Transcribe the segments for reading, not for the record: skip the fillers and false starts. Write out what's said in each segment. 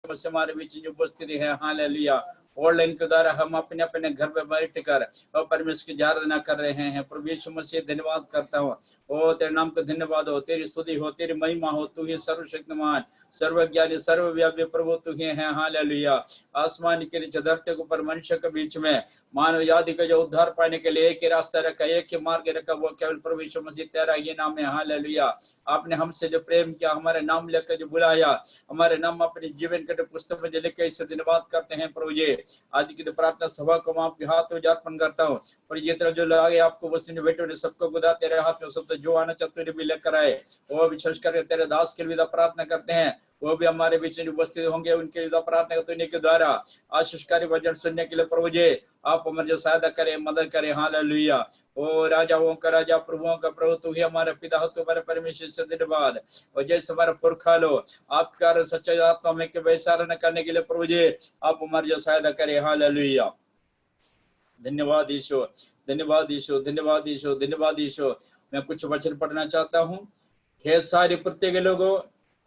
मसीह हमारे बीच जो उपस्थिति है, हालेलुया। ऑनलाइन के द्वारा हम अपने अपने घर में बैठकर और परमेश्वर की आराधना कर रहे हैं। प्रभु यीशु मसीह धन्यवाद करता हूँ। ओ तेरे नाम का धन्यवाद हो, तेरी स्तुति हो, तेरी महिमा हो। तू ही सर्वशक्तिमान, सर्वज्ञानी, सर्वव्यापी प्रभु तू ही है, हालेलुया। आसमान के नीचे, धरती के ऊपर, मनुष्य के बीच में मानव जाति का जो उद्धार पाने के लिए एक ही रास्ता रखा, एक ही मार्ग रखा, वो केवल प्रभु यीशु मसीह तेरा ही नाम है, हालेलुया। आपने हमसे जो प्रेम किया, हमारे नाम लेकर जो बुलाया, हमारे नाम अपने जीवन के पुस्तक में लिख के इसे धन्यवाद करते हैं प्रभु जी। आज की प्रार्थना सभा को मैं आपके हाथ में अर्पण करता हूँ। और ये तरह जो लागे आपको वसीने बेटों ने सबको खुदा तेरे हाथ में, सब जो आना चाहते भी लेकर आए, वो विशेष करके तेरे दास के लिए प्रार्थना करते हैं, वो भी हमारे बीच में उपस्थित होंगे। उनके लिए प्रार्थना करते के द्वारा आशीषकारी वचन सुनने के लिए प्रभु जी आप हमारे सहायता करें, मदद करें, हालेलुया। ओ राजाओं का राजा, प्रभुओं का प्रभु तू ही हमारे पिता हो, तुम्हारे परमेश्वर से धन्यवाद। और जैसे हमारे पुरखा लो आपका सच्चाई आत्मा में के वैसारण करने के लिए प्रभु जी आप हमारी जो सहायता करें, हालेलुया। धन्यवाद ईशो, धन्यवाद ईशो, धन्यवाद ईशो, धन्यवाद ईशो। मैं कुछ वचन पढ़ना चाहता हूँ। हे सारे प्रत्येक लोगों,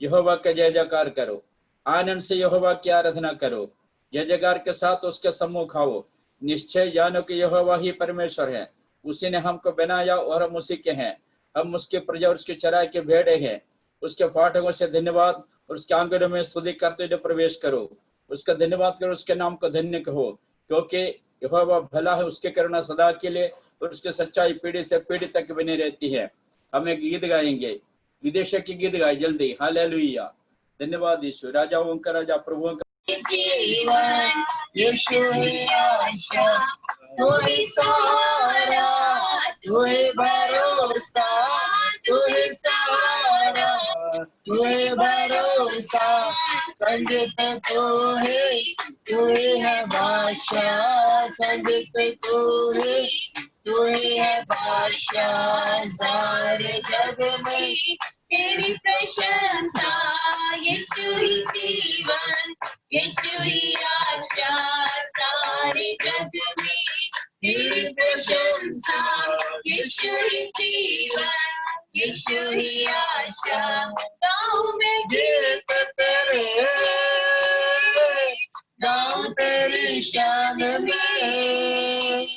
यहोवा का जय जयकार करो, आनंद से यहोवा की आराधना करो, जय जयकार के साथ उसके सम्मुख आओ। निश्चय जानो कि यहोवा ही परमेश्वर है, उसी ने हमको बनाया और हम उसी के हैं। हम उसके प्रजा और उसके चराई के भेड़े हैं। उसके फाटकों से धन्यवाद और उसके आंगनों में स्तुति करते हुए प्रवेश करो। उसका धन्यवाद करो, उसके नाम को धन्य कहो, क्योंकि यहोवा भला है, उसके करुणा सदा के लिए और उसकी सच्चाई पीढ़ी से पीढ़ी तक बनी रहती है। हम एक गीत गाएंगे, विदेश की गीत गाए जल्दी, हालेलुया। धन्यवाद यीशु, राजाओं का राजा, प्रभुओं का जीवन यीशु ही आशा, तू ही सहारा, तू ही भरोसा, तू ही सहारा, तू ही भरोसा, संगीत तू ही है बादशाह, संगीत तू ही है बादशाह। सारे जग में तेरी प्रशंसा, यीशु ही जीवन, यीशु ही आशा। सारे जग में तेरी प्रशंसा, यीशु ही जीवन, यीशु ही आशा। गाऊं मैं गीत तेरे, गाऊं तेरी शान में,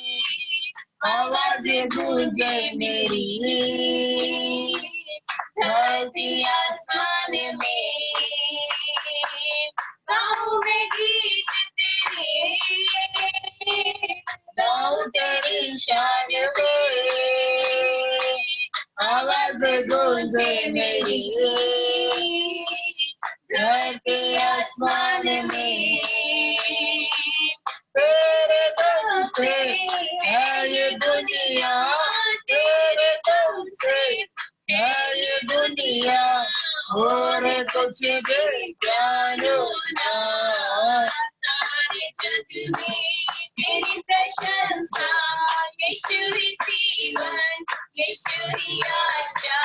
आवाज गूंजे मेरी धरती आसमान में। गाऊं मैं गीत तेरे, गाऊं तेरी शान में, आवाज गूंजे मेरी धरती आसमान में। तेरे दम से है ये दुनिया, तेरे दम से है ये दुनिया, और कुछ भी जानो ना। सारे जग में तेरी प्रशंसा, यीशु ही जीवन, यीशु ही आशा।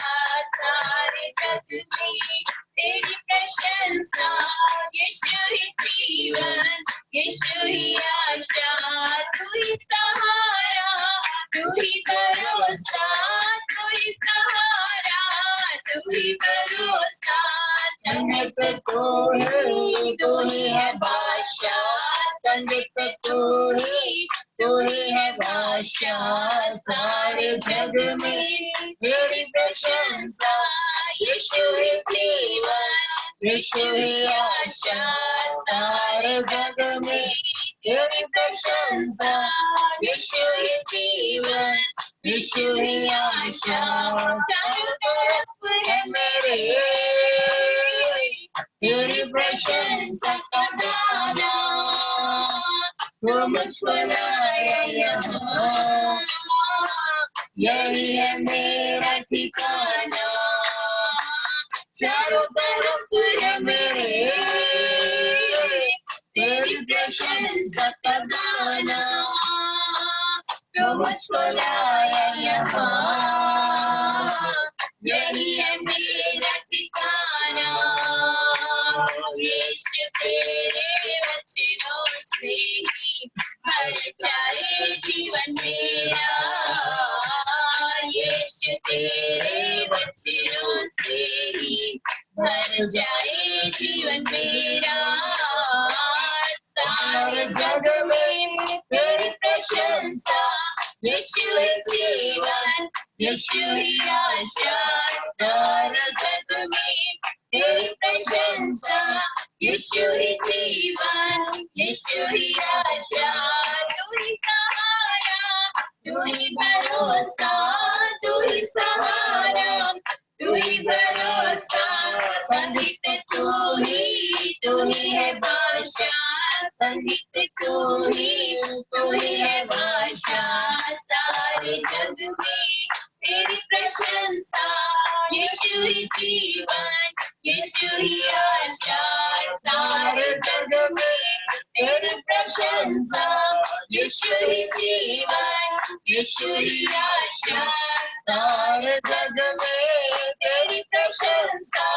सारे जग में तेरी प्रशंसा, यीशु ही जीवन, यीशु ही आशा। तू ही सहारा, तू ही भरोसा, तू ही सहारा, तू ही भरोसा। संगीत तू ही है बादशाह, संगीत तू ही है बादशाह। सारे जग में तेरी प्रशंसा, यीशु ही जीवन, यीशु ही आशा। सारे जग में तेरी प्रशंसा, यीशु ही जीवन, यीशु ही आशा। चारों तरफ है मेरे तेरी प्रशंसा का गाना, वो मुझको लाया यहाँ, यही है मेरा ठिकाना। चारों तरफ है मेरे तेरी प्रशंसा का गाना, तो मुझको लाया यहाँ, यही है मेरा ठिकाना। यीशु तेरे वचनों से ही भर जाए जीवन मेरा, यीशु तेरे वचनों से ही भर जाए जीवन मेरा। यीशु ही आशा सारे जग में तेरी प्रशंसा, यीशु ही जीवन, यीशु ही आशा, तू ही सहारा, तू ही भरोसा, तू ही सहारा, तू ही भरोसा, संगीत तू ही है भाषा, संगीत तू ही है भाषा, सारे जग में तेरी प्रशंसा, यीशु ही जीवन, यीशु ही आशा, सारे जग में तेरी प्रशंसा, यीशु ही जीवन, यीशु ही आशा, सारे जग में तेरी प्रशंसा,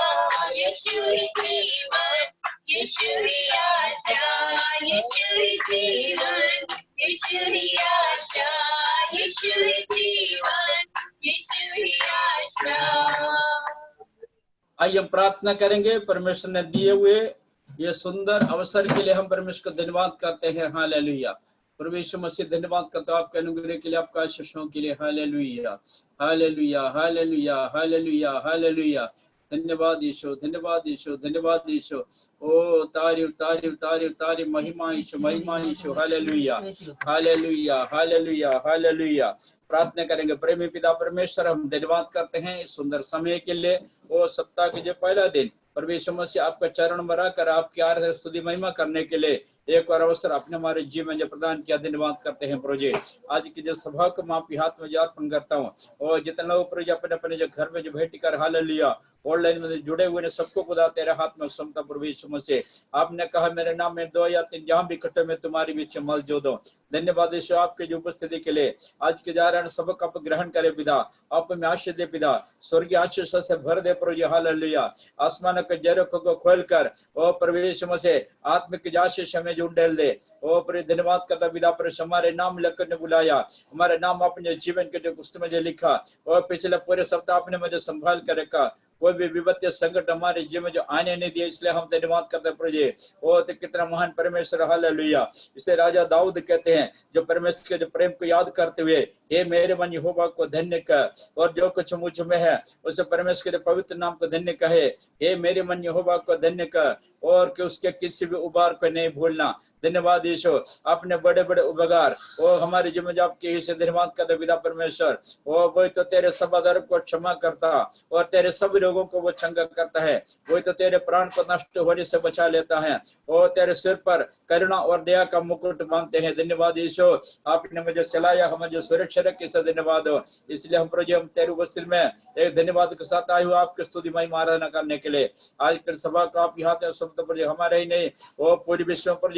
यीशु ही जीवन, यीशु ही आशा, यीशु ही जीवन, यीशु ही आशा, यीशु ही जीवन, यीशु ही आशा। आइए हम प्रार्थना करेंगे। परमेश्वर ने दिए हुए ये सुंदर अवसर के लिए हम परमेश्वर को धन्यवाद करते हैं। हालेलुया। प्रभु यीशु मसीह धन्यवाद करता हूं आपके अनुग्रह के लिए, आपका आशीषों के लिए। Hallelujah hallelujah hallelujah hallelujah hallelujah. धन्यवाद यीशु, धन्यवाद यीशु, धन्यवाद यीशु। ओ तारीफ तारीफ तारीफ तारीफ, महिमा यीशु, महिमा Yeshu. Hallelujah hallelujah hallelujah hallelujah. प्रार्थना करेंगे। प्रेमी पिता परमेश्वर, हम धन्यवाद करते हैं इस सुंदर समय के लिए। वो सप्ताह के जो पहला दिन परमेश्वर मसीह आपका चरण में रहकर आपकी आराधना स्तुति महिमा करने के लिए एक और अवसर अपने हमारे जीवन में प्रदान किया, धन्यवाद करते हैं प्रभु जी। आज की जो सभा को मैं आपके हाथ में अर्पण करता हूँ, और जितने लोग प्रभु जी अपने अपने जो घर में जो भेंट कर हालेलुया ऑनलाइन में जुड़े हुए ने सबको खुदा तेरे हाथ में समता प्रभु यीशु मसीह। आपने कहा मेरे नाम में 2 या 3 जहां भी इकट्ठे में तुम्हारी बीच में मौजूद हो। धन्यवाद यीशु आपके जो उपस्थिति के लिए। आज के जा रहे सबक आप ग्रहण करे पिता, आप में आशीष दे पिता, स्वर्गीय आशीष से भर दे प्रभु जी। हालेलुया। आसमान के जरखों को खोलकर ओ प्रभु यीशु मसीह आत्मिक आशीष हमें जो डाल दे। ओ प्रभु धन्यवाद करता पिता, पर हमारे नाम लेकर ने बुलाया, हमारे नाम अपने जीवन के जो पुस्तक में जो लिखा, और पिछले पूरे सप्ताह आपने मुझे संभाल कर रखा। कोई भी विपत्ति संकट हमारे जीवन में जो आने नहीं दिए, इसलिए हम धन्यवाद करते हैं प्रभु जी। ओ तो कितना महान परमेश्वर। हालेलुया। इसे राजा दाऊद कहते हैं, जो परमेश्वर के जो प्रेम को याद करते हुए हे मेरे मन यहोवा को धन्य कर, और जो कुछ मुझ में है उसे परमेश्वर के पवित्र नाम को धन्य कहे। हे मेरे मन यहोवा को धन्य कर, और कि उसके किसी भी उबार को नहीं भूलना। धन्यवाद यीशु, अपने बड़े बड़े उपकार ओ हमारे जीवन आपके से धन्यवाद करते पिता परमेश्वर। ओ वही तो तेरे सब अधर्म को क्षमा करता, और तेरे सभी लोगों को वो चंगा करता है। वही तो तेरे प्राण को नष्ट होने से बचा लेता है, और तेरे सिर पर करुणा और दया का मुकुट बांधते हैं। धन्यवाद यीशु, आपने मुझे चलाया, हमें सुरक्षा रखी से धन्यवाद हो। इसलिए हम प्रभु हम तेरे उपस्थिति में एक धन्यवाद के साथ आए हुए आपकी स्तुति महिमा आराधना करने के लिए। आज की सभा को आप हाथ में हमारे ही नहीं वो पूरी विश्व पर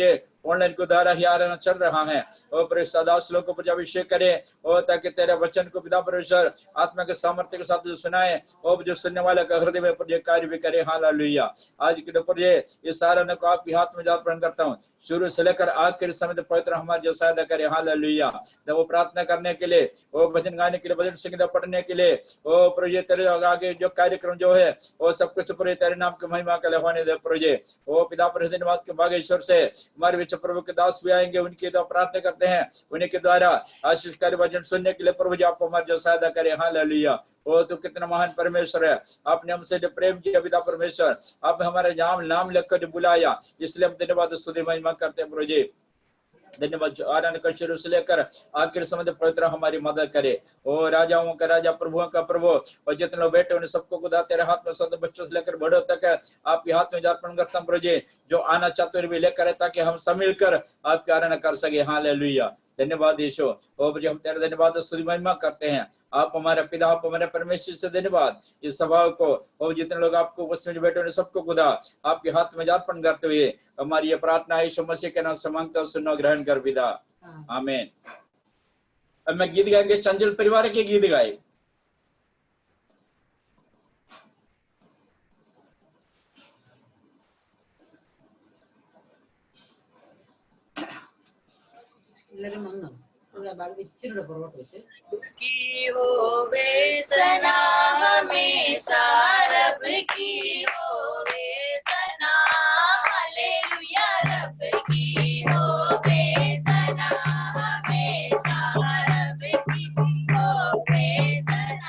ऑनलाइन के द्वारा ही आराधना चल रहा है। और प्रभु सदास लोगों को अभिषेक करे, और ताकि तेरे वचन को पिता परमेश्वर आत्मा के सामर्थ्य के साथ जो सुनाए, और जो सुनने वाले का हृदय में प्रभु कार्य भी करे। हालेलुया। आज के प्रभु इस आराधना को आपके हाथ में अर्पण करता हूँ, शुरू से लेकर आखिर समय तक पवित्र हमारे जो सहायता करे। हालेलुया। जब वो प्रार्थना करने के लिए, वो भजन गाने के लिए, भजन संगीत पढ़ने के लिए, ओ प्रभु तेरे आगे जो कार्यक्रम जो है वो सब कुछ प्रभु तेरे नाम की महिमा के लिए होने दे प्रभु। ओ पिता पर धन्यवाद के भागेश्वर से हमारे बीच प्रभु के दास भी आएंगे, उनकी तो प्रार्थना करते हैं, उन्हीं के द्वारा आशीषकारी वचन सुनने के लिए प्रभु जी आप हमारे जो सहायता करे। हालेलुया। ओ तो कितना महान परमेश्वर है, आपने हमसे जो प्रेम किया पिता परमेश्वर, आप हमारे नाम लेकर बुलाया, इसलिए हम धन्यवाद स्तुति महिमा करते हैं प्रभु जी। धन्यवाद। आराधना का शुरू से लेकर आखिर समय पवित्र हमारी मदद करे। ओ राजाओं का राजा, प्रभुओं का प्रभु, और जितने लोग बैठे उन्हें सबको खुदा तेरे हाथ में सब बच्चों से लेकर बड़ों तक आपके हाथ में अर्पण करता हूं प्रभु जी। जो आना चाहते हुए भी लेकर, ताकि हम सब मिलकर आपकी आराधना कर सके। हालेलुया। धन्यवाद यीशु। ओ प्रभु हम तेरा धन्यवाद स्तुति महिमा करते हैं। आप हमारे पिता, आप हमारे परमेश्वर से धन्यवाद। इस सभा को और जितने लोग आपको उपस्थित बैठे हुए सबको खुदा आपके हाथ में अर्पण करते हुए हमारी ये प्रार्थना यीशु मसीह के नाम से मांगता हूं, सुनो ग्रहण कर पिता। आमीन। अब मैं गीत गाएंगे, चंचल परिवार के गीत गाए। की होवे सना हमेशा, रब की होवे सना। हालेलुया। रब की होवे सना हमेशा, रब की होवे सना।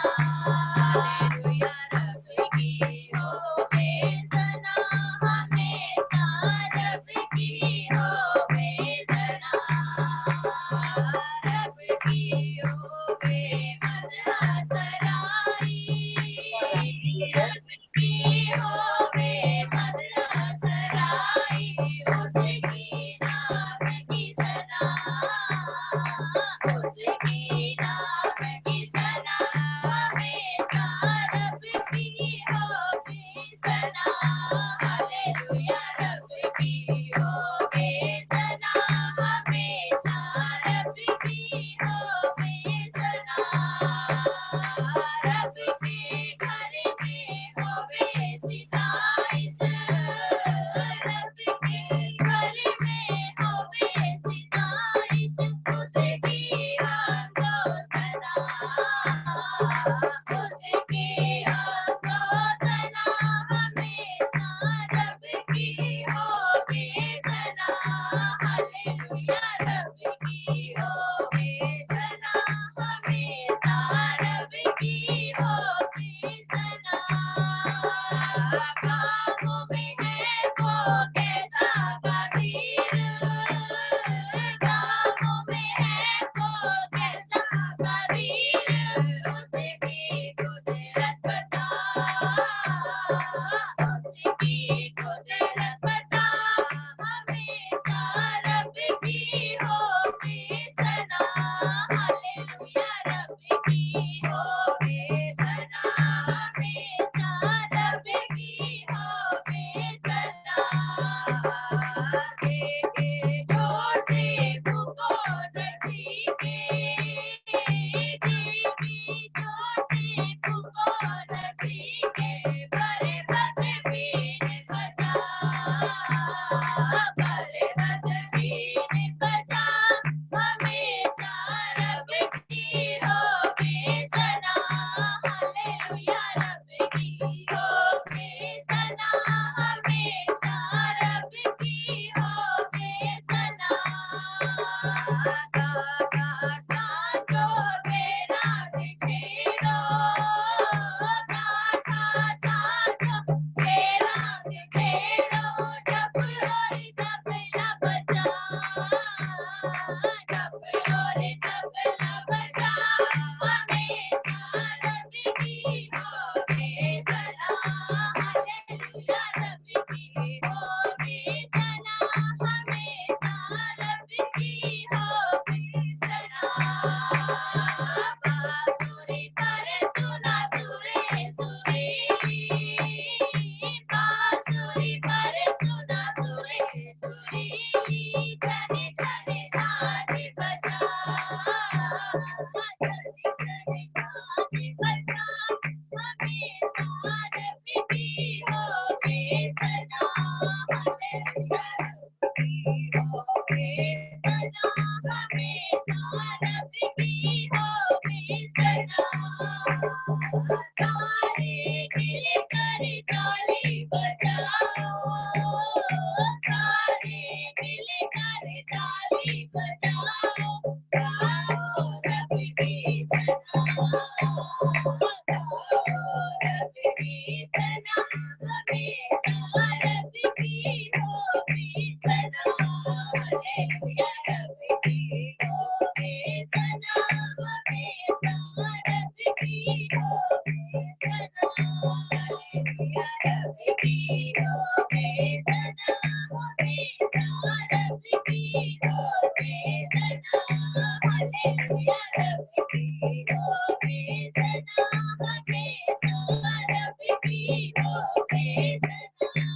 भले हजरीन बजा हमेशा रब की होवे सना हालेलुया रब की होवे सना हमेशा रब की होवे सना गागा सांजो तेरा छेड़ो गागा सांजो तेरा छेड़ो जब और तबला बजा जब और तबला बजा हमेशा रब की होवे सना हालेलुया रब की होवे सना हमेशा रब की होवे सना बांसुरी पर सुना सुरे सुरी बांसुरी पर सुना सुरे सुरी जने जने झांझ बजा जने जने झांझ बजा हमेशा रब की होवे सना हालेलुया रब की होवे सना हमेशा रब की होवे सना सारे मिलकर ताली बजाओ सारे मिलकर ताली बजाओ गाओ रब की सना गाओ रब की सना हमेशा रब की होवे सना हालेलुया रब की होवे सना हमेशा रब की होवे सना हालेलुया रब की होवे सना हमेशा रब की होवे सना हालेलुया रब की होवे सना हमेशा रब की होवे सना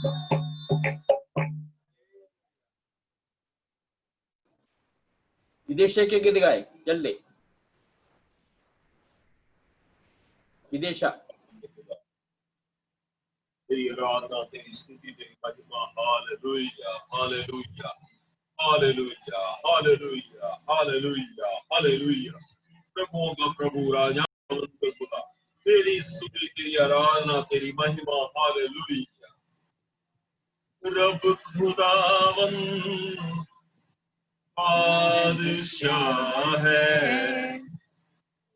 विदेश के गीत गाए जल्दी विदेश तेरी आराधना तेरी स्तुति तेरी महिमा hallelujah hallelujah hallelujah hallelujah hallelujah hallelujah प्रभुओं का प्रभु राजा खुदा तेरी स्तुति तेरी आराधना तेरी महिमा हालेलुया रब खुदावन बादशाह है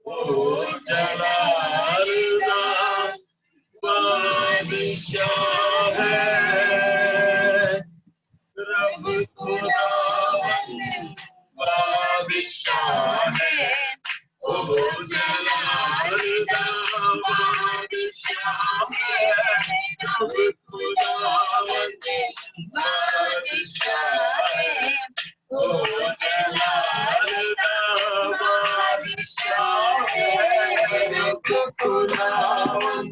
ओ जलाल दा बादशाह है रब खुदावन बादशाह है ओ जलाल दा बादशाह है रब खुदावन बादशाह है ओ जलाल दा बादशाह है रब खुदावन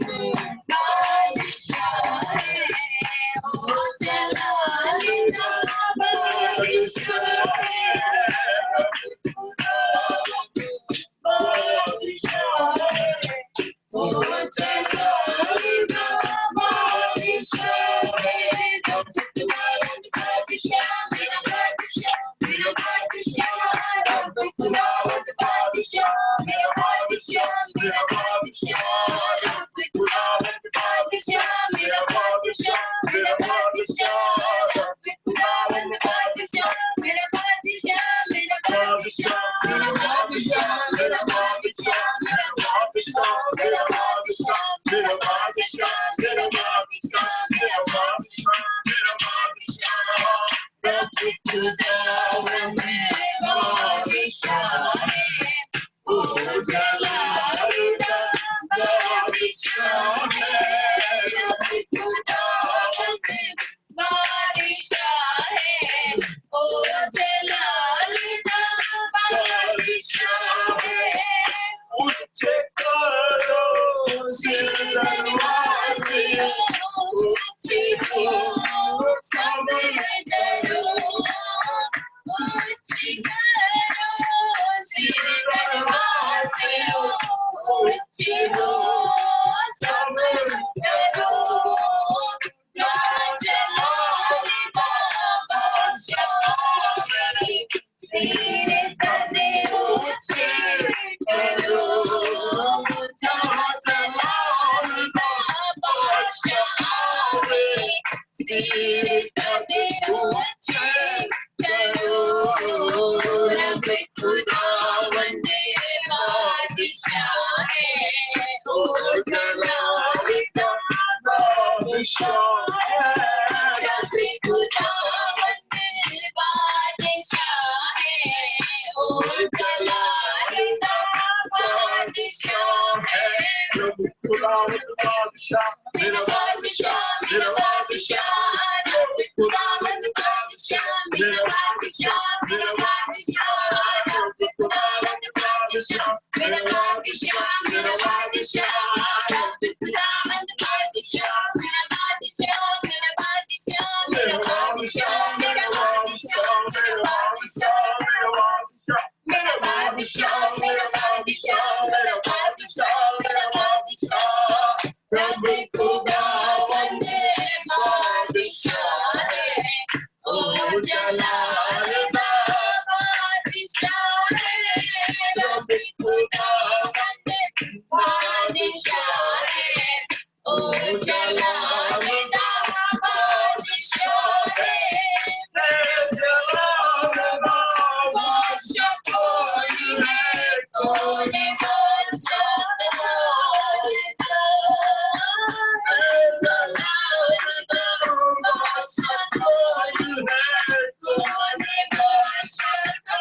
बादशाह है ओ जलाल दा बादशाह है रब खुदावन बादशाह है ओ जलाल दा बादशाह है रब खुदावन बादशाह मेरा बादशाह रब खुदावन बादशाह मेरा बादशाह रब खुदावन बादशाह मेरा बादशाह रब खुदावन बादशाह मेरा बादशाह मेरा बादशाह मेरा बादशाह मेरा बादशाह मेरा बादशाह मेरा बादशाह मेरा बादशाह मेरा बादशाह मेरा बादशाह मेरा बादशाह रब खुदावन बादशाह है ओ जलाल दा बादशाह है रब खुदावन बादशाह है ओ जलाल दा बादशाह है उच्च करो सिर दरवाज़ियों उच्च हो सब जरो उच्च बादशाह मेरा बादशाह रब खुदावंद बादशाह मेरा बादशाह मेरा बादशाह रब खुदावंद बादशाह मेरा बादशाह मेरा बादशाह मेरा बादशाह मेरा बादशाह मेरा बादशाह मेरा बादशाह मेरा बादशाह मेरा बादशाह मेरा बादशाह रब खुदावंद बादशाह है ओ जलाल दा बादशाह है रब खुदावंद बादशाह है ओ जलाल दा बादशाह है बादशाह कौन है कौन है बादशाह तुम्हारे बादशाह कौन है कौन है बादशाह तुम्हारे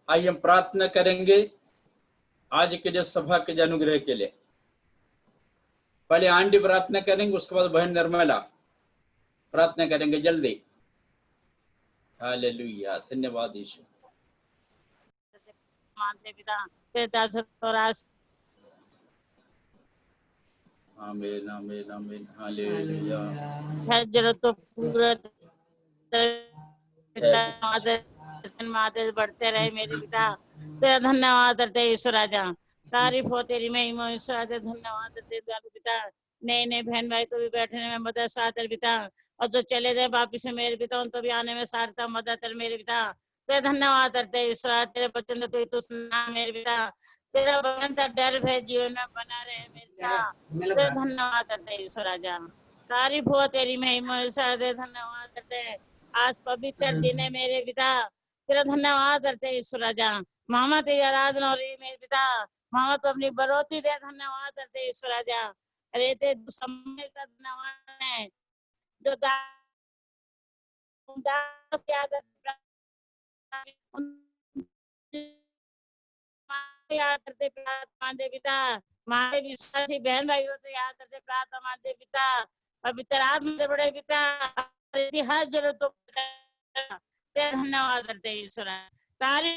आइए हम प्रार्थना करेंगे आज के जो सभा के जो अनुग्रह के लिए। पहले आंटी प्रार्थना करेंगे, उसके बाद बहन निर्मला प्रार्थना करेंगे जल्दी। हालेलुया, धन्यवाद यीशु। आमीन आमीन आमीन हालेलुया। तो पूरा आदेश बढ़ते रहे मेरे पिता। तेरा धन्यवाद करते ईश्वर राजा, तारीफ हो तेरी महिमा ईश्वर राजा। धन्यवाद करते पिता। नए नए बहन भाई तो भी बैठने में मदद साथ पिता, और जो चले गए वापिस मेरे पिता उन तो भी आने में सारता मदद मेरे पिता। तेरा धन्यवाद करते ईश्वर, तेरे बच्चों ने तो सुना मेरे पिता। तेरा बचन का डर है जीवन में बना रहे मेरे पिता। तेरा धन्यवाद करते ईश्वर राजा, तारीफ हो तेरी महिमा ईश्वर। धन्यवाद करते आज पवित्र दिन है मेरे पिता। तेरा धन्यवाद करते ईश्वर राजा। मामा तेरी आराधना हो रही मेरे पिता। मामा तो अपनी बढ़ोतरी दे, धन्यवाद करते ईश्वर राजा। अरे ते समय का धन्यवाद है जो दास याद करते प्रार्थना दे पिता। हमारे विश्वासी बहन भाई हो तो याद करते प्रार्थना दे पिता। पवित्र आत्मा बड़े पिता, हर जरूरत धन्यवाद करते ईश्वर। तारी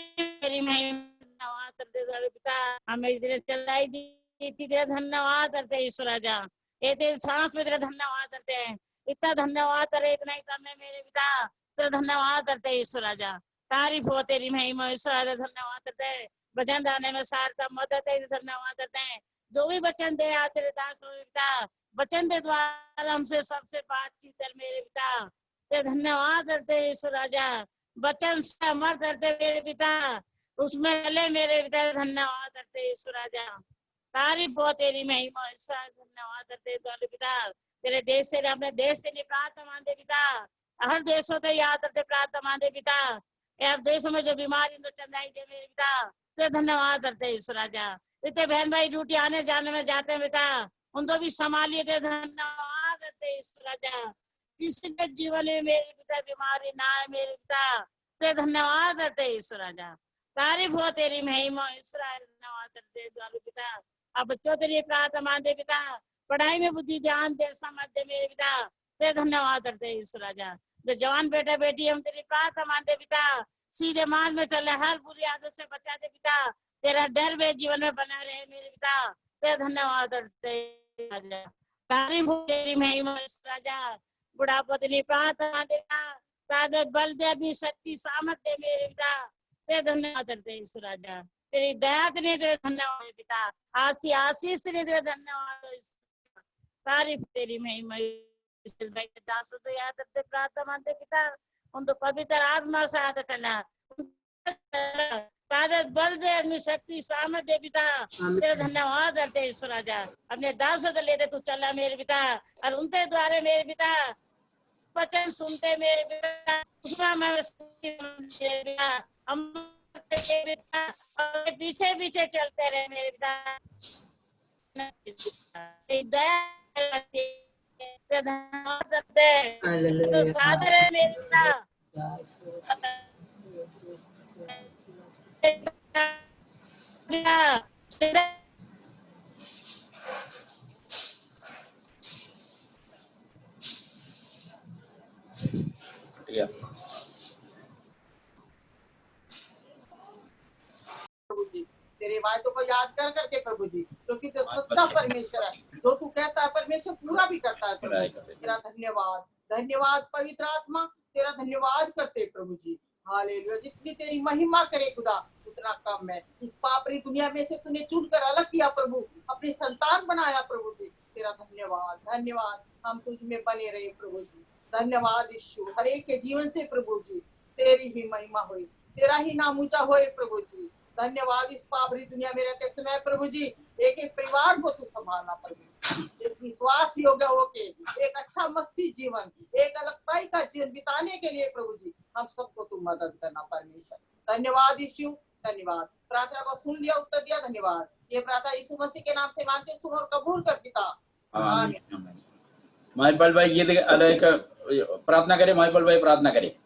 मेरी धन्यवाद करते पिता। हमें इधर चलाई दी तेरा धन्यवाद करते ईश्वर राजा। ये तेरे सांस में तेरा धन्यवाद करते हैं। इतना धन्यवाद करे इतना ही तब मेरे पिता। तेरा धन्यवाद करते ईश्वर राजा, तारीफ हो तेरी महिमा ईश्वर राजा धन्यवाद करते हैं। वचन दाने में सारता मदद है धन्यवाद करते हैं। जो भी वचन दे आ तेरे दास पिता वचन दे द्वारा हमसे सबसे बातचीत कर मेरे पिता ते धन्यवाद करते हैं ईश्वर राजा। वचन से अमर करते मेरे पिता उसमें चले मेरे पिता धन्यवाद करते हैं ईश्वर राजा। तारीफ हो तेरी महिमा ईश्वर धन्यवाद करते द्वारा पिता तेरे देश से अपने देश से नहीं प्रार्थना मानते पिता हर देशों से याद करते प्रार्थना मानते पिता यार देशों में जो बीमारी तो चंदाई दे मेरे पिता ते धन्यवाद करते ईश्वर राजा। इतने बहन भाई ड्यूटी आने जाने में जाते हैं पिता उनको भी संभालिए थे धन्यवाद करते ईश्वर राजा। किसी के जीवन में मेरे पिता बीमारी ना है मेरे पिता ते धन्यवाद करते ईश्वर राजा। तारीफ हो तेरी महिमा ईश्वर धन्यवाद करते द्वारा पिता अब बच्चों तेरी प्रार्थना मानते पिता पढ़ाई में बुद्धि ध्यान दे समझ दे मेरे पिता ते धन्यवाद करते ईश्वर राजा। जो जवान बेटा बेटी हम तेरी प्रार्थना मानते पिता सीधे मार्ग में चले हर बुरी आदत से बचा दे पिता तेरा डर वे जीवन में बना रहे मेरे पिता ते धन्यवाद करते राजा। तारीफ हो तेरी महिमा ईश्वर राजा। बुढ़ापा तेरी प्रार्थना देता ताकत बल दे भी शक्ति सामर्थ दे मेरे पिता ते धन्यवाद करते ईश्वर राजा। तेरी दया तेरे धन्यवाद पिता आज की आशीष तेरे धन्यवाद। तारीफ तेरी महिमा भाई दासों तो याद करते प्रार्थना मानते पिता उन तो पवित्र आत्मा से आदत चला ताकत बल दे अपनी शक्ति सामर्थ दे पिता तेरे धन्यवाद करते ईश्वर राजा। अपने दासों को लेते तू चला मेरे पिता और उनके द्वारे मेरे पिता वचन सुनते मेरे पिता उसमें मैं हम पीछे पीछे चलते रहे मेरे पिता धन्यवाद करते तो सादर है मेरे पिता प्रभु जी तेरे वायदों को याद कर करके प्रभु जी क्योंकि तो सच्चा परमेश्वर है जो तू कहता है परमेश्वर पूरा भी करता है प्रभु तेरा धन्यवाद धन्यवाद पवित्र आत्मा तेरा धन्यवाद करते प्रभु जी। हालेलुया जितनी तेरी महिमा करे खुदा उतना कम है। इस पापरी दुनिया में से तूने चुनकर अलग किया प्रभु अपनी संतान बनाया प्रभु जी तेरा धन्यवाद धन्यवाद हम तुझ में बने रहे प्रभु जी। धन्यवाद यीशु हर एक के जीवन से प्रभु जी तेरी ही महिमा होए तेरा ही नाम ऊंचा होए प्रभु जी। धन्यवाद इस पापरी दुनिया में रहते समय प्रभु जी एक एक परिवार को तू संभालना प्रभु एक विश्वास योग्य होके एक अच्छा मसीह जीवन एक अलगताई का जीवन बिताने के लिए प्रभु जी हम सबको तू मदद करना परमेश्वर। धन्यवाद यीशु धन्यवाद प्रार्थना को सुन लिया उत्तर दिया धन्यवाद। ये प्रार्थना यीशु मसीह के नाम से मांगते सुन और कबूल कर पिता आमीन। महिपाल भाई ये अलग प्रार्थना करे महिपाल भाई प्रार्थना करे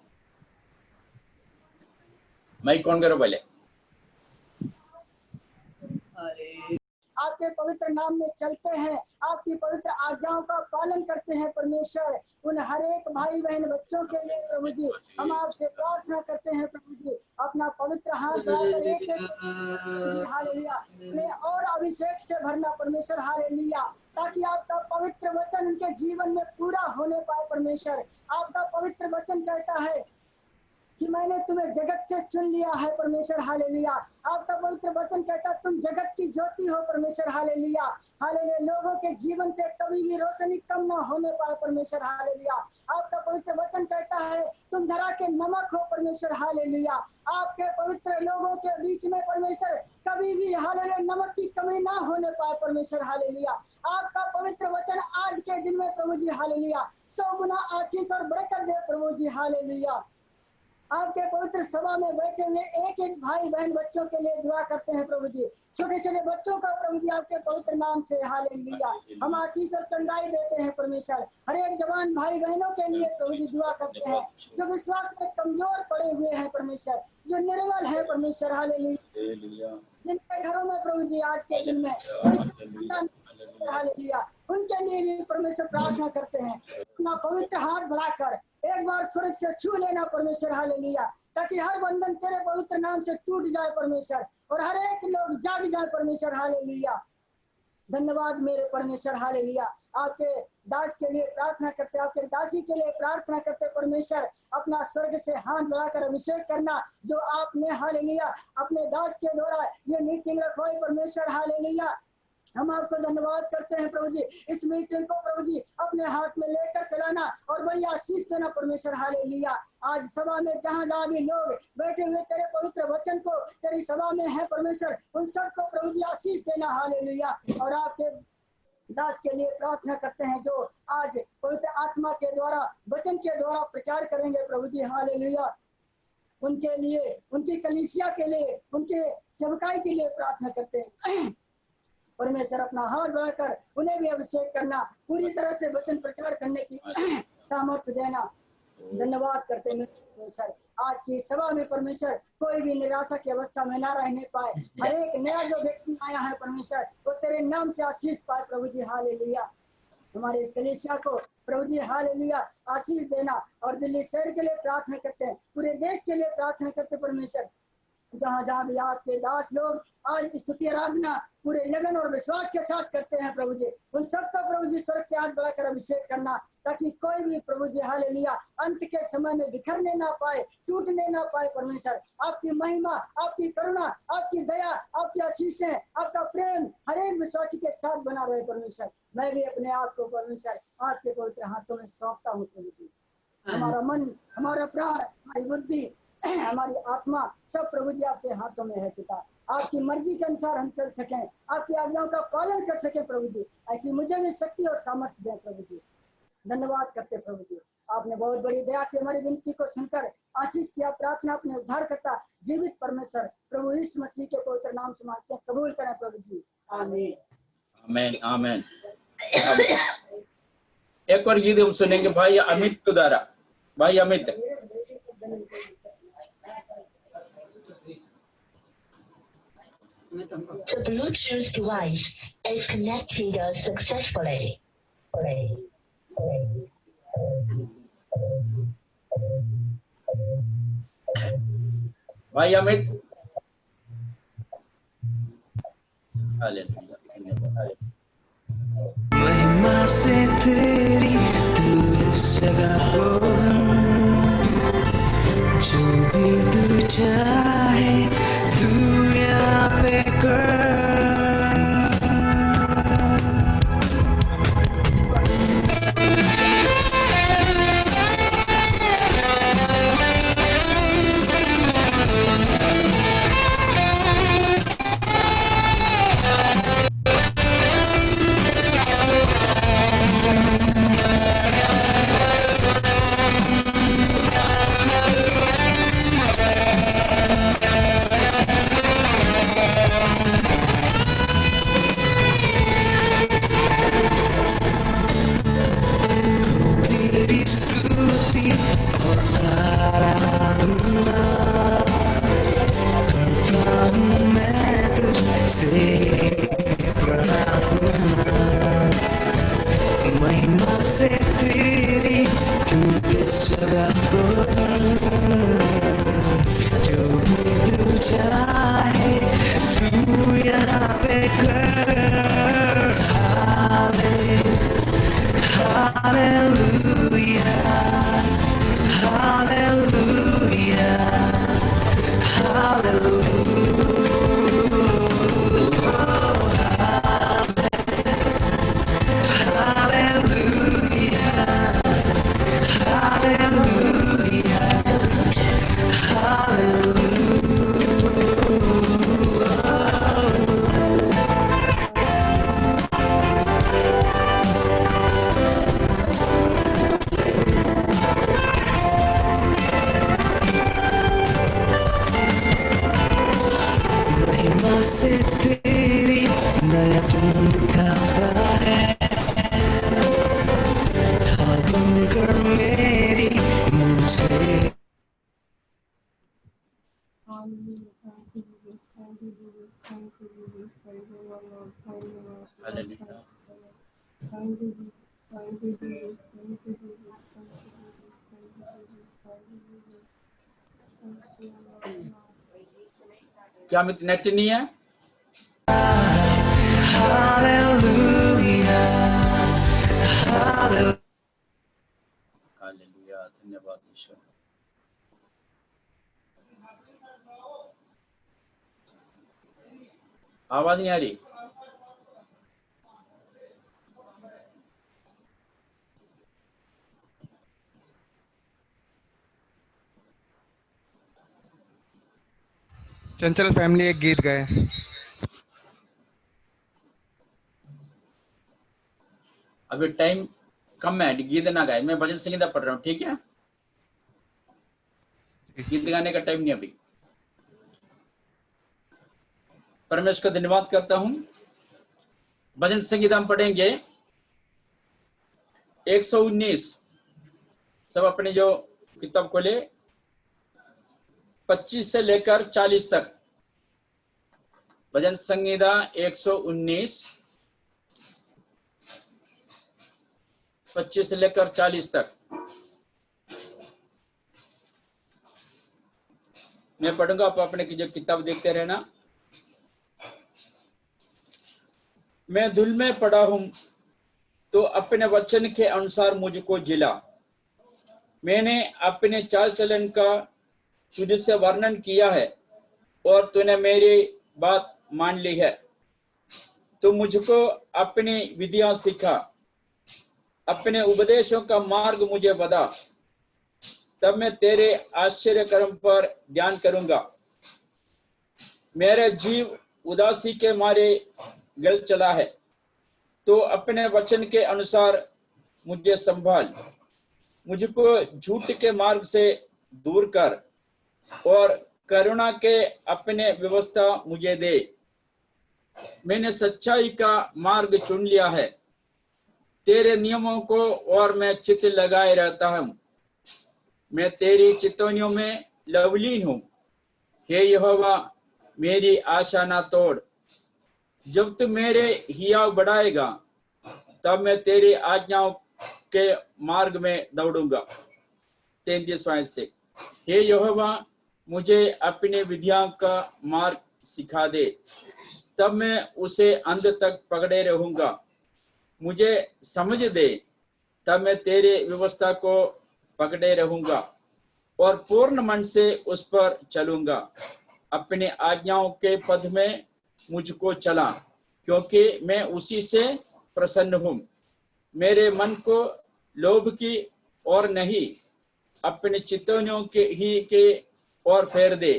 माइक कौन करो पहले। आपके पवित्र नाम में चलते हैं आपकी पवित्र आज्ञाओं का पालन करते हैं परमेश्वर उन हर एक भाई बहन बच्चों के लिए प्रभु जी हम आपसे प्रार्थना करते हैं प्रभु जी अपना पवित्र हाथ बढ़ाकर एक हालेलुया में और अभिषेक से भरना परमेश्वर हालेलुया ताकि आपका पवित्र वचन उनके जीवन में पूरा होने पाए परमेश्वर। आपका पवित्र वचन कहता है कि मैंने तुम्हें जगत से चुन लिया है परमेश्वर हालेलुया। आपका पवित्र वचन कहता है तुम जगत की ज्योति हो परमेश्वर हालेलुया हालेलुया लोगों के जीवन से कभी भी रोशनी कम ना होने पाए परमेश्वर हालेलुया। आपका पवित्र वचन कहता है तुम धरा के नमक हो परमेश्वर हालेलुया। आपके पवित्र लोगों के बीच में परमेश्वर कभी भी हालेलुया नमक की कमी ना होने पाए परमेश्वर हालेलुया। आपका पवित्र वचन आज के दिन में प्रभु जी हालेलुया 100 गुना आशीष और बरकत दे प्रभु जी हालेलुया। आपके पवित्र सभा में बैठे हुए एक एक भाई बहन बच्चों के लिए दुआ करते हैं प्रभु जी छोटे छोटे बच्चों का प्रभु जी आपके पवित्र नाम से हालेलुया हम आशीष और चंगाई देते हैं परमेश्वर। हर एक जवान भाई बहनों के लिए प्रभु जी दुआ करते हैं जो विश्वास में कमजोर पड़े हुए हैं परमेश्वर जो निर्बल है परमेश्वर हालेलुया जिनके घरों में प्रभु जी आज के दिन में हालेलुया उनके लिए भी परमेश्वर प्रार्थना करते हैं अपना पवित्र हाथ बढ़ाकर एक बार स्वर्ग से छू लेना परमेश्वर हालेलुया ताकि हर बंधन तेरे पवित्र नाम से टूट जाए परमेश्वर और हर एक लोग जाग जाए परमेश्वर हालेलुया। धन्यवाद मेरे परमेश्वर, हालेलुया। आपके दास के लिए प्रार्थना करते, आपके दासी के लिए प्रार्थना करते परमेश्वर, अपना स्वर्ग से हाथ बढ़ाकर अभिषेक करना जो आपने हालेलुया अपने दास के द्वारा ये मीटिंग रखवाई परमेश्वर, हालेलुया। हम आपको धन्यवाद करते हैं प्रभु जी, इस मीटिंग को प्रभु जी अपने हाथ में लेकर चलाना और बड़ी आशीष देना परमेश्वर, हालेलुया। आज सभा में जहाँ जहाँ भी लोग बैठे हुए तेरे पवित्र वचन को तेरी सभा में है परमेश्वर, उन सबको प्रभु जी आशीष देना, हालेलुया। और आपके दास के लिए प्रार्थना करते हैं जो आज पवित्र आत्मा के द्वारा वचन के द्वारा प्रचार करेंगे प्रभु जी, हालेलुया। उनके लिए, उनकी कलीसिया के लिए, उनके सेवकाई के लिए प्रार्थना करते हैं परमेश्वर। अपना हाथ बढ़ाकर उन्हें भी अभिषेक करना, पूरी तरह से वचन प्रचार करने की सामर्थ्य देना। धन्यवाद करते हैं परमेश्वर, आज की सभा में परमेश्वर कोई भी निराशा की अवस्था में ना रहने पाए। हर एक नया जो व्यक्ति आया है परमेश्वर वो तेरे नाम से आशीष पाए प्रभु जी, हालेलुया। हमारे इस कलीसिया को प्रभु जी हालेलुया आशीष देना। और दिल्ली शहर के लिए प्रार्थना करते हैं, पूरे देश के लिए प्रार्थना करते परमेश्वर, जहाँ जहाँ भी आपके दास लोग आज स्तुति आराधना पूरे लगन और विश्वास के साथ करते हैं प्रभु जी, उन सबको प्रभु जी स्वर्ग से हाथ बढ़ाकर अभिषेक करना, ताकि कोई भी प्रभु जी हालेलुया अंत के समय में बिखरने ना पाए, टूटने ना पाए परमेश्वर। आपकी महिमा, आपकी करुणा, आपकी दया, आपकी आशीषें, आपका प्रेम हर एक विश्वासी के साथ बना रहे परमेश्वर। मैं भी अपने आप को परमेश्वर आपके पवित्र हाथों में सौंपता हूँ प्रभु जी। हमारा मन, हमारा प्राण, हमारी बुद्धि, हमारी आत्मा सब प्रभु जी आपके हाथों में है पिता। आपकी मर्जी के अनुसार हम चल सकें, आपकी आज्ञाओं का पालन कर सके प्रभु जी, ऐसी मुझे भी शक्ति और सामर्थ्य दें प्रभु जी। धन्यवाद करते प्रभु जी, आपने बहुत बड़ी दया से हमारी विनती को सुनकर आशीष किया। प्रार्थना अपने उद्धार करता जीवित परमेश्वर प्रभु यीशु मसीह के पवित्र नाम से मांगते हैं, कबूल करें प्रभु जी, आमीन आमेन आमेन। एक और गीत हम सुनेंगे भाई अमित के द्वारा। भाई Amit, The Bluetooth device is connected successfully. भाई अमित, हालेलुया। महिमा से तेरी तू इस जगह को जो भी तू चाहे तू यहाँ पे कर। महिमा से तेरी तू इस जगह पर जो भी तू चाहे तू यहाँ पे कर। हालेलुया हालेलुया से तेरी नया तुम दिखाता है, बनकर मेरी मुझे। क्या मित्र नेट नहीं है? Hallelujah. child of हालेलुया, धन्यवाद ईश्वर। आवाज नहीं आ रही? चंचल फैमिली एक गीत गाए। अभी टाइम कम है, गीत ना गाए, मैं भजन संगीता पढ़ रहा हूँ, ठीक है? गीत गाने का टाइम नहीं अभी। परमेश्वर का धन्यवाद करता हूँ। भजन संगीता हम पढ़ेंगे 119। सब अपने जो किताब खोले, 25 से लेकर 40 तक। भजन संगीता 119, 25 से लेकर 40 तक मैं पढ़ूंगा, आप अपने की जो किताब देखते रहना। मैं धूल में पड़ा हूं तो अपने वचन के अनुसार मुझको जिला। मैंने अपने चाल चलन का तुझसे वर्णन किया है और तूने मेरी बात मान ली है। तू मुझको अपनी विधियां सिखा, अपने उपदेशों का मार्ग मुझे बता, तब मैं तेरे आश्चर्य कर्म पर ध्यान करूंगा। मेरा जीव उदासी के मारे गल चला है, तो अपने वचन के अनुसार मुझे संभाल। मुझको झूठ के मार्ग से दूर कर और करुणा के अपने व्यवस्था मुझे दे। मैंने सच्चाई का मार्ग चुन लिया है, तेरे नियमों को और मैं चित्त लगाए रहता हूं। मैं तेरी चितौनियों में लवलीन हूं। हे यहोवा, मेरी आशा ना तोड़। जब तू मेरे हियाव बढ़ाएगा, तब मैं तेरी आज्ञाओं के मार्ग में दौड़ूंगा। 33 वाक्य से, हे यहोवा, मुझे अपनी विधियों का मार्ग सिखा दे, तब मैं उसे अंत तक पकड़े रहूंगा। मुझे समझ दे, तब मैं तेरे व्यवस्था को पकड़े रहूंगा और पूर्ण मन से उस पर चलूंगा। अपनी आज्ञाओं के पथ में मुझको चला, क्योंकि मैं उसी से प्रसन्न हूं। मेरे मन को लोभ की और नहीं, अपने चितौनियों के और फेर दे।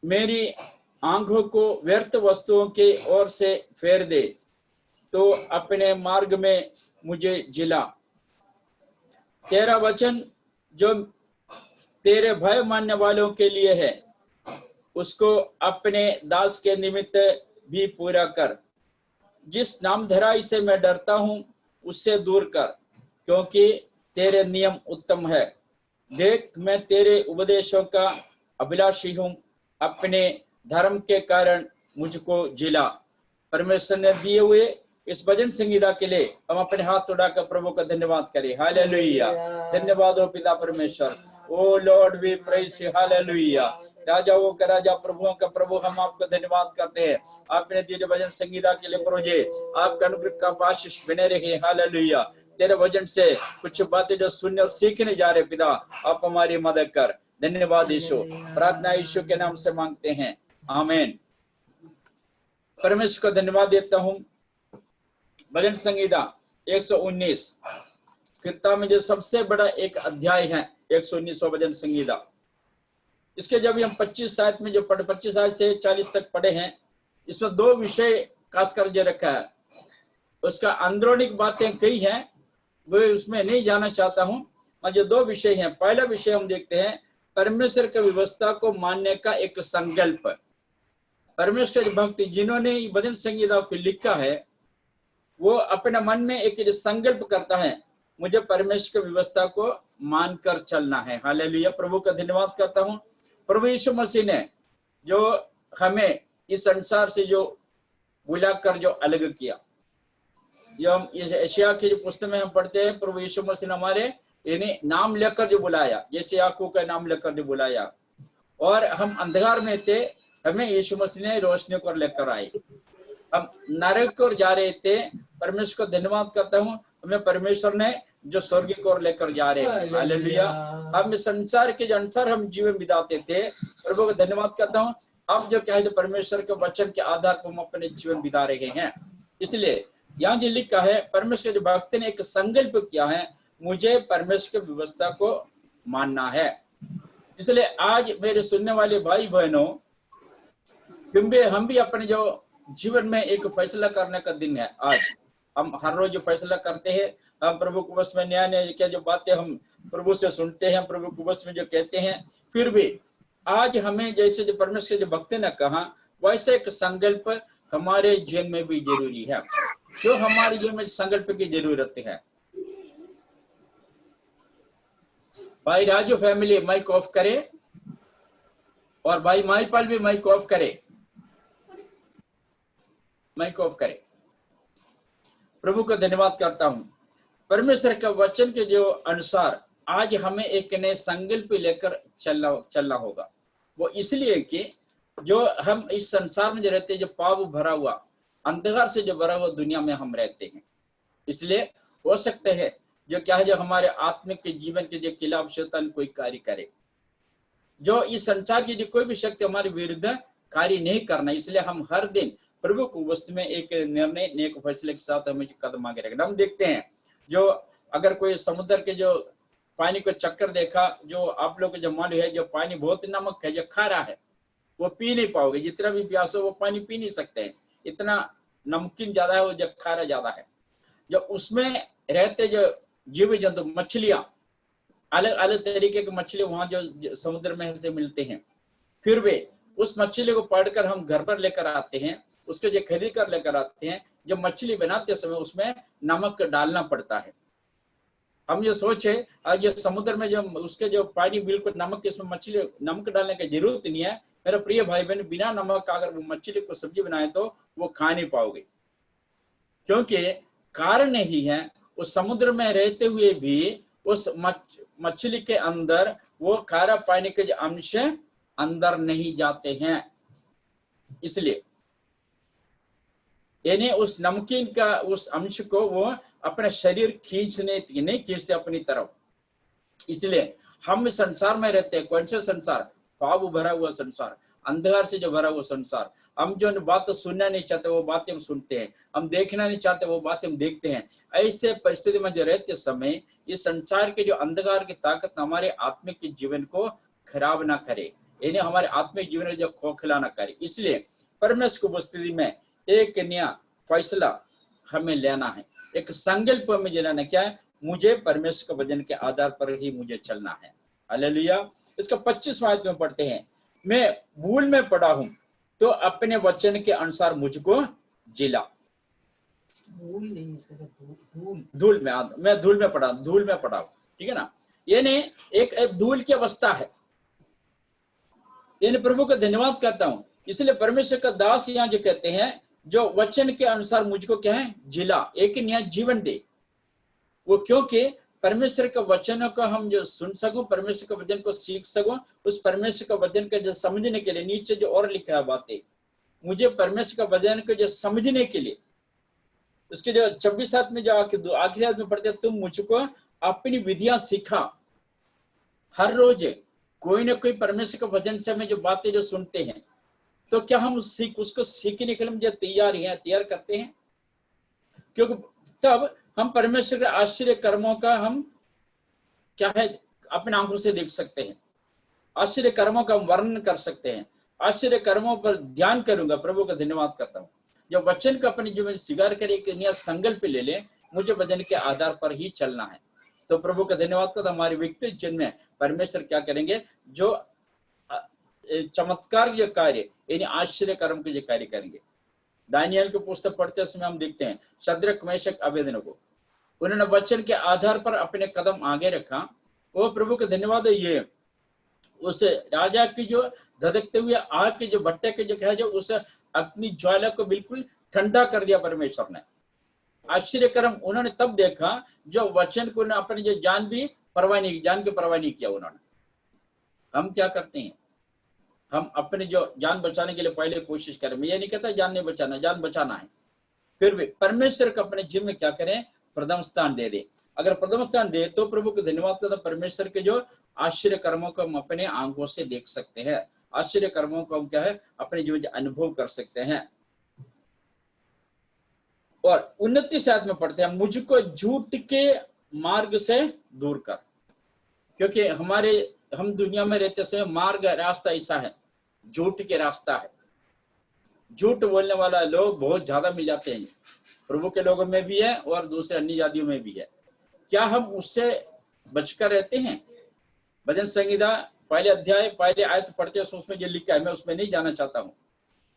मेरी आंखों को व्यर्थ वस्तुओं के ओर से फेर दे, तो अपने मार्ग में मुझे जिला। तेरा वचन जो तेरे भय मानने वालों के लिए है, उसको अपने दास के निमित्त भी पूरा कर। जिस नामधराई से मैं डरता हूं, उससे दूर कर, क्योंकि तेरे नियम उत्तम है। देख, मैं तेरे उपदेशों का अभिलाषी हूं। अपने धर्म के कारण मुझको जिला। परमेश्वर ने दिए हुए इस भजन संगीता के लिए हम अपने हाथ उठाकर प्रभु का धन्यवाद करें। हालेलुया। धन्यवाद हो पिता परमेश्वर। O Lord, we praise you. Hallelujah. राजाओं का राजा, प्रभुओं का प्रभु, हम आपका धन्यवाद करते हैं। आपने दिए भजन संगीता के लिए प्रभु जी, आपका अनुग्रह का आशीष बने रहे। हालेलुया। तेरे वचन से कुछ बातें जो सुनने और सीखने जा रहे पिता, आप हमारी मदद कर। धन्यवाद यीशु। प्रार्थना यीशु के नाम से मांगते हैं, आमीन। परमेश्वर को धन्यवाद देता हूं। भजन संगीता 119 किताब में जो सबसे बड़ा एक अध्याय है 119वां भजन संगीता। इसके जब हम 25 आयत में जो पढ़े, 25 आयत से 40 तक पढ़े हैं, इसमें दो विषय खासकर जो रखा है। उसका अंदरूनिक बातें कई हैं, वो उसमें नहीं जाना चाहता हूं। और जो दो विषय हैं, पहला विषय हम देखते हैं परमेश्वर की व्यवस्था को मानने का एक संकल्प। परमेश्वर भक्ति जिन्होंने भजन संगीता को लिखा है, वो अपने मन में एक संकल्प करता है, मुझे परमेश्वर की व्यवस्था को मानकर चलना है। हालेलुया। प्रभु का धन्यवाद करता हूं। प्रभु यीशु मसीह ने जो हमें इस संसार से जो बुलाकर जो अलग किया, जो हम इस एशिया की जो पुस्तक में हम पढ़ते हैं, प्रभु यीशु मसीह ने हमारे यानी नाम लेकर जो बुलाया, जैसे याकूब का नाम लेकर जो बुलाया, और हम अंधकार में थे, हमें यीशु मसीह ने रोशनी को लेकर आए। हम नरक को जा रहे थे, परमेश्वर को धन्यवाद करता हूँ, हमें परमेश्वर ने जो स्वर्ग की ओर लेकर जा रहे हैं। हालेलुया। हम इस संसार के जो अनुसार हम जीवन बिताते थे, प्रभु को धन्यवाद करता हूँ, अब जो क्या है, जो परमेश्वर के वचन के आधार पर हम अपने जीवन बिता रहे हैं। इसलिए यहाँ जो लिखा है, परमेश्वर के भक्त ने एक संकल्प किया है, मुझे परमेश्वर की व्यवस्था को मानना है। इसलिए आज मेरे सुनने वाले भाई बहनों, क्योंकि हम भी अपने जो जीवन में एक फैसला करने का दिन है। आज हम हर रोज जो फैसला करते हैं, हम प्रभु के वश में नया नया क्या जो बातें हम प्रभु से सुनते हैं, प्रभु के वश में जो कहते हैं, फिर भी आज हमें जैसे जो परमेश्वर जो भक्त ने कहा, वैसे एक संकल्प हमारे जीवन में भी जरूरी है। जो हमारे जीवन में संकल्प की जरूरत है। भाई राजू फैमिली माइक ऑफ करे, और भाई माईपाल भी माइक ऑफ करे, माइक ऑफ करे। प्रभु को धन्यवाद करता हूं। परमेश्वर के वचन के जो अनुसार आज हमें एक नए संकल्प लेकर चलना होगा। वो इसलिए कि जो हम इस संसार में जो रहते हैं, जो पाप भरा हुआ, अंधकार से जो भरा हुआ दुनिया में हम रहते हैं, इसलिए हो सकते हैं जो क्या है, जो हमारे आत्मिक के जीवन के जो खिलाफ शैतान कोई कार्य करे, जो इस संसार की जो कोई भी शक्ति हमारे विरुद्ध कार्य नहीं करना। इसलिए हम हर दिन प्रभु को वस्तु में एक निर्णय, नेक फैसले के साथ हमें कदम आगे रखना। हम देखते हैं, जो अगर कोई समुद्र के जो पानी को चक्कर देखा, जो आप लोग को जो मालूम है, जो पानी बहुत नमक है, जो खारा है, वो पी नहीं पाओगे। जितना भी प्यास हो वो पानी पी नहीं सकते हैं, इतना नमकीन ज्यादा है, वो जो खारा ज्यादा है। जो उसमें रहते जो जीव जंतु, मछलियां, अलग अलग तरीके की मछली वहां जो समुद्र में से मिलते हैं, फिर भी उस मछली को पकड़कर हम घर पर लेकर आते हैं, उसको जो खरीद कर लेकर आते हैं, जो मछली बनाते समय उसमें नमक डालना पड़ता है। हम ये सोचे आज ये समुद्र में जो उसके जो पानी बिल्कुल नमक, इसमें मछली नमक डालने की जरूरत नहीं है। मेरा प्रिय भाई बहन, बिना नमक का अगर वो मछली को सब्जी बनाए तो वो खा नहीं पाओगे, क्योंकि कारण यही है, उस समुद्र में रहते हुए भी उस मछली के अंदर वो खारा पानी के अंश अंदर नहीं जाते हैं। इसलिए यानी उस नमकीन का उस अंश को वो अपने शरीर नहीं खींचते अपनी तरफ। इसलिए हम इस संसार में रहते हैं। कौन सा संसार? पाप भरा हुआ संसार, अंधकार से जो भरा हुआ संसार। हम जो बात सुनना नहीं चाहते वो बातें हम सुनते हैं, हम देखना नहीं चाहते वो बातें हम देखते हैं। ऐसे परिस्थिति में जो रहते समय इस संसार के जो अंधकार की ताकत हमारे आत्मिक जीवन को खराब ना करे, यानी हमारे आत्मिक जीवन जो खोखला ना करे। इसलिए परमेश्वर को स्थिति में एक नया फैसला हमें लेना है, एक संकल्प हमें लेना क्या है, मुझे परमेश्वर के वचन के आधार पर ही मुझे चलना है। हालेलुया। इसका 25वां आयत में पढ़ते हैं, मैं भूल में पड़ा हूं तो अपने वचन के अनुसार मुझको जिला। धूल में, मैं धूल में पड़ा, धूल में पड़ा हूं, ठीक है ना। यानी एक धूल की अवस्था है। यानी प्रभु का धन्यवाद करता हूं। इसलिए परमेश्वर का दास यहाँ जो कहते हैं, जो वचन के अनुसार मुझको क्या है, जिला, एक नया जीवन दे। वो क्योंकि परमेश्वर के वचनों को हम जो सुन सको, परमेश्वर के वचन को सीख सको, उस परमेश्वर के वचन को जो समझने के लिए, नीचे जो और लिखा है बातें, मुझे परमेश्वर के वचन को जो समझने के लिए, उसके जो 26 में जो आखिरी आयत में पढ़ते, तुम मुझको अपनी विधियां सिखा। हर रोज कोई ना कोई परमेश्वर के वचन से हमें जो बातें जो सुनते हैं, तो क्या हम उसको सीखने के लिए मुझे तैयार करते हैं? क्योंकि तब हम परमेश्वर के आश्चर्य कर्मों का हम क्या है अपने आंखों से देख सकते हैं, आश्चर्य कर्मों का वर्णन कर सकते हैं, आश्चर्य कर्मों पर ध्यान करूंगा। प्रभु का धन्यवाद करता हूँ। जब वचन का अपने जीवन स्वीकार करे, एक नया संकल्प ले ले, मुझे वचन के आधार पर ही चलना है, तो प्रभु का धन्यवाद करता। हमारे व्यक्तिगत जीवन में परमेश्वर क्या करेंगे, जो चमत्कार के कार्य, यानी आश्चर्य कर्म के जो कार्य करेंगे। दानियल की पुस्तक पढ़ते समय हम देखते हैं, शद्रक, मेशक, अबेदनगो को उन्होंने वचन के आधार पर अपने कदम आगे रखा। वो प्रभु का धन्यवाद है। ये उस राजा की जो धधकते हुए आग के जो भट्टे के जो है, जो उस अपनी ज्वाला को बिल्कुल ठंडा कर दिया परमेश्वर ने। आश्चर्य कर्म उन्होंने तब देखा जो वचन को अपनी जो जान की परवाह नहीं किया उन्होंने। हम क्या करते हैं, हम अपने जो जान बचाने के लिए पहले कोशिश करें। मैं ये नहीं कहता जान नहीं बचाना, जान बचाना है, फिर भी परमेश्वर को अपने जीवन में क्या करें, प्रथम स्थान दे दे। अगर प्रथम स्थान दे तो प्रभु को धन्यवाद करता, परमेश्वर के जो आश्चर्य कर्मों को हम अपने आंखों से देख सकते हैं, आश्चर्य कर्मों को हम क्या है अपने जीवन में अनुभव कर सकते हैं। और 29 में पढ़ते हैं, मुझको झूठ के मार्ग से दूर कर, क्योंकि हम दुनिया में रहते समय मार्ग रास्ता ऐसा है, झूठ के रास्ता है, झूठ बोलने वाला लोग बहुत ज्यादा मिल जाते हैं, प्रभु के लोगों में भी है और दूसरे अन्य जातियों में भी है। क्या हम उससे बचकर रहते हैं? भजन संहिता पहले अध्याय पहले आयत पढ़ते हैं, उसमें जो लिखा है, मैं उसमें नहीं जाना चाहता हूँ।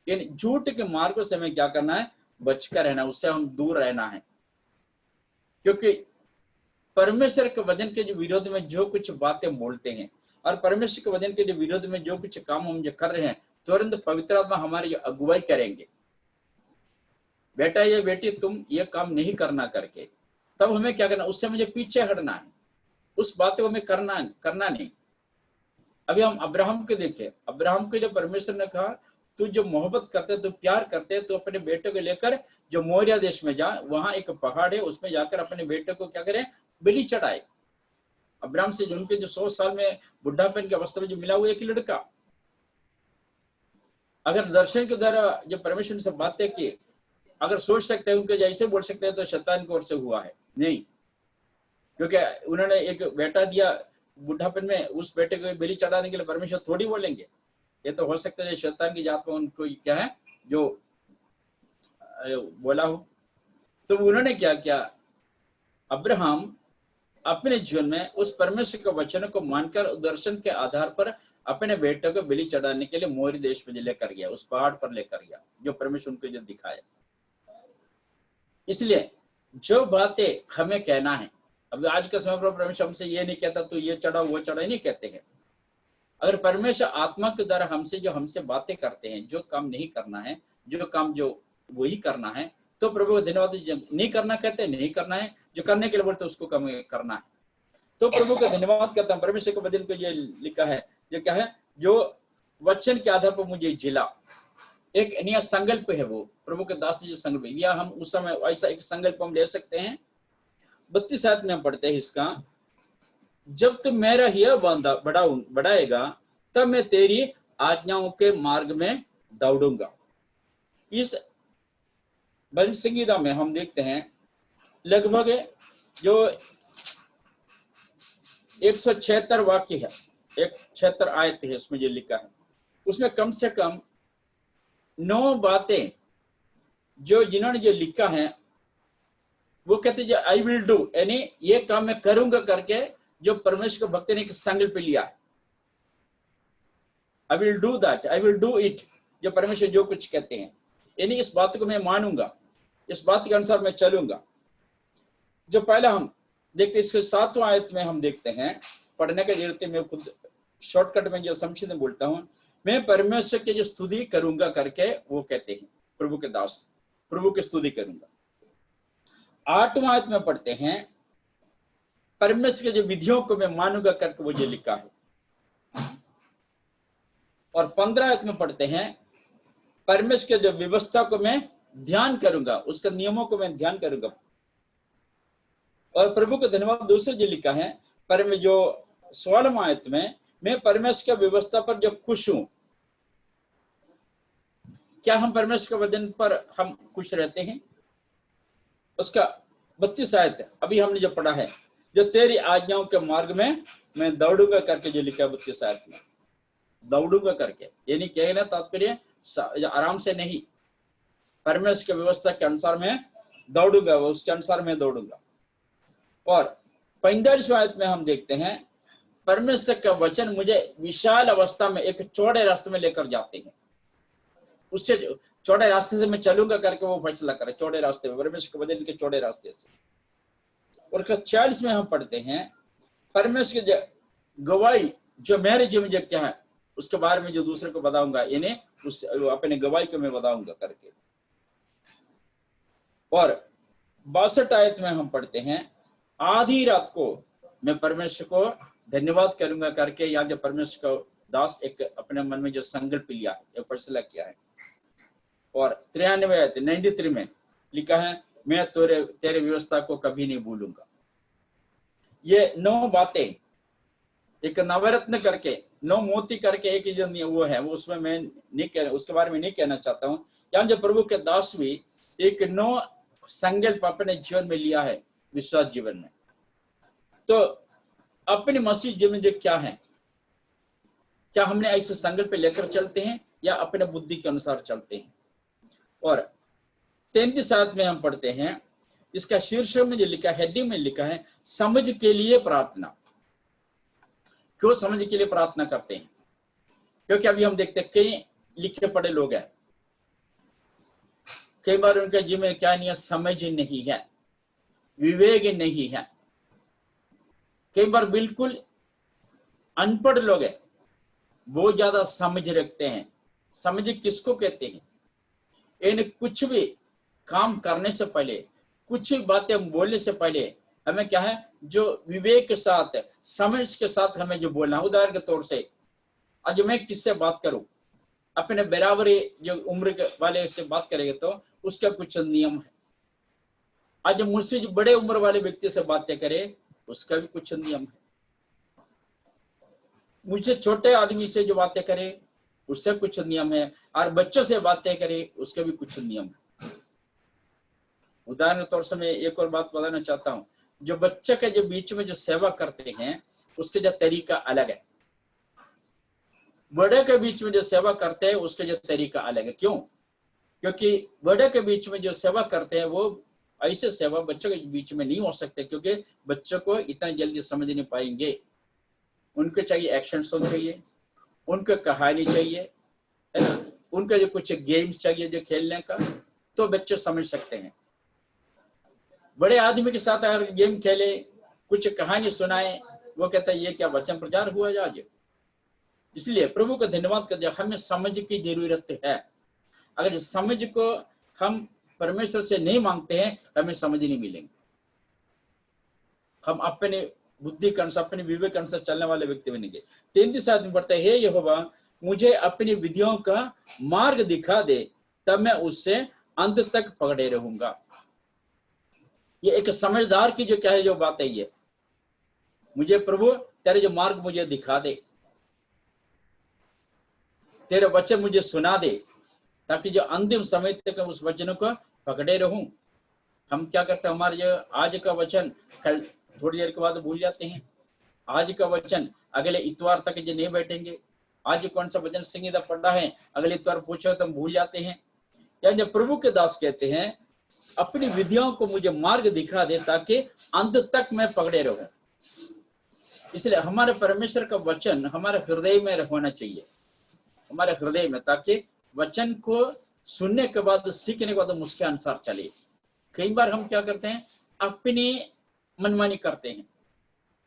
इन झूठ के मार्गों से हमें क्या करना है? बचकर रहना, उससे हम दूर रहना है। क्योंकि परमेश्वर के वचन के जो विरोध में जो कुछ बातें बोलते हैं और परमेश्वर के वचन के जो विरोध में जो कुछ काम हम जो कर रहे हैं, तुरंत पवित्र आत्मा हमारी जो अगुवाई करेंगे, बेटा ये बेटी तुम ये काम नहीं करना करके, तब हमें क्या करना? उससे मुझे पीछे हटना है, उस बात को हमें करना नहीं। अभी हम अब्राहम को देखें, अब्राहम को जब परमेश्वर ने कहा तू जो मोहब्बत करते, तू प्यार करते, तो अपने बेटे को लेकर जो मोरिया देश में जा, वहां एक पहाड़ है, उसमें जाकर अपने बेटे को क्या करें? बलि चढ़ाए। अब्राहम से जो उनके जो 100 साल में बुढ़ापन की अवस्था में जो मिला हुआ एक लड़का, अगर दर्शन के द्वारा जो परमेश्वर से बातें की, अगर सोच सकते हैं उनके जैसे बोल सकते हैं, तो शैतान की ओर से हुआ है नहीं, क्योंकि उन्होंने एक बेटा दिया बुढ़ापन में, उस बेटे को बलि चढ़ाने के लिए परमेश्वर थोड़ी बोलेंगे। ये तो हो सकता है शैतान की जात में उनको क्या है जो बोला हो। तो उन्होंने क्या किया? अब्राहम अपने जीवन में उस परमेश्वर के वचन को मानकर दर्शन के आधार पर अपने बेटे को बलि चढ़ाने के लिए मोरी देश में लेकर गया, उस पहाड़ पर लेकर गया जो परमेश्वर उनको जो दिखाया। इसलिए जो बातें हमें कहना है, अभी आज के समय पर परमेश्वर हमसे ये नहीं कहता तो ये चढ़ा वो चढ़ा, नहीं कहते हैं। अगर परमेश्वर आत्मा के द्वारा हमसे बातें करते हैं, जो काम नहीं करना है, जो काम जो वही करना है, तो प्रभु धन्यवाद। नहीं करना कहते नहीं करना है, जो करने के लिए बोलते उसको कम करना है, तो प्रभु का धन्यवाद करता हूं। परमेश्वर के वचन को ये लिखा है, ये क्या है? जो वचन के आधार पर मुझे जिला, एक नया संकल्प है, वो प्रभु के दास जी संकल्प, या हम उस समय ऐसा एक संकल्प हम ले सकते हैं। 32 आयत में पढ़ते हैं इसका, जब तुम मेरा यह बांधा बढ़ाएगा तब मैं तेरी आज्ञाओं के मार्ग में दौड़ूंगा। इस भजन संहिता में हम देखते हैं लगभग जो 176 वाक्य है, 176 आयत है, इसमें जो लिखा है उसमें कम से कम 9 बातें जो जिन्होंने जो लिखा है वो कहते हैं आई विल डू, यानी ये काम मैं करूंगा करके जो परमेश्वर के भक्त ने एक संकल्प लिया है। I will do that, I will do it, जो परमेश्वर जो कुछ कहते हैं, यानी इस बात को मैं मानूंगा, इस बात के अनुसार मैं चलूंगा। जो पहला हम देखते इसके 7वां आयत में हम देखते हैं, पढ़ने का जरूरत है, मैं खुद शॉर्टकट में जो संक्षिप्त में बोलता हूं, मैं परमेश्वर की जो स्तुति करूंगा करके वो कहते हैं प्रभु के दास, प्रभु की स्तुति करूंगा। 8वां आयत में पढ़ते हैं, परमेश्वर के जो विधियों को मैं मानूंगा करके वो जो लिखा है। और 15 आयत में पढ़ते हैं, परमेश्वर के जो व्यवस्था को मैं ध्यान करूंगा, उसके नियमों को मैं ध्यान करूंगा। और प्रभु का धन्यवाद दूसरे जो लिखा है, पर में जो 16वां आयत में, मैं परमेश्वर की व्यवस्था पर जो खुश हूं। क्या हम परमेश्वर के वचन पर हम खुश रहते हैं? उसका 32 आयत अभी हमने जो पढ़ा है, जो तेरी आज्ञाओं के मार्ग में मैं दौड़ूंगा करके जो लिखा है 32 आयत में, दौड़ूंगा करके, यानी कहना तात्पर्य आराम से नहीं, परमेश्वर की व्यवस्था के अनुसार मैं दौड़ूंगा, उसके अनुसार मैं दौड़ूंगा। और 45वां आयत में हम देखते हैं, परमेश्वर का वचन मुझे विशाल अवस्था में एक चौड़े रास्ते में लेकर जाते हैं, उससे चौड़े रास्ते से मैं चलूंगा करके वो फैसला करे, चौड़े रास्ते में, परमेश्वर के वचन के चौड़े रास्ते से। और 46 में हम पढ़ते हैं, परमेश्वर की गवाही जो मेरे जीवन में क्या है उसके बारे में जो दूसरे को बताऊंगा, यानी उस अपने गवाही को मैं बताऊंगा करके। और 62 आयत में हम पढ़ते हैं, आधी रात को मैं परमेश्वर को धन्यवाद करूंगा करके, या जो परमेश्वर का दास एक अपने मन में जो संकल्प लिया है, फैसला किया है। और 93 आयत 93 में लिखा है, मैं तेरे व्यवस्था को कभी नहीं भूलूंगा। ये 9 बातें, एक नवरत्न करके 9 मोती करके एक ही जो वो है, वो उसमें मैं नहीं कह, उसके बारे में नहीं कहना चाहता हूँ। यहाँ जो प्रभु के दास भी एक 9 संकल्प अपने जीवन में लिया है, विश्वास जीवन में। तो अपने मसीह जीवन जो क्या है, क्या हमने ऐसे संकल्प पे लेकर चलते हैं या अपने बुद्धि के अनुसार चलते हैं? और 33 में हम पढ़ते हैं, इसका शीर्षक में जो लिखा है, हेडिंग में लिखा है, समझ के लिए प्रार्थना। क्यों समझ के लिए प्रार्थना करते हैं? क्योंकि अभी हम देखते हैं कई लिखे पढ़े लोग हैं, कई बार उनके जीवन में क्या नहीं है, समझ नहीं है, विवेक नहीं है। कई बार बिल्कुल अनपढ़ लोग हैं, बहुत ज्यादा समझ रखते हैं। समझ किसको कहते हैं? इन कुछ भी काम करने से पहले, कुछ बातें बोलने से पहले हमें क्या है, जो विवेक के साथ, समझ के साथ हमें जो बोलना। उदाहरण के तौर से आज मैं किससे बात करूं, अपने बराबरी जो उम्र के वाले से बात करेंगे तो उसका कुछ नियम है। आज मुझसे जो बड़े उम्र वाले व्यक्ति से बातें करें, उसका भी कुछ नियम है। मुझसे छोटे आदमी से जो बातें करें, उससे कुछ नियम है। और बच्चों से बातें करें, उसके भी कुछ नियम है। उदाहरण के तौर से मैं एक और बात बताना चाहता हूं, जो बच्चे के जो बीच में जो सेवा करते हैं, उसके जो तरीका अलग है। बड़े के बीच में जो सेवा करते हैं, उसके जो तरीका अलग है। क्यों? क्योंकि बड़े के बीच में जो सेवा करते हैं, वो ऐसे सेवा बच्चों के बीच में नहीं हो सकते, क्योंकि बच्चों को इतना जल्दी समझ नहीं पाएंगे। उनके चाहिए एक्शन सॉन्ग चाहिए, उनके कहानी चाहिए, है ना, उनके जो कुछ गेम्स चाहिए जो खेलने का, तो बच्चे समझ सकते हैं। बड़े आदमी के साथ अगर गेम खेले, कुछ कहानी सुनाए, वो कहता है ये क्या वचन प्रचार हुआ आज। इसलिए प्रभु का धन्यवाद करते हैं, हमें समझ की जरूरत है। अगर समझ को हम परमेश्वर से नहीं मांगते हैं, हमें समझ नहीं मिलेंगे। हम अपने बुद्धि के अनुसार, अपने विवेक के अनुसार चलने वाले व्यक्ति बनेंगे। 33 में पढ़ते हैं, हे यहोवा मुझे अपनी विधियों का मार्ग दिखा दे, तब मैं उससे अंत तक पकड़े रहूंगा। ये एक समझदार की जो क्या है, जो बात है, ये मुझे प्रभु तेरे जो मार्ग मुझे दिखा दे, तेरे वचन मुझे सुना दे, ताकि जो अंतिम समय तक उस वचनों को पकड़े रहूं। हम क्या करते हैं, हमारे जो आज का वचन कल थोड़ी देर के बाद भूल जाते हैं। आज का वचन अगले इतवार तक जो नहीं बैठेंगे, आज कौन सा वचन संगीता पढ़ा है, अगले इतवार पूछो तो हम भूल जाते हैं। या जब प्रभु के दास कहते हैं, अपनी विधियों को मुझे मार्ग दिखा दे, ताकि अंत तक मैं पकड़े रहूं। इसलिए हमारे परमेश्वर का वचन हमारे हृदय में होना चाहिए, हमारे हृदय में, ताकि वचन को सुनने के बाद, सीखने के बाद हम उसके अनुसार चले। कई बार हम क्या करते हैं, अपनी मनमानी करते हैं,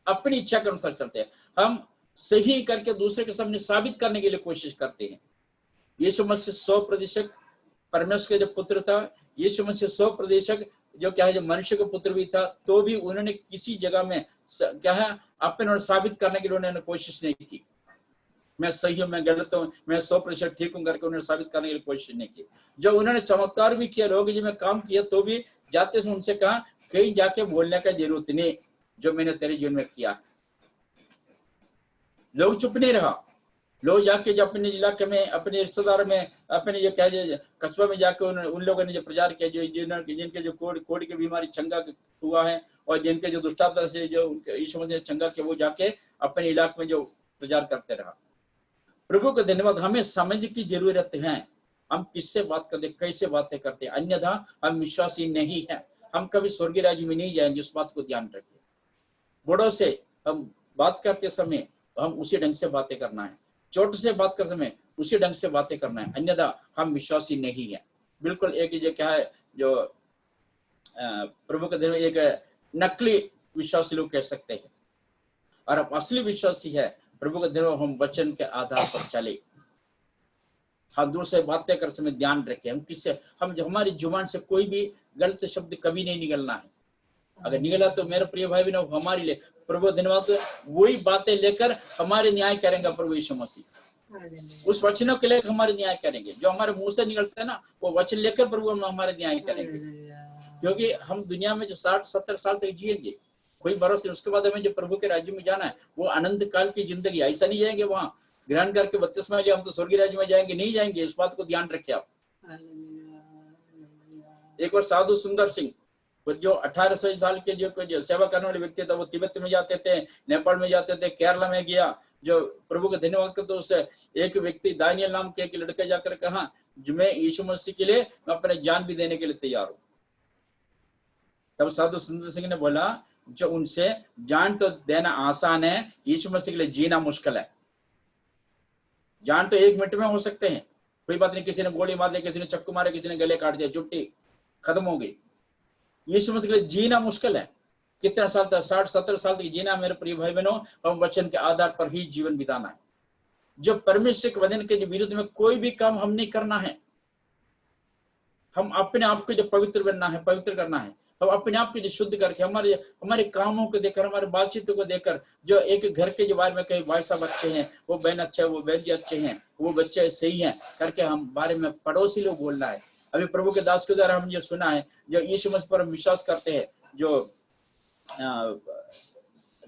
अपनी इच्छा के अनुसार चलते हैं। हम सही करके दूसरे के सामने साबित करने के लिए कोशिश करते हैं। यीशु मसीह 100% परमेश्वर के जो पुत्र था, यीशु मसीह 100% जो क्या है, जो मनुष्य का पुत्र भी था, तो भी उन्होंने किसी जगह में क्या है, अपने साबित करने के लिए उन्होंने कोशिश नहीं की। मैं सही हूं, मैं गलत हूं, मैं 100% ठीक हूं करके उन्होंने साबित करने की कोशिश नहीं की। जो उन्होंने चमत्कार भी किया, लोग जी में काम किया, तो भी जाते से उनसे कहा, कहीं जाके बोलने का जरूरत नहीं, जो मैंने तेरे जीवन में किया। लोग चुप नहीं रहा। लोग जाके जो अपने इलाके में, अपने रिश्तेदार में, अपने जो क्या कस्बा में जाके उन लोगों ने जो प्रचार किया, जो जिनके जो कोढ़ की बीमारी चंगा हुआ है, और जिनके जो दुष्टात्मा से जो यीशु मसीह ने चंगा किया, वो जाके अपने इलाके में जो प्रचार करते रहा। प्रभु का धन्यवाद। हमें समझ की जरूरत है, हम किससे बात करते, कैसे बातें करते हैं, अन्यथा हम विश्वासी नहीं है, हम कभी स्वर्गीय राज्य में नहीं जाएंगे। इस बात को ध्यान रखिए। बड़ों से हम बात करते समय हम उसी ढंग से बातें करना है, छोटे से बात करते समय उसी ढंग से बातें करना है, अन्यथा हम विश्वासी नहीं है। बिल्कुल एक जो क्या है, जो प्रभु का धन्यवाद, एक नकली विश्वासी लोग कह सकते हैं, और हम असली विश्वासी है प्रभु का धन्यवाद। हम वचन के आधार पर चले, हम दूसरे बातें कर समय ध्यान रखें, हम किससे, हम हमारी जुबान से कोई भी गलत शब्द कभी नहीं निकलना है। अगर निकला तो मेरे प्रिय भाई बहनों, हमारे लिए प्रभु धन्यवाद, वही बातें लेकर हमारे न्याय करेंगे प्रभु यीशु मसीह। उस वचनों के लिए हमारे न्याय करेंगे, जो हमारे मुंह से निकलते हैं ना, वो वचन लेकर प्रभु हम हमारे न्याय करेंगे। क्योंकि हम दुनिया में जो 60-70 साल तक जिएंगे, कोई भरोसा नहीं। उसके बाद हमें जो प्रभु के राज्य में जाना है वो अनंत काल की जिंदगी। ऐसा नहीं जाएंगे वहां ग्रहण करके बपतिस्मा लिया हम तो स्वर्गीय राज्य में जाएंगे, नहीं जाएंगे। इस बात को ध्यान रखिए आप। एक बार साधु सुंदर सिंह जो 1800 साल के जो सेवा करने वाले व्यक्ति थे, वो तिब्बत में जाते थे, नेपाल में जाते थे, केरला में गया, जो प्रभु का धन्यवाद करते। उससे एक व्यक्ति दानियल नाम के एक लड़के जाकर कहा, मैं यीशु मसीह के लिए मैं अपने जान भी देने के लिए तैयार हूं। तब साधु सुंदर सिंह ने बोला, जो उनसे जान तो देना आसान है, यीशु मसीह के लिए जीना मुश्किल है। जान तो 1 मिनट में हो सकते हैं, कोई बात नहीं, किसी ने गोली मार दी, किसी ने चक्कू मारे, किसी ने गले काट दिया, छुट्टी खत्म हो गई। यीशु मसीह के लिए जीना मुश्किल है। कितना साल तक, 60-70 साल तक जीना मेरे प्रिय भाई बहनों, हम वचन के आधार पर ही जीवन बिताना है। जो परमेश्वर के वचन के विरुद्ध में कोई भी काम हम नहीं करना है। हम अपने आप को जो पवित्र बनना है, पवित्र करना है। हम अपने आप को जो शुद्ध करके हमारे कामों को देखकर, हमारे बातचीत को देखकर, जो एक घर के जो बारे में कहीं भाई साहब अच्छे हैं, वो बहन अच्छे है, वो बहन जी अच्छे हैं, वो बच्चे सही हैं करके हम बारे में पड़ोसी लोग बोलना है। अभी प्रभु के दास के द्वारा हम ये सुना है, जो यीशु मसीह पर विश्वास करते हैं, जो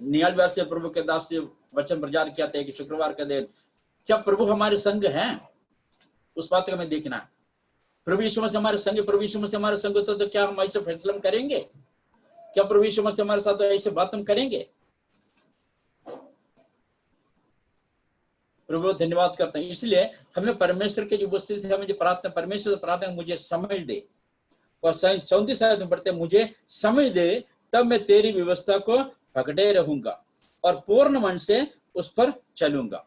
निहाल व्यास से प्रभु के दास से वचन प्रचार किया था कि शुक्रवार का दिन, क्या प्रभु हमारे संग हैं? उस बात का हमें देखना है। प्रभु यीशु मसीह हमारे संग, प्रभु यीशु मसीह हमारे संग तो क्या हम ऐसे फैसला करेंगे? क्या प्रभु यीशु मसीह हमारे साथ ऐसे बात हम करेंगे? प्रभु धन्यवाद करते हैं। इसलिए हमें परमेश्वर के जो उपस्थिति से हमें जो प्रार्थना, परमेश्वर से प्रार्थना, मुझे समझ दे। और 34 आयत में पढ़ते, मुझे समझ दे, तब मैं तेरी व्यवस्था को पकड़े रहूंगा और पूर्ण मन से उस पर चलूंगा।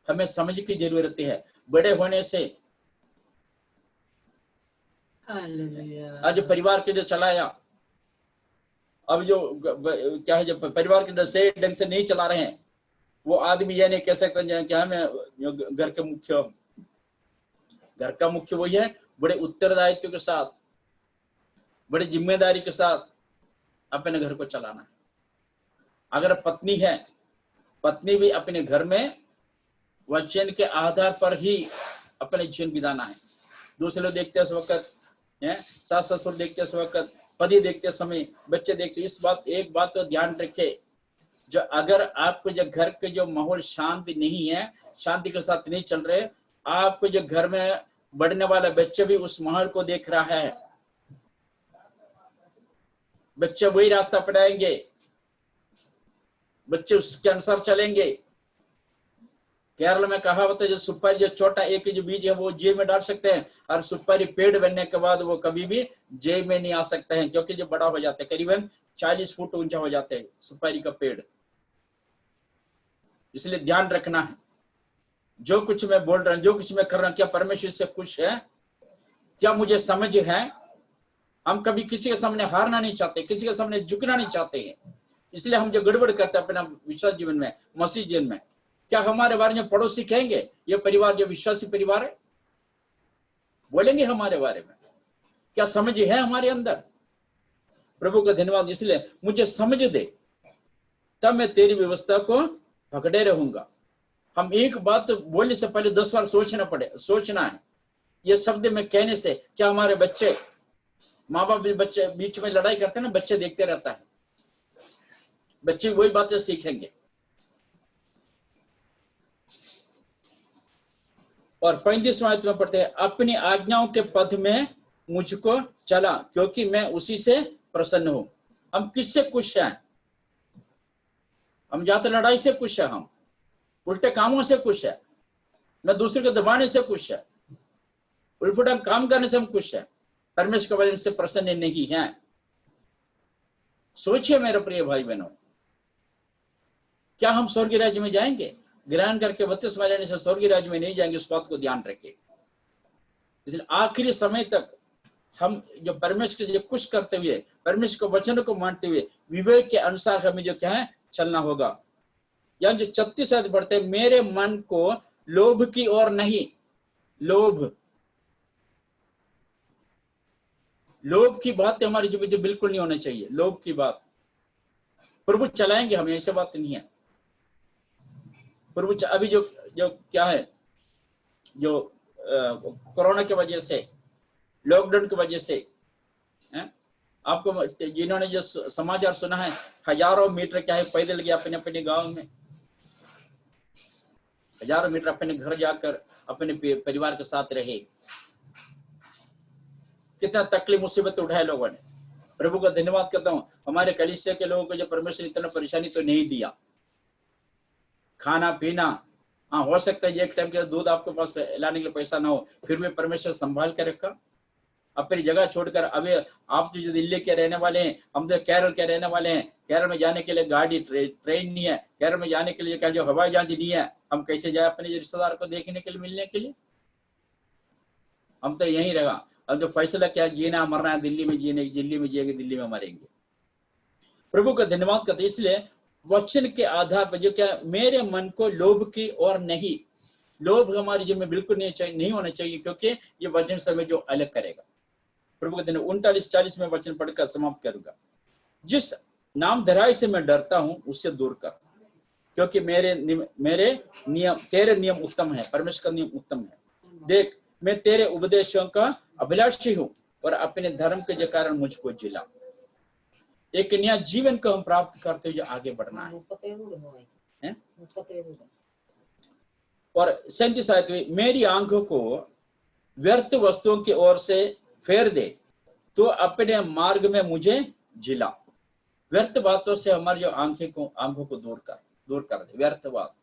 हमें समझ की जरूरत है। बड़े होने से आज परिवार के जो चलाया, अब जो क्या है, जो परिवार के सही ढंग से नहीं चला रहे हैं, वो आदमी ये नहीं कह सकते क्या मैं घर का मुख्य वही है। बड़े उत्तरदायित्व के साथ, बड़ी जिम्मेदारी के साथ अपने घर को चलाना है। अगर पत्नी है, पत्नी भी अपने घर में वचन के आधार पर ही अपने जीवन बिताना है। दूसरे लोग देखते उस वक्त, सास ससुर देखते उस वक्त, पति देखते समय, बच्चे देखते, इस बात एक बात तो ध्यान रखे, जो अगर आपको जो घर के जो माहौल शांति नहीं है, शांति के साथ नहीं चल रहे, आपको जो घर में बढ़ने वाला बच्चे भी उस माहौल को देख रहा है, बच्चे वही रास्ता अपनाएंगे, बच्चे उसके अनुसार चलेंगे। केरल में कहावत है, जो सुपारी जो छोटा एक जो बीज है वो जेब में डाल सकते हैं, और सुपारी पेड़ बनने के बाद वो कभी भी जेब में नहीं आ सकते हैं, क्योंकि जो बड़ा हो जाता है, करीबन 40 फुट ऊंचा हो जाता है सुपारी का पेड़। इसलिए ध्यान रखना है, जो कुछ मैं बोल रहा हूं, जो कुछ मैं कर रहा हूं, क्या परमेश्वर से खुश है? क्या मुझे समझ है? हम कभी किसी के सामने हारना नहीं चाहते, किसी के सामने झुकना नहीं चाहते हैं। इसलिए हम जो गड़बड़ करते हैं अपना विश्वास जीवन में, मसीह जीवन में, क्या हमारे बारे में पड़ोसी कहेंगे ये परिवार जो विश्वासी परिवार है? बोलेंगे हमारे बारे में? क्या समझ है हमारे अंदर? प्रभु का धन्यवाद। इसलिए मुझे समझ दे, तब मैं तेरी व्यवस्था को पकड़े रहूंगा। हम एक बात बोलने से पहले 10 बार सोचना है। ये शब्द में कहने से क्या हमारे बच्चे, माँ बाप बच्चे बीच में लड़ाई करते हैं ना, बच्चे देखते रहता है, बच्चे वही बातें सीखेंगे। और 35वां आयत में पढ़ते हैं, अपनी आज्ञाओं के पथ में मुझको चला, क्योंकि मैं उसी से प्रसन्न हूं। हम किससे खुश हैं? हम ज्यादा लड़ाई से खुश है, हम उल्टे कामों से खुश है, न दूसरे को दबाने से खुश है, उल्टा काम करने से हम खुश है, परमेश्वर के वचन से प्रसन्न नहीं है। सोचिए मेरे प्रिय भाई बहनों, क्या हम स्वर्गीय राज्य में जाएंगे? ग्रहण करके बपतिस्मा लेने से स्वर्गीय राज्य में नहीं जाएंगे, इस बात को ध्यान रखिए। इसलिए आखिरी समय तक हम जो परमेश्वर को खुश करते हुए, परमेश्वर के वचन को मानते हुए, विवेक के अनुसार हमें जो क्या है चलना होगा। या जो 36 आयत बढ़ते, मेरे मन को लोभ की ओर नहीं, लोभ की बात हमारी जो बिल्कुल नहीं होना चाहिए। लोभ की बात प्रभु चलाएंगे हमें, ऐसी बात नहीं है। प्रभु अभी जो क्या है, जो कोरोना की वजह से, लॉकडाउन की वजह से हैं? आपको जिन्होंने जो समाचार सुना है, हजारों मीटर क्या है पैदल गया अपने अपने गांव में, हजारों मीटर अपने घर जाकर अपने परिवार के साथ रहे। कितना तकलीफ मुसीबत उठाए लोगों ने। प्रभु का धन्यवाद करता हूँ, हमारे कलीसिया के लोगों को जो परमेश्वर इतना परेशानी तो नहीं दिया। खाना पीना, हाँ हो सकता है एक टाइम के दूध आपके पास लाने के लिए पैसा ना हो, फिर भी परमेश्वर संभाल कर रखा। अपनी जगह छोड़कर, अभी आप जो दिल्ली के रहने वाले हैं, हम तो केरल के रहने वाले हैं, केरल में जाने के लिए गाड़ी ट्रेन नहीं है, केरल में जाने के लिए क्या जो हवाई जहाज नहीं है, हम कैसे जाए अपने रिश्तेदार को देखने के लिए, मिलने के लिए? हम तो यहीं रहा। अब जो फैसला क्या, जीना मरना है, दिल्ली में जीने, दिल्ली में जिएंगे, दिल्ली में मरेंगे। प्रभु का धन्यवाद करते। इसलिए वचन के आधार पर जो क्या, मेरे मन को लोभ की और नहीं, लोभ हमारी जीवन में बिल्कुल नहीं होना चाहिए, क्योंकि ये वचन समय जो अलग करेगा। प्रभु का धन्यवाद। 39-40 में वचन पढ़कर समाप्त करूंगा। जिस नाम धराई से मैं डरता हूं उससे दूर कर, क्योंकि मेरे नियम, तेरे नियम उत्तम है। परमेश्वर का नियम उत्तम है। देख, मैं तेरे उपदेशों का अभिलाषी हूं और अपने धर्म के कारण मुझको जिला। एक नया जीवन को हम प्राप्त करते हुए आगे बढ़ना है। और 37 आयत में, मेरी आंखों को व्यर्थ वस्तुओं की ओर से फेर दे, तो अपने मार्ग में मुझे जिला। व्यर्थ बातों से हमारी जो आंखों को दूर कर दे, व्यर्थ बात,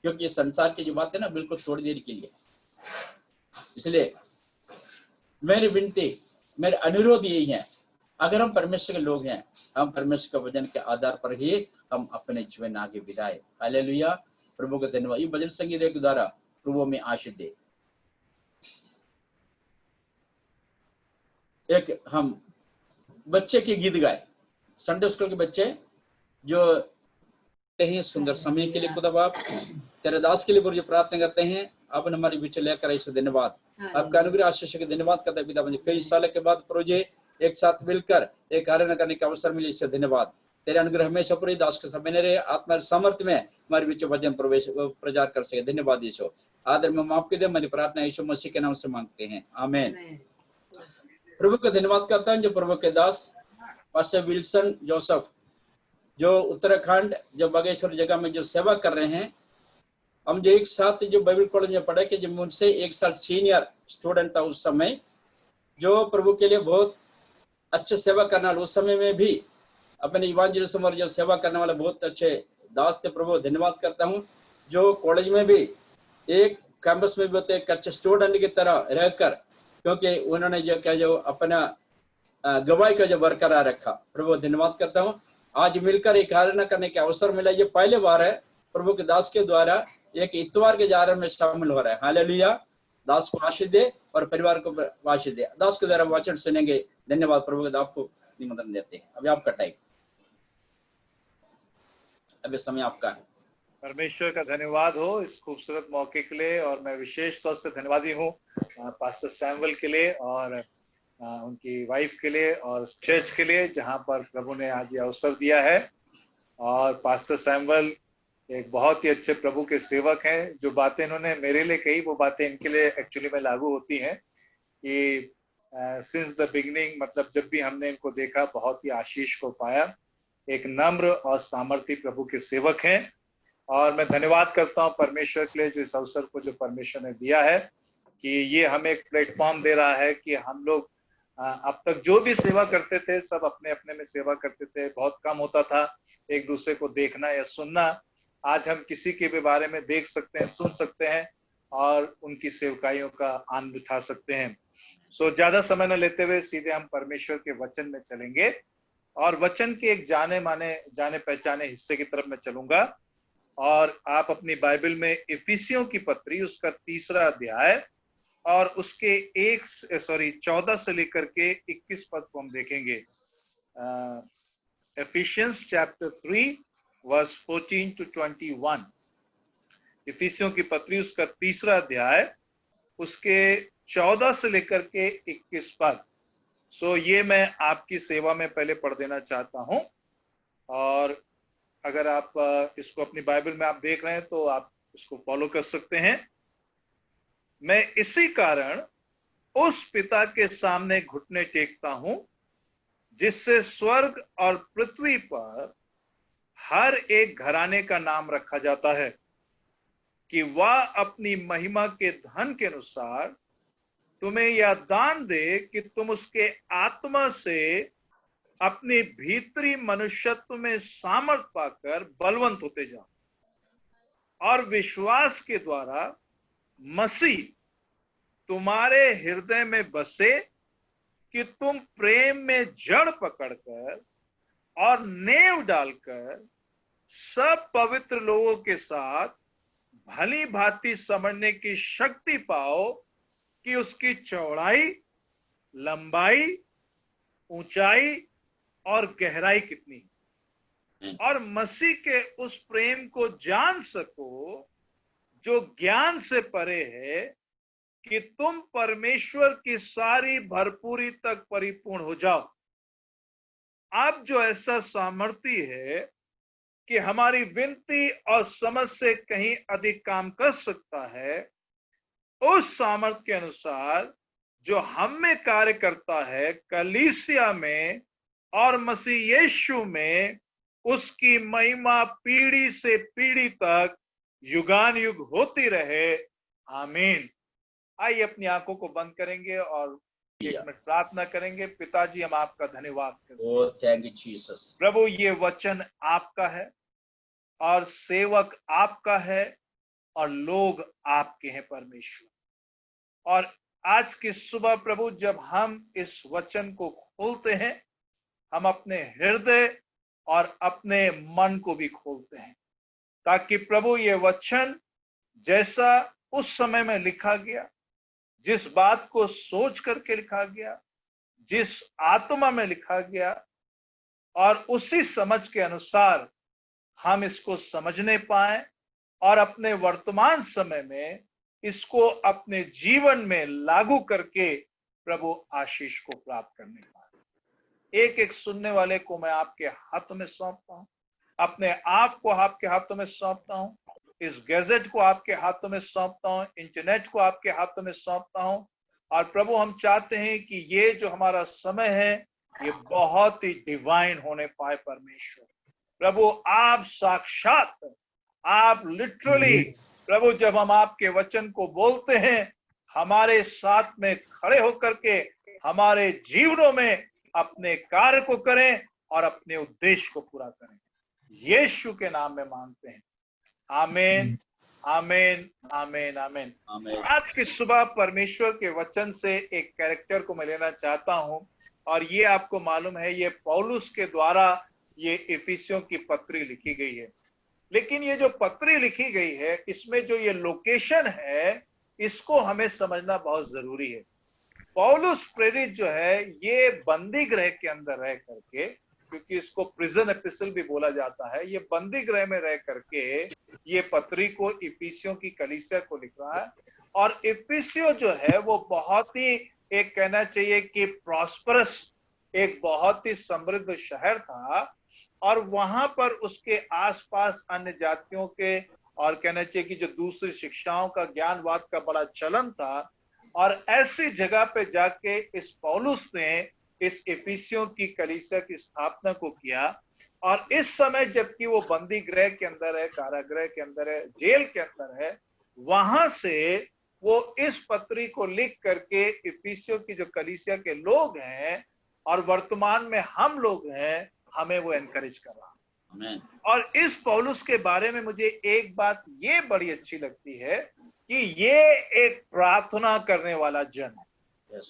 क्योंकि ये संसार की जो बात है ना, बिल्कुल थोड़ी देर के लिए। इसलिए मेरी विनती, मेरे अनुरोध यही है, अगर हम परमेश्वर के लोग हैं, हम परमेश्वर के वचन के आधार पर ही हम अपने जीवन आगे बिताए। हालेलुया। प्रभु का धन्यवाद। ये भजन संगीत के द्वारा प्रभु में आशीष दे। एक हम बच्चे के गीत गाए, संडे स्कूल के बच्चे जो हैं, सुंदर समय के लिए खुदा बाप तेरे दास के लिए पुरुष प्रार्थना करते हैं। आपने हमारे बीच लेकर इसे धन्यवाद, आपका अनुग्रह आशीष के धन्यवाद करते हैं पिता। मुझे कई साल के बाद प्रभु एक साथ मिलकर एक आराधना करने का अवसर मिले, इससे धन्यवाद। तेरे अनुग्रह हमेशा पूरी दास के सब बने रहे, आत्मा सामर्थ्य में हमारे बीच वचन प्रचार कर सके। धन्यवाद यीशु। आदर में माफ कर दे, हमारी प्रार्थना यीशु मसीह के नाम से मांगते हैं, आमीन। प्रभु का धन्यवाद करता हूं जो प्रभु के दास पास्टर विल्सन जोसेफ, जो उत्तराखंड जो बागेश्वर जगह में जो सेवा कर रहे हैं। हम जो एक साथ जो बाइबल कॉलेज में पढ़े, कि जो मुझसे एक साल सीनियर स्टूडेंट था उस समय, जो प्रभु के लिए बहुत अच्छे सेवा करने वाले, उस समय में भी अपने इवांजेलिज्म और जो सेवा करने वाले बहुत अच्छे दास थे। प्रभु धन्यवाद करता हूँ, जो कॉलेज में भी एक कैंपस में भी होते एक अच्छे स्टूडेंट की तरह रहकर, क्योंकि उन्होंने जो क्या जो अपना गवाही का जो बरकरार रखा। प्रभु धन्यवाद करता हूँ, आज मिलकर एक आराधना करने का अवसर मिला। ये पहले बार है प्रभु के दास के द्वारा एक इतवार के आराधना में शामिल हो रहा है। हालेलुया। दास को आशीष दे और परिवार को आशीष दे। दास के द्वारा वचन सुनेंगे। धन्यवाद। प्रभु के दास को निमंत्रण देते हैं। अभी आपका टाइम, अभी समय आपका है। परमेश्वर का धन्यवाद हो इस खूबसूरत मौके के लिए, और मैं विशेष तौर से धन्यवादी हूँ पास्टर सैमुअल के लिए और उनकी वाइफ के लिए और चर्च के लिए, जहाँ पर प्रभु ने आज ये अवसर दिया है। और पास्टर सैमुअल एक बहुत ही अच्छे प्रभु के सेवक हैं। जो बातें इन्होंने मेरे लिए कही, वो बातें इनके लिए एक्चुअली में लागू होती हैं। कि सिंस द बिगिनिंग, मतलब जब भी हमने इनको देखा, बहुत ही आशीष को पाया। एक नम्र और सामर्थी प्रभु के सेवक हैं, और मैं धन्यवाद करता हूँ परमेश्वर के लिए, जो इस अवसर को जो परमेश्वर ने दिया है, कि ये हमें एक प्लेटफॉर्म दे रहा है कि हम लोग अब तक जो भी सेवा करते थे, सब अपने अपने में सेवा करते थे। बहुत कम होता था एक दूसरे को देखना या सुनना। आज हम किसी के भी बारे में देख सकते हैं, सुन सकते हैं और उनकी सेवकाइयों का आनंद उठा सकते हैं। सो ज्यादा समय न लेते हुए सीधे हम परमेश्वर के वचन में चलेंगे, और वचन के एक जाने पहचाने हिस्से की तरफ मैं चलूंगा। और आप अपनी बाइबल में इफिसियों की पत्री उसका 3रा अध्याय और उसके 14 से लेकर के 21 पद को हम देखेंगे। Ephesians chapter 3 verse 14 to 21। इफिसियों की पत्री उसका 3रा अध्याय उसके 14 से लेकर के 21 पद। सो ये मैं आपकी सेवा में पहले पढ़ देना चाहता हूं, और अगर आप इसको अपनी बाइबल में आप देख रहे हैं तो आप इसको फॉलो कर सकते हैं। मैं इसी कारण उस पिता के सामने घुटने टेकता हूं जिससे स्वर्ग और पृथ्वी पर हर एक घराने का नाम रखा जाता है, कि वह अपनी महिमा के धन के अनुसार तुम्हें यह दान दे कि तुम उसके आत्मा से अपने भीतरी मनुष्यत्व में सामर्थ पाकर बलवंत होते जाओ, और विश्वास के द्वारा मसीह तुम्हारे हृदय में बसे, कि तुम प्रेम में जड़ पकड़कर और नेव डालकर सब पवित्र लोगों के साथ भली भांति समझने की शक्ति पाओ कि उसकी चौड़ाई, लंबाई, ऊंचाई और गहराई कितनी है, और मसीह के उस प्रेम को जान सको जो ज्ञान से परे है, कि तुम परमेश्वर की सारी भरपूरी तक परिपूर्ण हो जाओ। अब जो ऐसा सामर्थ्य है कि हमारी विनती और समझ से कहीं अधिक काम कर सकता है, उस सामर्थ्य के अनुसार जो हम में कार्य करता है, कलीसिया में और मसीह यीशु में उसकी महिमा पीढ़ी से पीढ़ी तक युगान युग होती रहे। आमीन। आइए अपनी आंखों को बंद करेंगे और एक मिनट प्रार्थना करेंगे। पिताजी, हम आपका धन्यवाद करते हैं। Oh, thank you, Jesus. प्रभु, ये वचन आपका है और सेवक आपका है और लोग आपके हैं परमेश्वर। और आज की सुबह प्रभु, जब हम इस वचन को खोलते हैं, हम अपने हृदय और अपने मन को भी खोलते हैं, ताकि प्रभु ये वचन जैसा उस समय में लिखा गया, जिस बात को सोच करके लिखा गया, जिस आत्मा में लिखा गया, और उसी समझ के अनुसार हम इसको समझने पाए और अपने वर्तमान समय में इसको अपने जीवन में लागू करके प्रभु आशीष को प्राप्त करने पाए। एक एक सुनने वाले को मैं आपके हाथों में सौंपता हूं, अपने आप को आपके हाथों में सौंपता हूं, इस गैजेट को आपके हाथों में सौंपता हूं, इंटरनेट को आपके हाथों में सौंपता हूं। और प्रभु, हम चाहते हैं कि ये जो हमारा समय है, ये बहुत ही डिवाइन होने पाए परमेश्वर। प्रभु, आप साक्षात, आप लिटरली प्रभु, जब हम आपके वचन को बोलते हैं, हमारे साथ में खड़े होकर के हमारे जीवनों में अपने कार्य को करें और अपने उद्देश्य को पूरा करें। यीशु के नाम में मांगते हैं। आमीन, आमीन, आमीन, आमीन। Amen. आज की सुबह परमेश्वर के वचन से एक कैरेक्टर को मैं लेना चाहता हूं, और ये आपको मालूम है, ये पौलुस के द्वारा ये इफिसियों की पत्री लिखी गई है। लेकिन ये जो पत्री लिखी गई है, इसमें जो ये लोकेशन है, इसको हमें समझना बहुत जरूरी है। पौलुस प्रेरित जो है, ये बंदी गृह के अंदर रह करके, क्योंकि इसको प्रिजन एपिस्टल भी बोला जाता है, ये बंदी गृह में रह करके ये पत्री को इफिसियों की कलीसिया को लिख रहा है। और इफिसियो जो है वो बहुत ही, एक कहना चाहिए कि प्रॉस्परस, एक बहुत ही समृद्ध शहर था, और वहां पर उसके आसपास अन्य जातियों के, और कहना चाहिए कि जो दूसरी शिक्षाओं का, ज्ञानवाद का बड़ा चलन था। और ऐसी जगह पे जाके इस पौलुस ने इस इफिसियों की कलीसिया की स्थापना को किया। और इस समय जबकि वो बंदी गृह के अंदर है, कारागृह के अंदर है, जेल के अंदर है, वहां से वो इस पत्री को लिख करके इफिसियों की जो कलीसिया के लोग हैं और वर्तमान में हम लोग हैं, हमें वो एनकरेज कर रहा है। Amen. और इस पौलुस के बारे में मुझे एक बात ये बड़ी अच्छी लगती है कि ये एक प्रार्थना करने वाला जन है। Yes.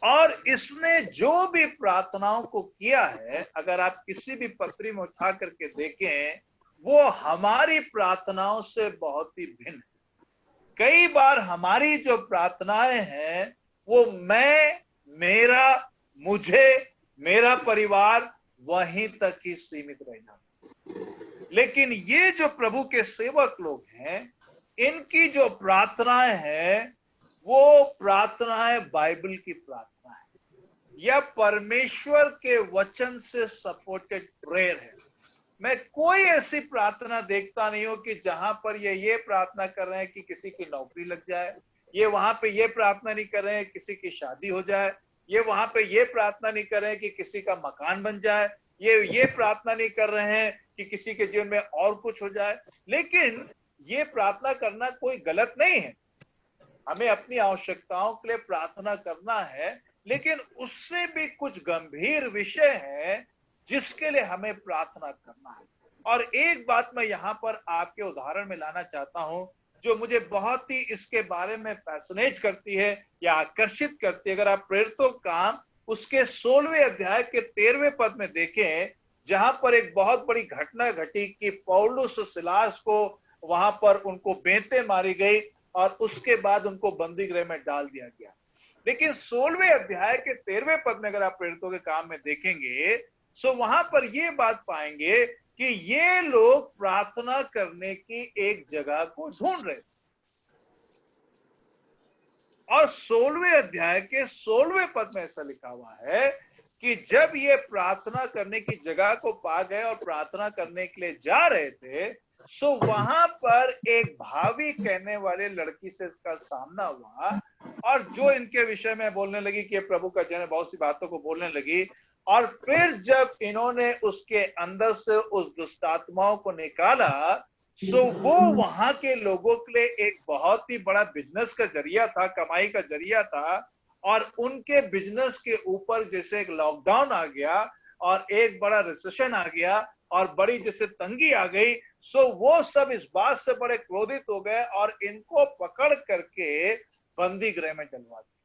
और इसने जो भी प्रार्थनाओं को किया है, अगर आप किसी भी पत्री में उठा करके देखें, वो हमारी प्रार्थनाओं से बहुत ही भिन्न है। कई बार हमारी जो प्रार्थनाएं हैं, वो मैं, मेरा, मुझे, मेरा परिवार, वहीं तक ही सीमित रह जाता। लेकिन ये जो प्रभु के सेवक लोग हैं, इनकी जो प्रार्थनाएं हैं, वो प्रार्थनाएं बाइबल की प्रार्थना है, या परमेश्वर के वचन से सपोर्टेड प्रेयर है। मैं कोई ऐसी प्रार्थना देखता नहीं हूं कि जहां पर ये प्रार्थना कर रहे हैं कि किसी की नौकरी लग जाए, ये वहां पे ये प्रार्थना नहीं कर रहे हैं किसी की शादी हो जाए, ये वहां पे ये प्रार्थना नहीं कर रहे हैं कि किसी का मकान बन जाए, ये प्रार्थना नहीं कर रहे हैं कि किसी के जीवन में और कुछ हो जाए। लेकिन ये प्रार्थना करना कोई गलत नहीं है, हमें अपनी आवश्यकताओं के लिए प्रार्थना करना है, लेकिन उससे भी कुछ गंभीर विषय है जिसके लिए हमें प्रार्थना करना है। और एक बात मैं यहाँ पर आपके उदाहरण में लाना चाहता हूं जो मुझे बहुत ही इसके बारे में फैसिनेट करती है या आकर्षित करती है। अगर आप प्रेरितों काम उसके 16वें अध्याय के 13वें पद में देखें, जहां पर एक बहुत बड़ी घटना घटी कि पौलुस और सिलास को वहां पर उनको बेंतें मारी गई और उसके बाद उनको बंदी गृह में डाल दिया गया। लेकिन 16वें अध्याय के 13वें पद में अगर आप प्रेरितों के काम में देखेंगे तो वहां पर ये बात पाएंगे कि ये लोग प्रार्थना करने की एक जगह को ढूंढ रहे थे। और 16वें अध्याय के 16वें पद में ऐसा लिखा हुआ है कि जब ये प्रार्थना करने की जगह को पा गए और प्रार्थना करने के लिए जा रहे थे, सो वहां पर एक भावी कहने वाले लड़की से इसका सामना हुआ और जो इनके विषय में बोलने लगी कि प्रभु का जन, बहुत सी बातों को बोलने लगी। और फिर जब इन्होंने उसके अंदर से उस दुष्टात्माओं को निकाला, सो वो वहां के लोगों के लिए एक बहुत ही बड़ा बिजनेस का जरिया था, कमाई का जरिया था। और उनके बिजनेस के ऊपर जैसे एक लॉकडाउन आ गया और एक बड़ा रिसेशन आ गया और बड़ी जैसे तंगी आ गई, सो वो सब इस बात से बड़े क्रोधित हो गए और इनको पकड़ करके बंदी गृह में डलवा दिया।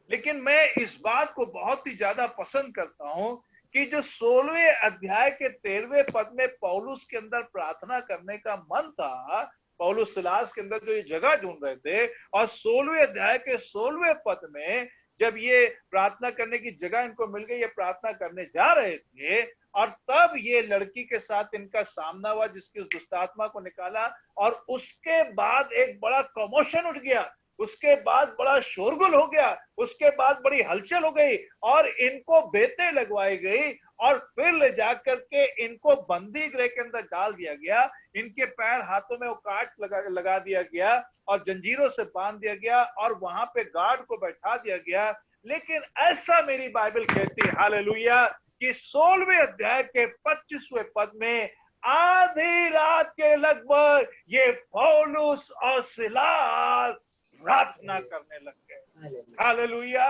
लेकिन मैं इस बात को बहुत ही ज्यादा पसंद करता हूं कि जो 16वें अध्याय के 13वें पद में पौलुस के अंदर प्रार्थना करने का मन था, पौलुस सिलास के अंदर जो ये जगह ढूंढ रहे थे, और 16वें अध्याय के 16वें पद में जब ये प्रार्थना करने की जगह इनको मिल गई, ये प्रार्थना करने जा रहे थे और तब ये लड़की के साथ इनका सामना हुआ जिसकी उस दुष्टात्मा को निकाला। और उसके बाद एक बड़ा कमोशन उठ गया, उसके बाद बड़ा शोरगुल हो गया, उसके बाद बड़ी हलचल हो गई और इनको बेतें लगवाई गई और फिर ले जाकर के इनको बंदी गृह के अंदर डाल दिया गया। इनके पैर हाथों में वो काट लगा दिया गया और जंजीरों से बांध दिया गया और वहां पे गार्ड को बैठा दिया गया। लेकिन ऐसा मेरी बाइबल कहती है, हालेलुया, कि 16वें अध्याय के 25वें पद में आधी रात के लगभग ये पौलुस और सिलास प्रार्थना करने लग गए। Hallelujah,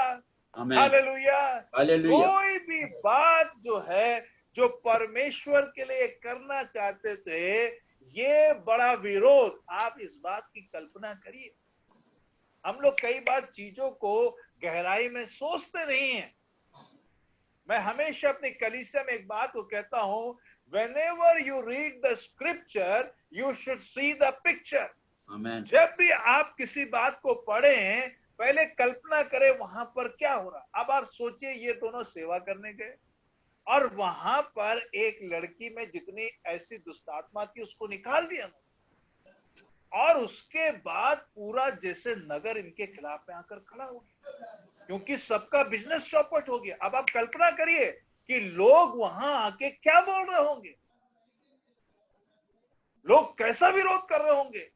hallelujah. कोई भी बात जो है जो परमेश्वर के लिए करना चाहते थे, ये बड़ा विरोध, आप इस बात की कल्पना करिए। हम लोग कई बार चीजों को गहराई में सोचते नहीं हैं। मैं हमेशा अपनी कलीसिया में एक बात को कहता हूं, whenever you read the scripture, you should see the picture. जब भी आप किसी बात को पढ़ें, पहले कल्पना करें वहां पर क्या हो रहा। अब आप सोचिए, ये दोनों सेवा करने गए और वहां पर एक लड़की में जितनी ऐसी दुष्टात्मा थी उसको निकाल दिया और उसके बाद पूरा जैसे नगर इनके खिलाफ में आकर खड़ा हो गया, क्योंकि सबका बिजनेस चौपट हो गया। अब आप कल्पना करिए कि लोग वहां आके क्या बोल रहे होंगे, लोग कैसा विरोध कर रहे होंगे।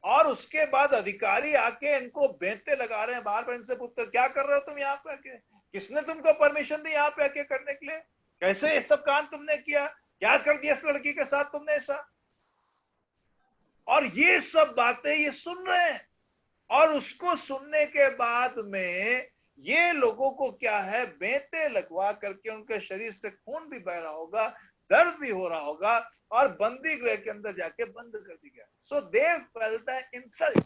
और उसके बाद अधिकारी आके इनको बेंते लगा रहे हैं, बार बार इनसे पूछते क्या कर रहे हो तुम यहाँ पे आके, किसने तुमको परमिशन दी यहाँ पे आके करने के लिए, कैसे ये सब काम तुमने किया, क्या कर दिया इस लड़की के साथ तुमने ऐसा। और ये सब बातें ये सुन रहे हैं और उसको सुनने के बाद में ये लोगों को क्या है, बेंते लगवा करके उनके शरीर से खून भी बह रहा होगा, दर्द भी हो रहा होगा और बंदी गृह के अंदर जाके बंद कर दिया। सो दे फेल्ट द इंसल्ट।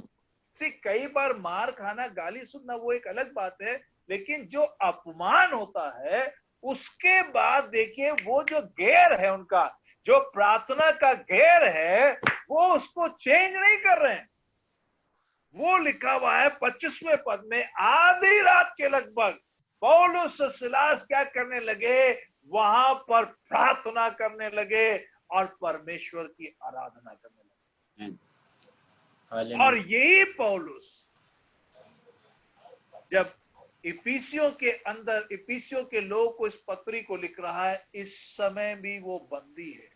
सी, कई बार मार खाना, गाली सुनना वो एक अलग बात है, लेकिन जो अपमान होता है उसके बाद देखिए वो जो गैर है उनका, जो प्रार्थना का गैर है, वो उसको चेंज नहीं कर रहे हैं। वो लिखा हुआ है 25वें पद में, आधी रात के लगभग पौलुस और सिलास क्या करने लगे, वहां पर प्रार्थना करने लगे और परमेश्वर की आराधना करने लगे। और यही पौलुस जब इफिसियों के अंदर, इफिसियों के लोगों को इस पत्री को लिख रहा है, इस समय भी वो बंदी है।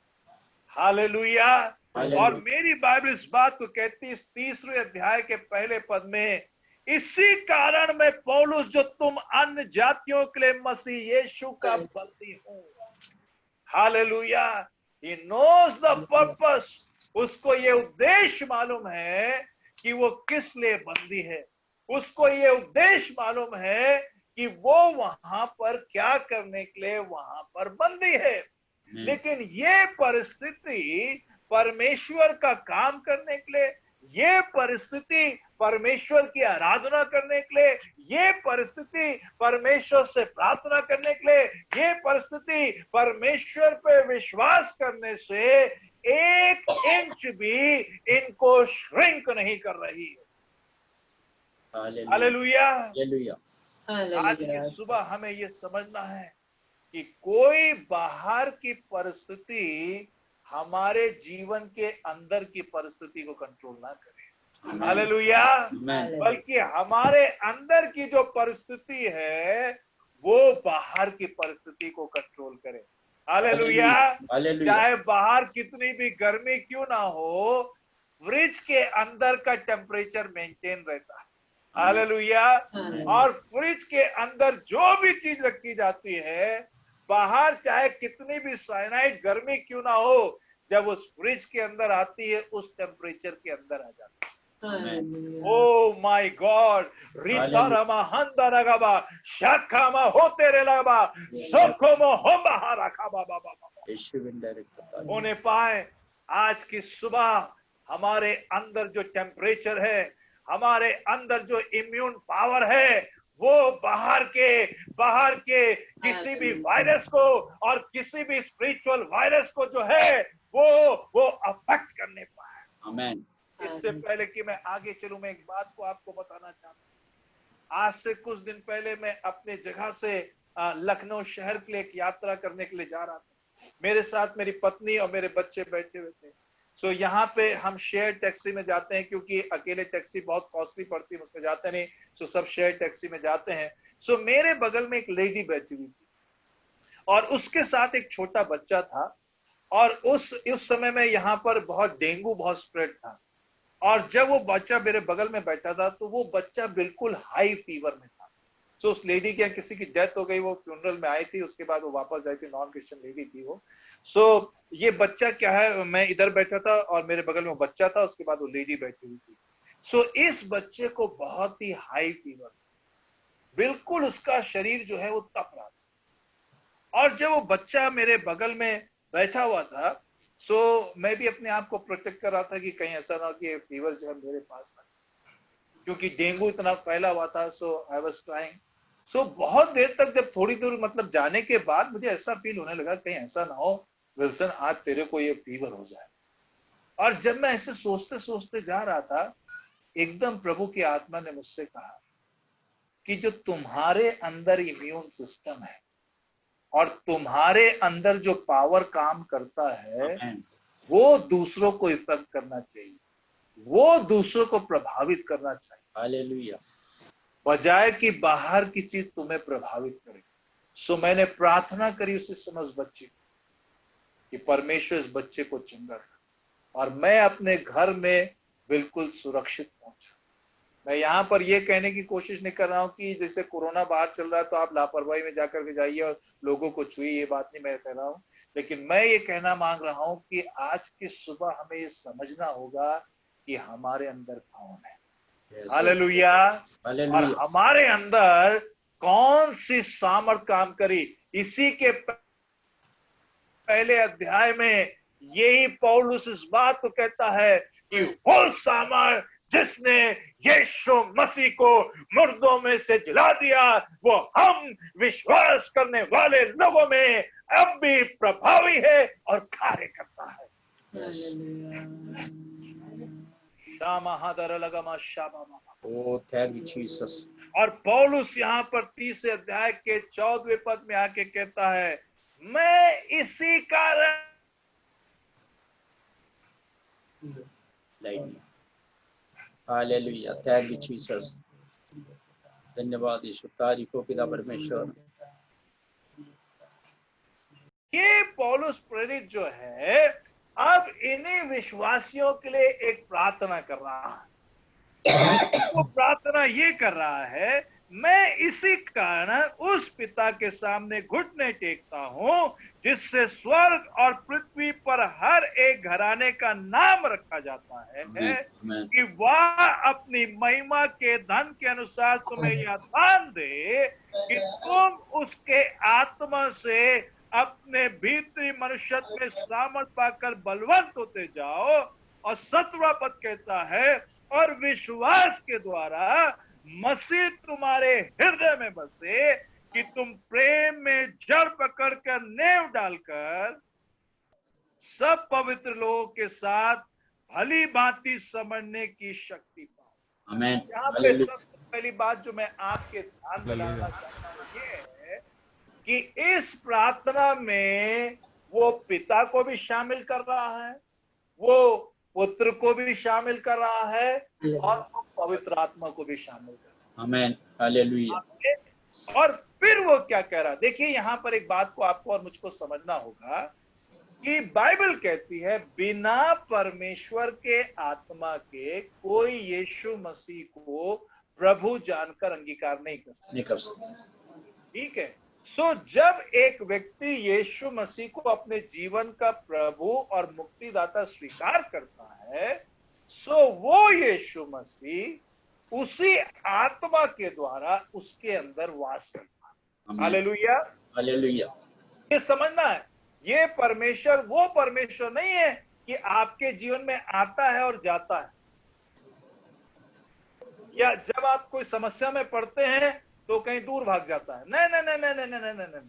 हालेलुया। और मेरी बाइबल इस बात को कहती है, इस 30वें अध्याय के पहले पद में, इसी कारण मैं पौलुस जो तुम अन्य जातियों के लिए मसीह यीशु का बंदी हूं। Hallelujah. He knows the purpose। उसको ये उद्देश्य मालूम है कि वो किस लिए बंदी है। उसको ये उद्देश्य मालूम है कि वो वहां पर क्या करने के लिए वहां पर बंदी है। लेकिन ये परिस्थिति परमेश्वर का काम करने के लिए, ये परिस्थिति परमेश्वर की आराधना करने के लिए, ये परिस्थिति परमेश्वर से प्रार्थना करने के लिए, ये परिस्थिति परमेश्वर पे विश्वास करने से 1 इंच भी इनको श्रिंक नहीं कर रही है। हालेलुया। आज की सुबह हमें ये समझना है कि कोई बाहर की परिस्थिति हमारे जीवन के अंदर की परिस्थिति को कंट्रोल ना करे। हालेलुया। बल्कि हमारे अंदर की जो परिस्थिति है वो बाहर की परिस्थिति को कंट्रोल करे। हालेलुया। चाहे बाहर कितनी भी गर्मी क्यों ना हो, फ्रिज के अंदर का टेम्परेचर मेंटेन रहता है। हालेलुया। और फ्रिज के अंदर जो भी चीज रखी जाती है, बाहर चाहे कितनी भी साइनाइड गर्मी क्यों ना हो, जब उस फ्रिज के अंदर आती है उस टेम्परेचर के अंदर आ जाती है। Oh my God. रीता रमा हंदा रगाबा शाखामा होते रे लगा सोखोमो हो बाहर रखा बाबा बाबा होने पाए। आज की सुबह हमारे अंदर जो टेम्परेचर है, हमारे अंदर जो इम्यून पावर है, वो बाहर के किसी भी वायरस को और किसी भी स्पिरिचुअल वायरस को जो है वो अफेक्ट करने पाए। आमीन। इससे पहले कि मैं आगे चलूं, मैं एक बात को आपको बताना चाहता हूं। आज से कुछ दिन पहले मैं अपने जगह से लखनऊ शहर के लिए एक यात्रा करने के लिए जा रहा था। मेरे साथ मेरी पत्नी और मेरे बच्चे बैठे हुए थे। सो यहाँ पे हम शेयर टैक्सी में जाते हैं, क्योंकि अकेले टैक्सी बहुत कॉस्टली पड़ती है, उसमें जाते नहीं। सो सब शेयर टैक्सी में जाते हैं। सो मेरे बगल में एक लेडी बैठी हुई थी और उसके साथ एक छोटा बच्चा था। और उस समय में यहाँ पर बहुत डेंगू बहुत स्प्रेड था। और जब वो बच्चा मेरे बगल में बैठा था तो वो बच्चा बिल्कुल हाई फीवर में था। सो उस लेडी के किसी की डेथ हो गई, वो फ्यूनरल में आई थी, उसके बाद वो वापस आई थी। नॉन क्रिश्चियन लेडी थी वो। सो ये बच्चा क्या है, मैं इधर बैठा था और मेरे बगल में बच्चा था, उसके बाद वो लेडी बैठी हुई थी। सो इस बच्चे को बहुत ही हाई फीवर, बिल्कुल उसका शरीर जो है वो तप रहा था। और जब वो बच्चा मेरे बगल में बैठा हुआ था, सो मैं भी अपने आप को प्रोटेक्ट कर रहा था कि कहीं ऐसा ना हो कि फीवर जो है मेरे पास आ, क्योंकि डेंगू इतना फैला हुआ था। सो आई वाज ट्राइंग। सो बहुत देर तक, जब थोड़ी दूर मतलब जाने के बाद मुझे ऐसा फील होने लगा कहीं ऐसा ना हो विल्सन आज तेरे को ये फीवर हो जाए। और जब मैं ऐसे सोचते सोचते जा रहा था, एकदम प्रभु की आत्मा ने मुझसे कहा कि जो तुम्हारे अंदर इम्यून सिस्टम है और तुम्हारे अंदर जो पावर काम करता है, वो दूसरों को इफेक्ट करना चाहिए, वो दूसरों को प्रभावित करना चाहिए। हालेलुया। बजाय कि बाहर की चीज तुम्हें प्रभावित करे। सो मैंने प्रार्थना करी उसी समय उस बच्चे को कि परमेश्वर इस बच्चे को चंगा कर और मैं अपने घर में बिल्कुल सुरक्षित पहुंचा। मैं यहाँ पर ये कहने की कोशिश नहीं कर रहा हूँ कि जैसे कोरोना बाहर चल रहा है तो आप लापरवाही में जाकर के जाइए और लोगों को छुइए, ये बात नहीं मैं कह रहा हूँ। लेकिन मैं ये कहना मांग रहा हूँ कि आज की सुबह हमें ये समझना होगा कि हमारे अंदर कौन है। हालेलुया। और हमारे अंदर कौन सी सामर्थ काम करी। इसी के पहले अध्याय में यही पौलुस इस बात को कहता है कि वो सामर्थ जिसने यीशु मसीह को मुर्दों में से जिला दिया, वो हम विश्वास करने वाले लोगों में अब भी प्रभावी है और कार्य करता है। और पौलुस यहाँ पर 30 अध्याय के 14वें पद में आके कहता है, मैं इसी कारण हालेलुया। Thank you Jesus. धन्यवाद यीशु। तारीफ हो पिता परमेश्वर। ये पौलुस प्रेरित जो है अब इन्हीं विश्वासियों के लिए एक प्रार्थना कर रहा है। वो प्रार्थना ये कर रहा है, मैं इसी कारण उस पिता के सामने घुटने टेकता हूं जिससे स्वर्ग और पृथ्वी पर हर एक घराने का नाम रखा जाता है कि वह अपनी महिमा के धन के अनुसार तुम्हें यह दान दे कि तुम उसके आत्मा से अपने भीतरी मनुष्यत्व में सामर्थ पाकर बलवंत होते जाओ। और 7वां पद कहता है, और विश्वास के द्वारा मसीह तुम्हारे हृदय में बसे कि तुम प्रेम में जड़ पकड़कर नेव डालकर सब पवित्र लोगों के साथ भली भांति समझने की शक्ति पाओ। आमीन। यहाँ पे सबसे पहली बात जो मैं आपके ध्यान में लाना चाहता हूँ ये है कि इस प्रार्थना में वो पिता को भी शामिल कर रहा है, वो पुत्र को भी शामिल कर रहा है और वो पवित्र आत्मा को भी शामिल कर रहा है। आमीन, हालेलुया। और फिर वो क्या कह रहा है, देखिए यहाँ पर एक बात को आपको और मुझको समझना होगा कि बाइबल कहती है बिना परमेश्वर के आत्मा के कोई यीशु मसीह को प्रभु जानकर अंगीकार नहीं कर सकता। ठीक है। सो जब एक व्यक्ति यीशु मसीह को अपने जीवन का प्रभु और मुक्तिदाता स्वीकार करता है, सो वो यीशु मसीह उसी आत्मा के द्वारा उसके अंदर वास करता है। Hallelujah, hallelujah. ये समझना है, ये परमेश्वर वो परमेश्वर नहीं है कि आपके जीवन में आता है और जाता है, या जब आप कोई समस्या में पड़ते हैं तो कहीं दूर भाग जाता है। नहीं नहीं नहीं नहीं नहीं नहीं नहीं,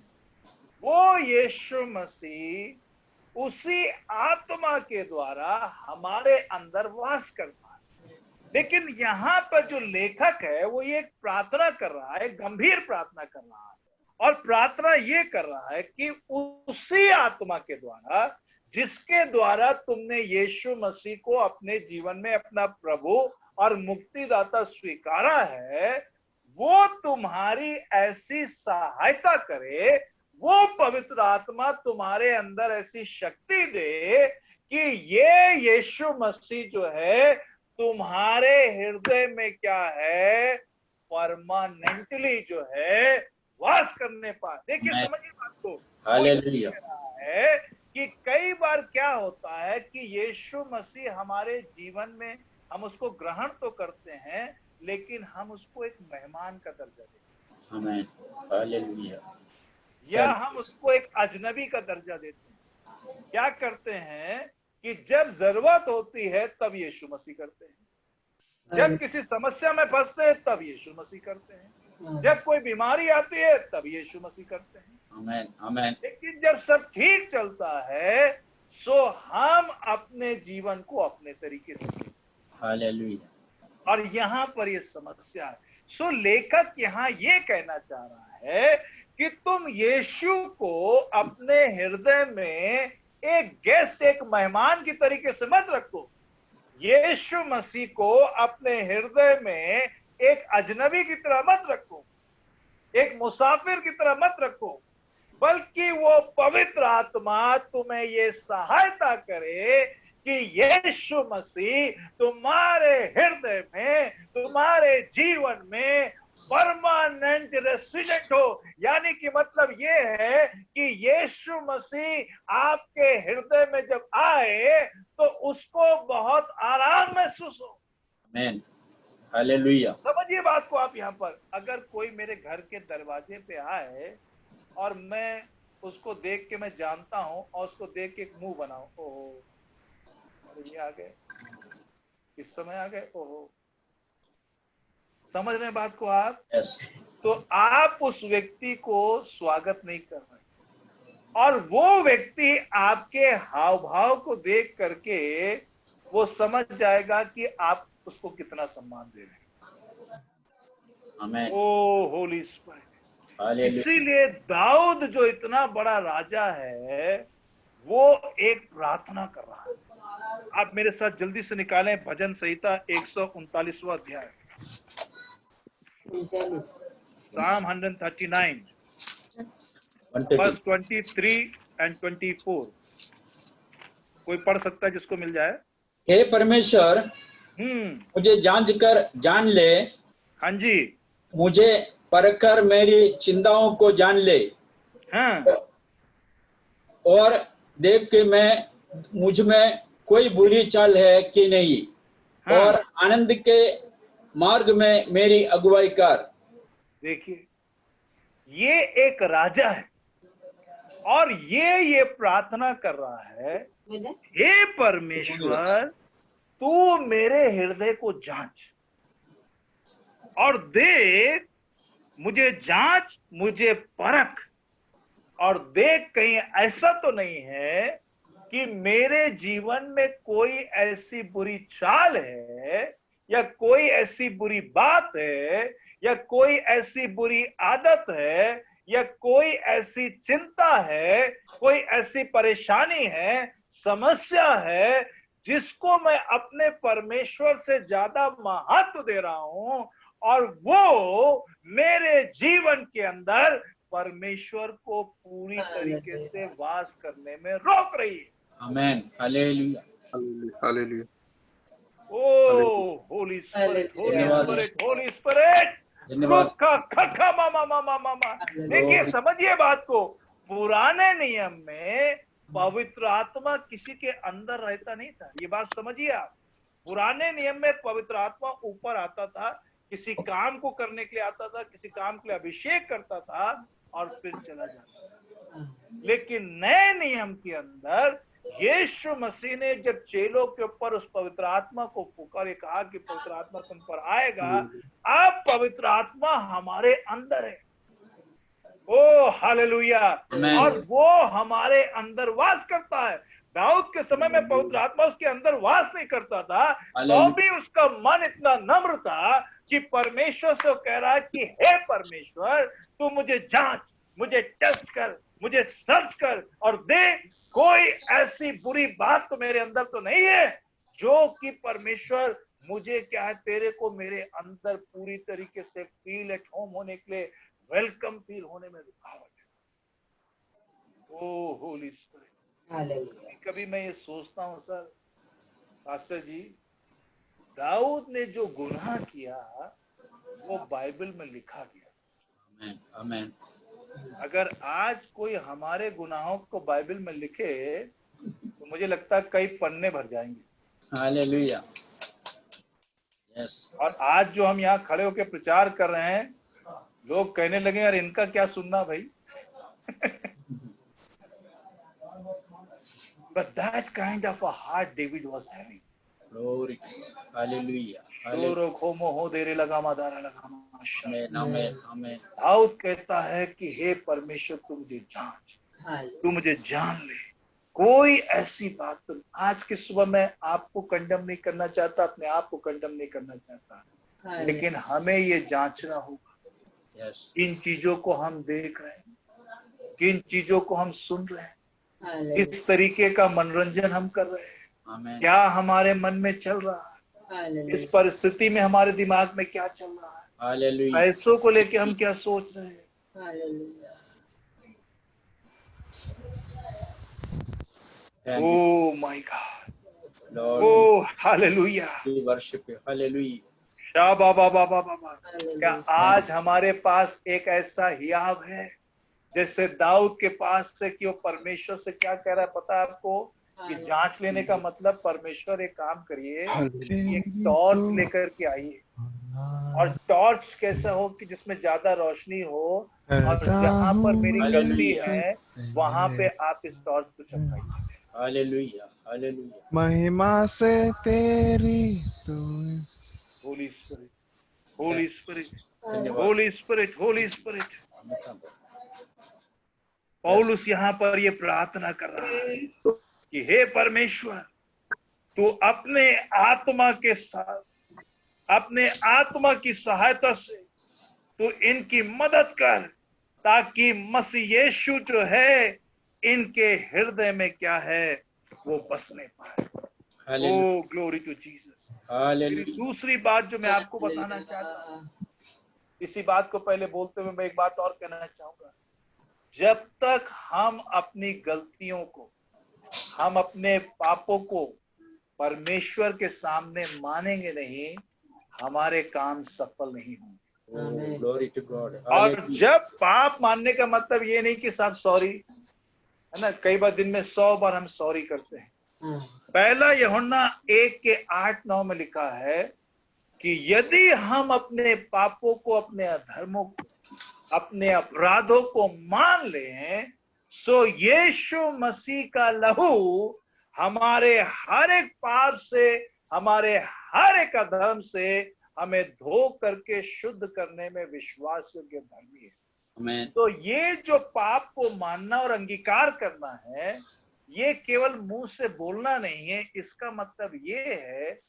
वो यीशु मसीह उसी आत्मा के द्वारा हमारे अंदर वास करता है। लेकिन यहाँ पर जो लेखक है वो ये प्रार्थना कर रहा है, गंभीर प्रार्थना कर रहा है, और प्रार्थना ये कर रहा है कि उसी आत्मा के द्वारा जिसके द्वारा तुमने यीशु मसीह को अपने जीवन में अपना प्रभु और मुक्तिदाता स्वीकारा है, वो तुम्हारी ऐसी सहायता करे, वो पवित्र आत्मा तुम्हारे अंदर ऐसी शक्ति दे कि ये यीशु मसीह जो है तुम्हारे हृदय में क्या है, परमानेंटली जो है वास करने पाए। देखिए समझिए बात को, हालेलुया। है कि कई बार क्या होता है कि यीशु मसीह हमारे जीवन में हम उसको ग्रहण तो करते हैं लेकिन हम उसको एक मेहमान का दर्जा देते हैं। आमीन, हालेलुया। या हम उसको एक अजनबी का दर्जा देते हैं। क्या करते हैं कि जब जरूरत होती है तब यीशु मसीह करते हैं, जब किसी समस्या में फंसते हैं तब यीशु मसीह करते हैं, जब कोई बीमारी आती है तब यीशु मसीह करते हैं। आमीन, आमीन। लेकिन जब सब ठीक चलता है सो हम अपने जीवन को अपने तरीके से, हालेलुया। और यहाँ पर ये समस्या है। सो लेखक यहाँ ये कहना चाह रहा है कि तुम यीशु को अपने हृदय में एक गेस्ट, एक मेहमान की तरीके से मत रखो। यीशु मसीह को अपने हृदय में एक अजनबी की तरह मत रखो, एक मुसाफिर की तरह मत रखो, बल्कि वो पवित्र आत्मा तुम्हें ये सहायता करे कि यीशु मसीह तुम्हारे हृदय में, तुम्हारे जीवन में परमानेंट रेसिडेंट हो। यानी कि मतलब ये है कि यीशु मसीह आपके हृदय में जब आए तो उसको बहुत आराम महसूस हो। आमीन, हालेलुया। समझिए बात को आप यहाँ पर, अगर कोई मेरे घर के दरवाजे पे आए और मैं उसको देख के मैं जानता हूँ और उसको देख के एक मुंह बनाऊं, ओहो ये आ गए, इस समय आ गए, ओहो, समझ रहे हैं बात को आप? तो आप उस व्यक्ति को स्वागत नहीं कर रहे, और वो व्यक्ति आपके हाव भाव को देख करके वो समझ जाएगा कि आप उसको कितना सम्मान दे रहे हैं। आमीन। ओ होली स्पिरिट। इसीलिए दाऊद जो इतना बड़ा राजा है वो एक प्रार्थना कर रहा है। आप मेरे साथ जल्दी से निकालें भजन संहिता 139वां अध्याय, Psalm 139 verse 23 and 24। कोई पढ़ सकता है जिसको मिल जाए? हे परमेश्वर, मुझे जांच कर जान ले, हाँ जी, मुझे परखकर मेरी चिंताओं को जान ले, हाँ, और देख के मैं मुझ में कोई बुरी चाल है कि नहीं, हाँ। और आनंद के मार्ग में मेरी अगुवाई कर। देखिए, ये एक राजा है और ये प्रार्थना कर रहा है, हे परमेश्वर, तू मेरे हृदय को जांच और देख, मुझे जांच, मुझे परख और देख कहीं ऐसा तो नहीं है कि मेरे जीवन में कोई ऐसी बुरी चाल है या कोई ऐसी बुरी बात है या कोई ऐसी बुरी आदत है या कोई ऐसी चिंता है, कोई ऐसी परेशानी है, समस्या है, जिसको मैं अपने परमेश्वर से ज्यादा महत्व दे रहा हूं और वो मेरे जीवन के अंदर परमेश्वर को पूरी तरीके से वास करने में रोक रही है। Amen, hallelujah, hallelujah. O Holy Spirit, Holy Spirit, Holy Spirit, देखिए, समझिए बात को। पुराने नियम में पवित्र आत्मा किसी के अंदर रहता नहीं था, ये बात समझिए आप। पुराने नियम में पवित्र आत्मा ऊपर आता था, किसी काम को करने के लिए आता था, किसी काम के लिए अभिषेक करता था और फिर चला जाता था। लेकिन नए नियम के अंदर यीशु मसीह ने जब चेलों के ऊपर उस पवित्र आत्मा को पुकारे, कहा कि पवित्र आत्मा तुम पर आएगा, अब पवित्र आत्मा हमारे अंदर है। ओ हालेलुया, और वो हमारे अंदर वास करता है। दाऊद के समय में पवित्र आत्मा उसके अंदर वास नहीं करता था, तो भी उसका मन इतना नम्र था कि परमेश्वर से कह रहा है कि हे परमेश्वर, तू मुझे जांच, मुझे टेस्ट कर, मुझे सर्च कर और देख, कोई ऐसी बुरी बात तो मेरे अंदर तो नहीं है जो कि परमेश्वर मुझे क्या है, तेरे को मेरे अंदर पूरी तरीके से फील एट होम होने के लिए, वेलकम फील होने में रुकावट है। ओ होली स्पिरिट, कभी मैं ये सोचता हूँ सर, पास्टर जी, दाऊद ने जो गुनाह किया वो बाइबल में लिखा गया। आमेन, आमेन। अगर आज कोई हमारे गुनाहों को बाइबल में लिखे तो मुझे लगता है कई पन्ने भर जाएंगे। Hallelujah, yes. और आज जो हम यहाँ खड़े होकर प्रचार कर रहे हैं, लोग कहने लगे यार इनका क्या सुनना भाई। But that kind of a heart David was having. Glory, hallelujah, शोरो खोमो हो देरे लगा मादारा लगा माशा। आमेन, आमेन, आमेन। दाऊद कहता है कि हे परमेश्वर, तू मुझे जांच, तू मुझे जान ले, कोई ऐसी बात तो। आज की सुबह मैं आपको कंडम नहीं करना चाहता, अपने आप को कंडम नहीं करना चाहता, लेकिन हमें ये जांचना होगा, यस, किन चीजों को हम देख रहे हैं, किन चीजों को हम सुन रहे हैं, किस तरीके का मनोरंजन हम कर रहे हैं, आमेन, क्या हमारे मन में चल रहा है, इस परिस्थिति में हमारे दिमाग में क्या चल रहा है, हालेलुया, पैसों को लेके हम क्या सोच रहे हैं। Oh my God. Lord, Oh hallelujah. we worship you, hallelujah। शाबा बाबा बाबा बाबा। क्या आज हमारे पास एक ऐसा हियाव है जैसे दाऊद के पास से, कि वो परमेश्वर से क्या कह रहा है पता है आपको, कि जांच लेने का मतलब, परमेश्वर एक काम करिए, एक टॉर्च लेकर के आइए, और टॉर्च कैसा हो कि जिसमें ज्यादा रोशनी हो, और जहां पर मेरी गलती है वहां पे आप इस टॉर्च को चमकाइए। Hallelujah, hallelujah. महिमा से तेरी तू। Holi Spirit, Holy Spirit, Holy Spirit, Holy spirit. पौलुस यहाँ पर ये प्रार्थना कर रहा है कि हे परमेश्वर, तू अपने आत्मा के साथ, अपने आत्मा की सहायता से तू इनकी मदद कर, ताकि मसीह यीशु जो है इनके हृदय में क्या है वो बसने पाए। ओ ग्लोरी टू जीसस। दूसरी बात जो मैं आपको बताना चाहता हूँ, इसी बात को पहले बोलते हुए मैं एक बात और कहना चाहूंगा। जब तक हम अपनी गलतियों को, हम अपने पापों को परमेश्वर के सामने मानेंगे नहीं, हमारे काम सफल नहीं होंगे। Oh, glory to God. और Hallelujah. जब पाप मानने का मतलब ये नहीं कि साहब सॉरी, है ना, कई बार दिन में 100 बार हम सॉरी करते हैं। पहला यूहन्ना 1:8-9 में लिखा है कि यदि हम अपने पापों को, अपने अधर्मों को, अपने अपराधों को मान लें, सो यीशु मसीह का लहू हमारे हर एक पाप से, हमारे हर एक अधर्म से हमें धो करके शुद्ध करने में विश्वास योग्य धर्मी है। Amen. तो ये जो पाप को मानना और अंगीकार करना है, ये केवल मुंह से बोलना नहीं है। इसका मतलब ये है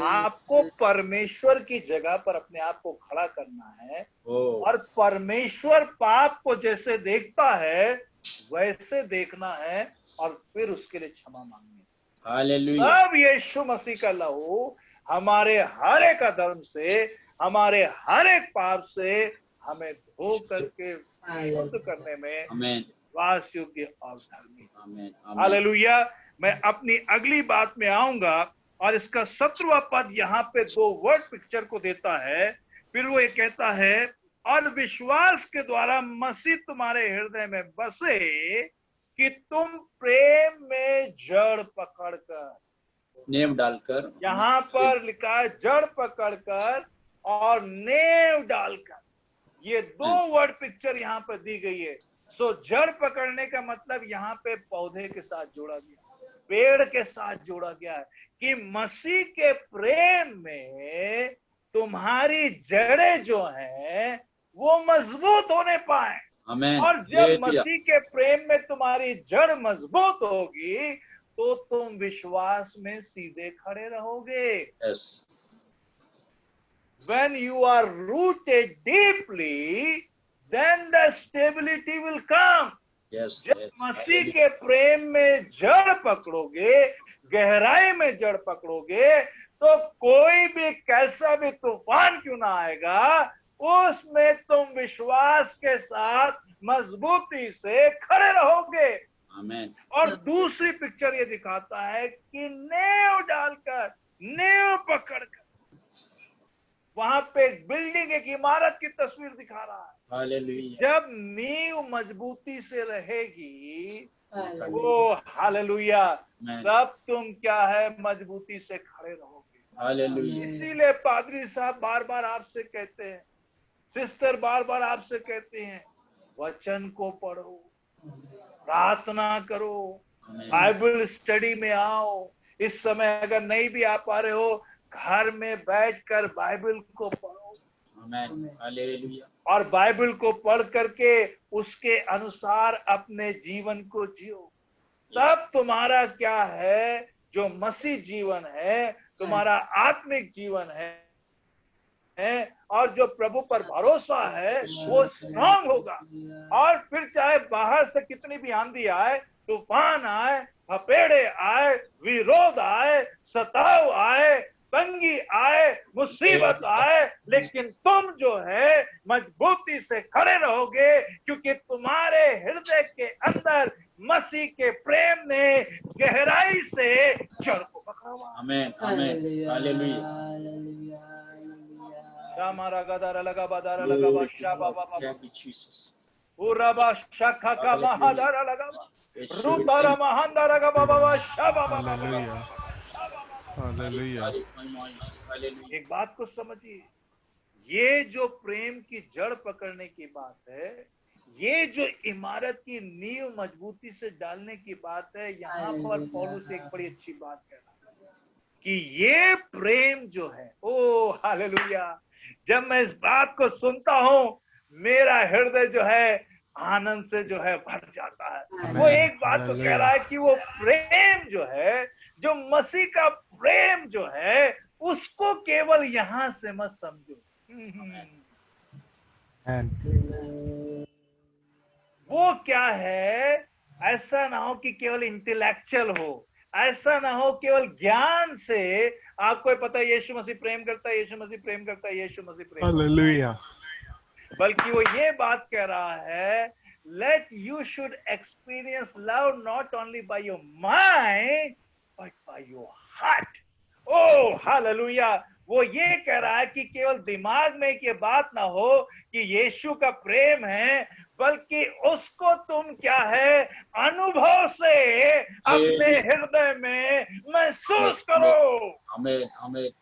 आपको परमेश्वर की जगह पर अपने आप को खड़ा करना है। Oh, और परमेश्वर पाप को जैसे देखता है वैसे देखना है और फिर उसके लिए क्षमा मांगनी है। hallelujah. तब यीशु मसीह का लहू हमारे हर एक अधर्म से, हमारे हर एक पाप से हमें धो करके शुद्ध करने में Amen. विश्वास योग्य और धर्मी। Amen. Amen. हालेलुया। मैं अपनी अगली बात में आऊंगा और इसका 17वां पद यहाँ पे 2 वर्ड पिक्चर को देता है। फिर वो ये कहता है, और विश्वास के द्वारा मसीह तुम्हारे हृदय में बसे कि तुम प्रेम में जड़ पकड़कर, नेम डालकर, यहाँ पर लिखा है जड़ पकड़कर और नेव डालकर। ये 2 वर्ड पिक्चर यहाँ पर दी गई है। सो जड़ पकड़ने का मतलब यहाँ पे पौधे के साथ जोड़ा गया, पेड़ के साथ जोड़ा गया है कि मसीह के प्रेम में तुम्हारी जड़ें जो हैं वो मजबूत होने पाए। Amen. और जब Hallelujah. मसीह के प्रेम में तुम्हारी जड़ मजबूत होगी तो तुम विश्वास में सीधे खड़े रहोगे। Yes. When you are rooted deeply, then the stability will come. Yes. जब Yes. मसीह के प्रेम में जड़ पकड़ोगे, गहराई में जड़ पकड़ोगे, तो कोई भी कैसा भी तूफान क्यों ना आएगा, उसमें तुम विश्वास के साथ मजबूती से खड़े रहोगे। Amen. और दूसरी पिक्चर ये दिखाता है कि नेव डालकर, नेव पकड़कर, वहां पे एक बिल्डिंग, एक इमारत की तस्वीर दिखा रहा है। Hallelujah. जब नींव मजबूती से रहेगी, वो हालेलुया, Amen. तब तुम क्या है मजबूती से खड़े रहोगे। Hallelujah. इसीलिए पादरी साहब बार बार आपसे कहते हैं, सिस्टर बार बार आपसे कहते हैं, वचन को पढ़ो, प्रार्थना करो, Amen. बाइबल स्टडी में आओ। इस समय अगर नहीं भी आ पा रहे हो, घर में बैठकर बाइबल को पढ़ो। Amen. Hallelujah. और बाइबल को पढ़ करके उसके अनुसार अपने जीवन को जियो। तब तुम्हारा क्या है, जो मसीह जीवन है, तुम्हारा आत्मिक जीवन है और जो प्रभु पर भरोसा है, वो स्ट्रांग होगा। और फिर चाहे बाहर से कितनी भी आंधी आए, तूफान आए, थपेड़े आए, विरोध आए, सताव आए, तंगी आए, मुसीबत आए, लेकिन तुम जो है मजबूती से खड़े रहोगे, क्योंकि तुम्हारे हृदय के अंदर मसीह के प्रेम ने गहराई से जड़ को पकड़ा हुआ। Amen. Amen. Hallelujah. हमारा गदारा लगा बादारा लगा बादशाह बाबा बाबा Thank you, Jesus. पूरा बादशाह का महादारा लगा रूतारा महादारा का बाबा बादशाह बाबा बाबा। हालेलुया। Hallelujah. एक बात को समझिए, ये जो प्रेम की जड़ पकड़ने की बात है, ये जो इमारत की नींव मजबूती से डालने की बात है, यहाँ पर पौलुस एक बड़ी अच्छी बात कह रहा है कि ये प्रेम जो है, ओ हालेलुया, जब मैं इस बात को सुनता हूं, मेरा हृदय जो है आनंद से जो है भर जाता है। वो एक बात तो कह रहा है कि वो प्रेम जो है, जो मसीह का प्रेम जो है, उसको केवल यहां से मत समझो। वो क्या है, ऐसा ना हो कि केवल इंटेलेक्चुअल हो, ऐसा ना हो केवल ज्ञान से आपको पता है यीशु मसीह प्रेम करता है, यीशु मसीह प्रेम करता है, यीशु मसीह प्रेम करता है। हालेलुया। बल्कि वो ये बात कह रहा है, let you should experience love not only by your mind but by your heart. Oh hallelujah. वो ये कह रहा है कि केवल दिमाग में कि बात ना हो कि यीशु का प्रेम है, बल्कि उसको तुम क्या है, अनुभव से अपने हृदय में महसूस करो। आमीन आमीन।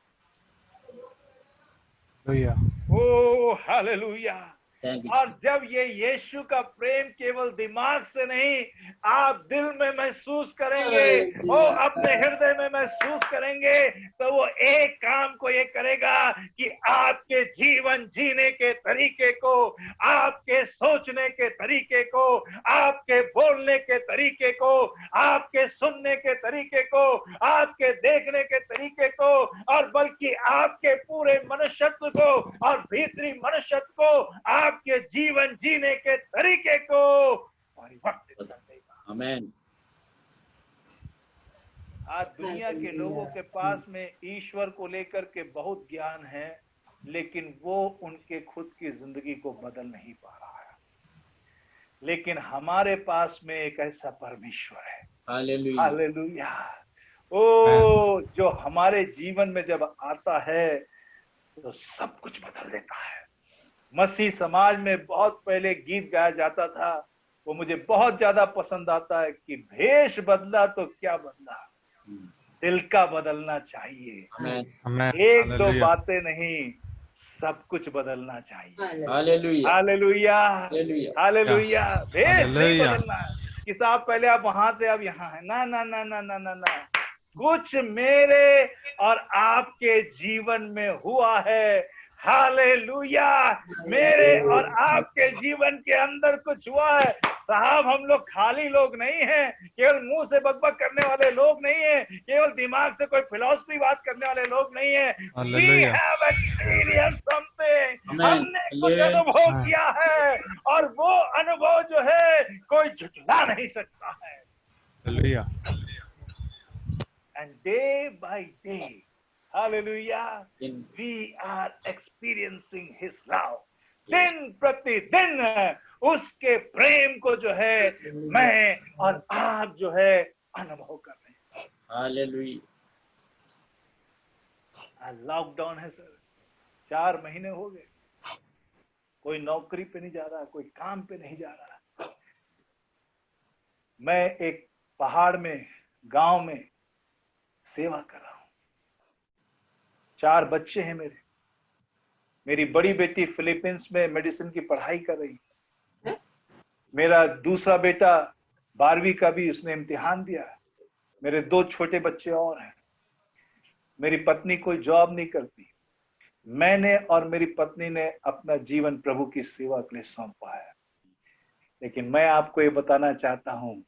ओ हालेलुया। Thank you. और जब ये यीशु का प्रेम केवल दिमाग से नहीं, आप दिल में महसूस करेंगे, वो अपने हृदय में महसूस करेंगे, तो वो एक काम को ये करेगा कि आपके जीवन जीने के तरीके को, आपके सोचने के तरीके को, आपके बोलने के तरीके को, आपके सुनने के तरीके को, आपके देखने के तरीके को, और बल्कि आपके पूरे मनुष्यत्व को और भीतरी मनुष्यत्व को, आपके जीवन जीने के तरीके को परिवर्तित कर देगा। आमीन। आज दुनिया के लोगों के पास में ईश्वर को लेकर के बहुत ज्ञान है, लेकिन वो उनके खुद की जिंदगी को बदल नहीं पा रहा है। लेकिन हमारे पास में एक ऐसा परमेश्वर है, हालेलुया हालेलुया, ओ जो हमारे जीवन में जब आता है तो सब कुछ बदल देता है। मसीह समाज में बहुत पहले गीत गाया जाता था, वो मुझे बहुत ज्यादा पसंद आता है कि भेष बदला तो क्या बदला, दिल का बदलना चाहिए। एक दो बातें नहीं, सब कुछ बदलना चाहिए। Hallelujah hallelujah hallelujah hallelujah. भेष नहीं बदलना है कि साहब पहले आप वहां थे अब यहाँ है, ना ना ना ना ना ना ना। कुछ मेरे और आपके जीवन में हुआ है, हालेलुया। मेरे और आपके जीवन के अंदर कुछ हुआ है साहब। हम लोग खाली लोग नहीं हैं, केवल मुंह से बकबक करने वाले लोग नहीं हैं, केवल दिमाग से कोई फिलॉसफी बात करने वाले लोग नहीं हैं। We have experienced something। हमने कुछ अनुभव किया है, और वो अनुभव जो है कोई झुठला नहीं सकता है। And day by day, hallelujah, we are experiencing his love। दिन प्रतिदिन उसके प्रेम को जो है मैं और आप जो है अनुभव कर रहे हैं। हालेलुया। लॉकडाउन है सर, 4 महीने हो गए, कोई नौकरी पे नहीं जा रहा, कोई काम पे नहीं जा रहा। मैं एक पहाड़ में, गांव में सेवा कर रहा हूं। 4 बच्चे हैं मेरे। मेरी बड़ी बेटी फिलीपींस में मेडिसिन की पढ़ाई कर रही है। मेरा दूसरा बेटा 12वीं का भी उसने इम्तिहान दिया। मेरे 2 छोटे बच्चे और हैं। मेरी पत्नी कोई जॉब नहीं करती। मैंने और मेरी पत्नी ने अपना जीवन प्रभु की सेवा के लिए सौंपा है। लेकिन मैं आपको ये बताना चाहता हूं,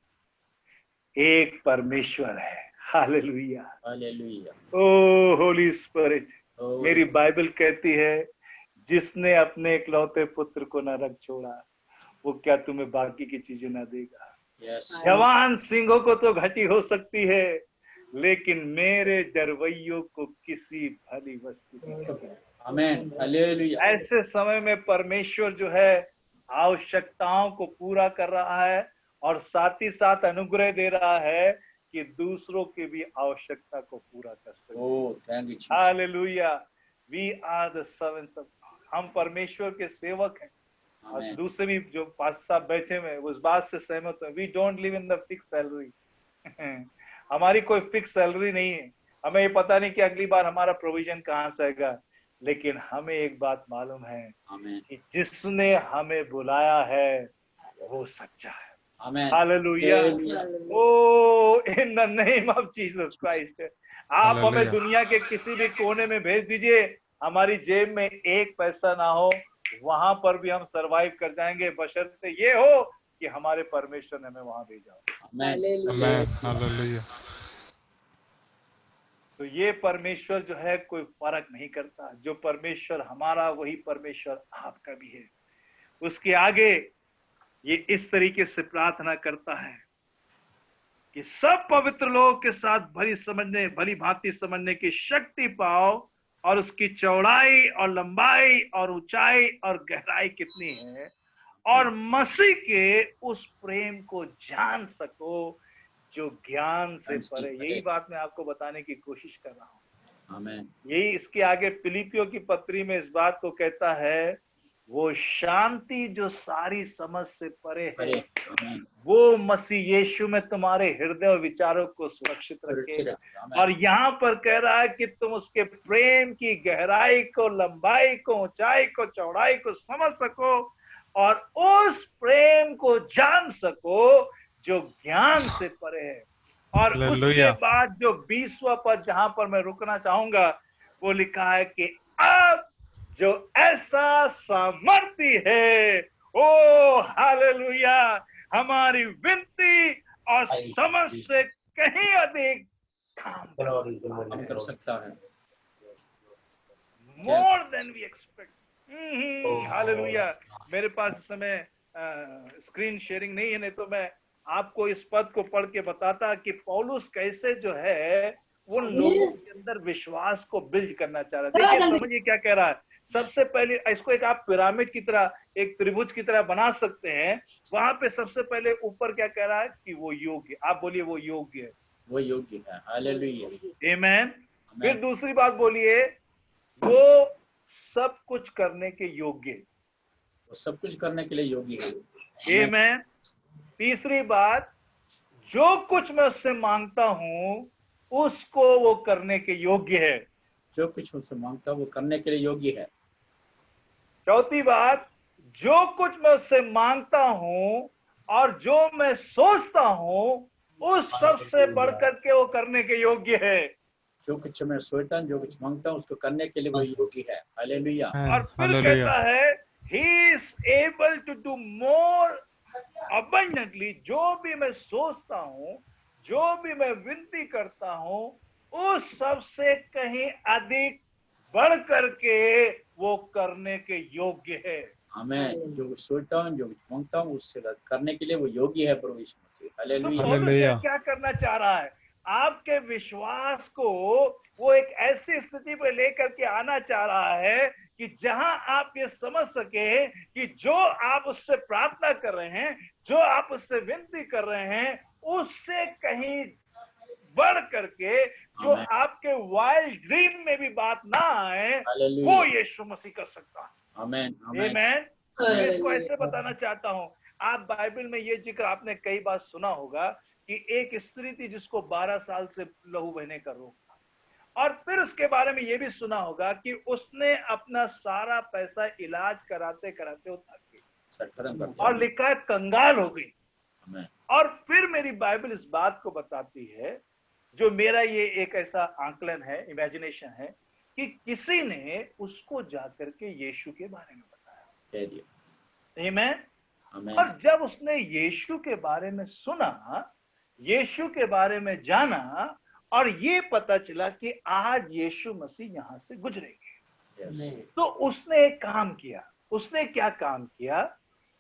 एक परमेश्वर है। Hallelujah hallelujah. O Holy Spirit. मेरी बाइबल कहती है, जिसने अपने इकलौते पुत्र को न रख छोड़ा, वो क्या तुम्हें बाकी की चीजें ना देगा। जवान सिंहों को तो घटी हो सकती है, लेकिन मेरे डरवैयों को किसी भली वस्तु की। आमीन हालेलुया। ऐसे समय में परमेश्वर जो है आवश्यकताओं को पूरा कर रहा है, और साथ ही साथ अनुग्रह दे रहा है कि दूसरों की भी आवश्यकता को पूरा कर सके। Oh thank you Jesus. Hallelujah. We are the servants of God. हम परमेश्वर के सेवक हैं। और दूसरे भी जो पास साहब बैठे हुए उस बात से सहमत हैं। We don't live in the fix salary. हमारी कोई फिक्स सैलरी नहीं है। हमें ये पता नहीं कि अगली बार हमारा प्रोविजन कहाँ से आएगा, लेकिन हमें एक बात मालूम है कि जिसने हमें बुलाया है वो सच्चा है। Hallelujah. Oh in the name of Jesus Christ. आप हमें दुनिया के किसी भी कोने में भेज दीजिए, हमारी जेब में 1 पैसा ना हो, वहां पर भी हम सरवाइव कर जाएंगे, बशर्ते ये हो कि हमारे परमेश्वर ने हमें वहां भेजा। हालेलुया। तो ये परमेश्वर जो है कोई फर्क नहीं करता। जो परमेश्वर हमारा, वही परमेश्वर आपका भी है। उसके आगे ये इस तरीके से प्रार्थना करता है कि सब पवित्र लोगों के साथ भली भांति समझने की शक्ति पाओ, और उसकी चौड़ाई और लंबाई और ऊंचाई और गहराई कितनी है, और मसीह के उस प्रेम को जान सको जो ज्ञान से परे। यही बात मैं आपको बताने की कोशिश कर रहा हूँ। आमेन। यही इसके आगे फिलिपियों की पत्री में इस बात को कहता है, वो शांति जो सारी समझ से परे है, परे, आमेन। वो मसीह यीशु में तुम्हारे हृदय और विचारों को सुरक्षित सुरक्षित रखे। रखे, आमेन। और यहाँ पर कह रहा है कि तुम उसके प्रेम की गहराई को, लंबाई को, ऊंचाई को, चौड़ाई को समझ सको और उस प्रेम को जान सको जो ज्ञान से परे है। और उसके हालेलुया। बाद जो 20वां पद जहां पर मैं रुकना चाहूंगा, वो लिखा है कि अब जो ऐसा सामर्थ्य है, ओ हालेलुया, हमारी विनती और समझ से कहीं अधिक काम कर सकता है, more than we expect. Hallelujah. मेरे पास इस समय स्क्रीन शेयरिंग नहीं है, नहीं तो मैं आपको इस पद को पढ़ के बताता कि पौलुस कैसे जो है उन लोगों के अंदर विश्वास को बिल्ड करना चाह रहा है। देखिए समझिए क्या कह रहा है। सबसे पहले इसको एक आप पिरामिड की तरह, एक त्रिभुज की तरह बना सकते हैं। वहां पे सबसे पहले ऊपर क्या कह रहा है कि वो योग्य, आप बोलिए वो योग्य है, वो योग्य है। हालेलुया, आमेन। फिर दूसरी बात बोलिए, वो सब कुछ करने के योग्य, वो सब कुछ करने के लिए योग्य है, आमेन। तीसरी बात, जो कुछ मैं उससे मांगता हूं उसको वो करने के योग्य है, जो कुछ उससे मांगता वो करने के लिए योग्य है। चौथी बात, जो कुछ मैं उससे मांगता हूं और जो मैं सोचता हूं उस सब से बढ़कर के वो करने के योग्य है। जो कुछ मैं सोचता हूँ, जो कुछ मांगता हूँ, उसको करने के लिए वो योग्य है। हालेलुया। और फिर कहता है he is able to do more abundantly, जो भी मैं सोचता हूं, जो भी मैं विनती करता हूं, उस सब से कहीं अधिक बढ़ करके वो करने के योग्य है। आमेन। जो कुछ सोचता हूँ, जो कुछ मांगता हूँ, उससे करने के लिए वो योग्य है प्रभु यीशु मसीह। हालेलुया। पौलुस क्या करना चाह रहा है? आपके विश्वास को वो एक ऐसी स्थिति पे लेकर के आना चाह रहा है कि जहां आप ये समझ सके कि जो आप उससे प्रार्थना कर रहे हैं, जो आप उससे विनती कर रहे हैं, उससे कहीं बढ़ करके जो आपके वाइल्ड ड्रीम में भी बात ना आए, वो यीशु मसीह कर सकता है। आमेन, आमेन। मैं इसको ऐसे बताना चाहता हूं, आप बाइबल में ये जिक्र आपने कई बार सुना होगा कि एक स्त्री थी जिसको 12 साल से लहू बहने का रोग था, और फिर उसके बारे में ये भी सुना होगा कि उसने अपना सारा पैसा इलाज कराते कराते और लिखा है कंगाल हो गई। और फिर मेरी बाइबल इस बात को बताती है, जो मेरा ये एक ऐसा आंकलन है, इमेजिनेशन है, कि किसी ने उसको जाकर के यीशु के बारे में बताया। आमेन। और जब उसने यीशु के बारे में सुना, यीशु के बारे में जाना, और ये पता चला कि आज यीशु मसीह यहाँ से गुजरेंगे, तो उसने एक काम किया। उसने क्या काम किया?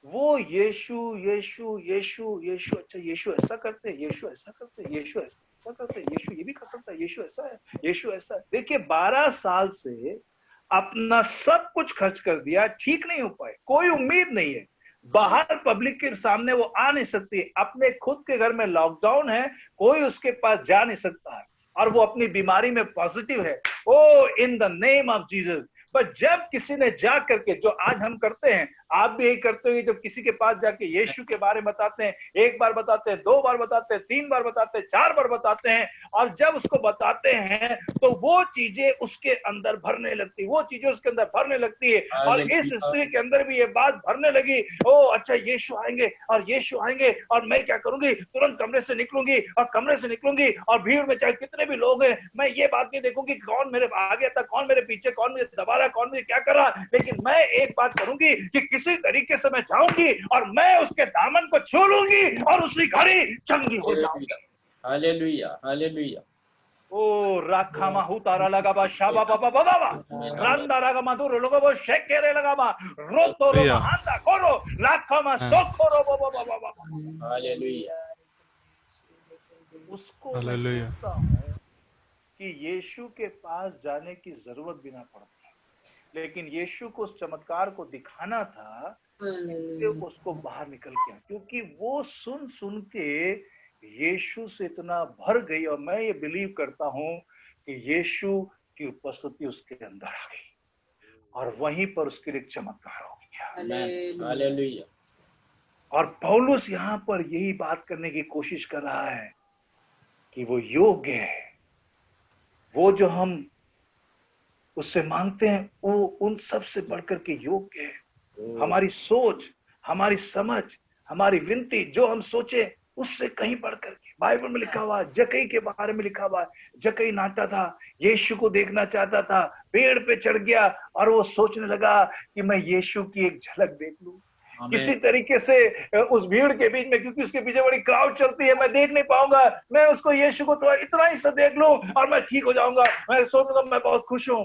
वो यीशु यीशु यीशु यीशु, अच्छा यीशु ऐसा करते, यीशु ऐसा करते, यीशु ऐसा करते, यीशु ये भी कर सकता है, यीशु ऐसा है, यीशु ऐसा है। देखिए 12 साल से अपना सब कुछ खर्च कर दिया, ठीक नहीं हो पाए, कोई उम्मीद नहीं है, बाहर पब्लिक के सामने वो आ नहीं सकती, अपने खुद के घर में लॉकडाउन है, कोई उसके पास जा नहीं सकता है, और वो अपनी बीमारी में पॉजिटिव है। O in the name of Jesus. पर जब किसी ने जा करके, जो आज हम करते हैं, आप भी यही करते हो, जब किसी के पास जाके यीशु के बारे में बताते हैं, एक बार बताते हैं, 2 बार बताते हैं, 3 बार बताते हैं, 4 बार बताते हैं, और जब उसको बताते हैं तो वो चीजें उसके अंदर भरने लगती, वो चीजें उसके अंदर भरने लगती है। और इस स्त्री के अंदर भी ये बात भरने लगी, ओ अच्छा यीशु आएंगे, और यीशु आएंगे, और मैं क्या करूंगी, तुरंत कमरे से निकलूंगी, और कमरे से निकलूंगी, और भीड़ में चाहे कितने भी लोग हैं, मैं ये बात नहीं देखूंगी कौन मेरे आगे था, कौन मेरे पीछे, कौन मुझे दबा रहा, कौन मुझे क्या कर रहा, लेकिन मैं एक बात करूंगी कि किसी तरीके से मैं जाऊंगी और मैं उसके दामन को छू लूंगी और उसी घड़ी चंगी हो जाऊंगी। Hallelujah, hallelujah. ओ राखामा हुतारा लगा बा शाबा बाबा बाबा रंदा लगा मधुर लोगो बो शेकेरे लगा बा रोतो रो महांदा कोरो राखामा सोकोरो बाबा बाबा। हालेलुया। उसको मैं सोचता हूं कि यीशु के पास जाने की जरूरत भी ना पड़ती, लेकिन यीशु को उस चमत्कार को दिखाना था, उसको बाहर निकल गया, क्योंकि वो सुन सुन के यीशु से इतना भर गई। और मैं ये बिलीव करता हूं कि यीशु की उपस्थिति उसके अंदर आ गई और वहीं पर उसके लिए चमत्कार हो गया। हालेलुया। और पौलुस यहाँ पर यही बात करने की कोशिश कर रहा है कि वो योग्य है, वो जो हम उससे मांगते हैं वो उन सब से बढ़कर के योग्य है। हमारी सोच, हमारी समझ, हमारी विनती जो हम सोचे उससे कहीं बढ़कर के। बाइबल में लिखा हुआ, जक्कई के बारे में लिखा हुआ, जक्कई नाटा था, यीशु को देखना चाहता था, पेड़ पे चढ़ गया और वो सोचने लगा कि मैं यीशु की एक झलक देख लूं। किसी तरीके से उस भीड़ के बीच में, क्योंकि उसके पीछे बड़ी क्राउड चलती है, मैं देख नहीं पाऊंगा, मैं उसको यीशु को तो इतना ही सा देख लूं और मैं ठीक हो जाऊंगा, मैं सोचूंगा मैं बहुत खुश हूं।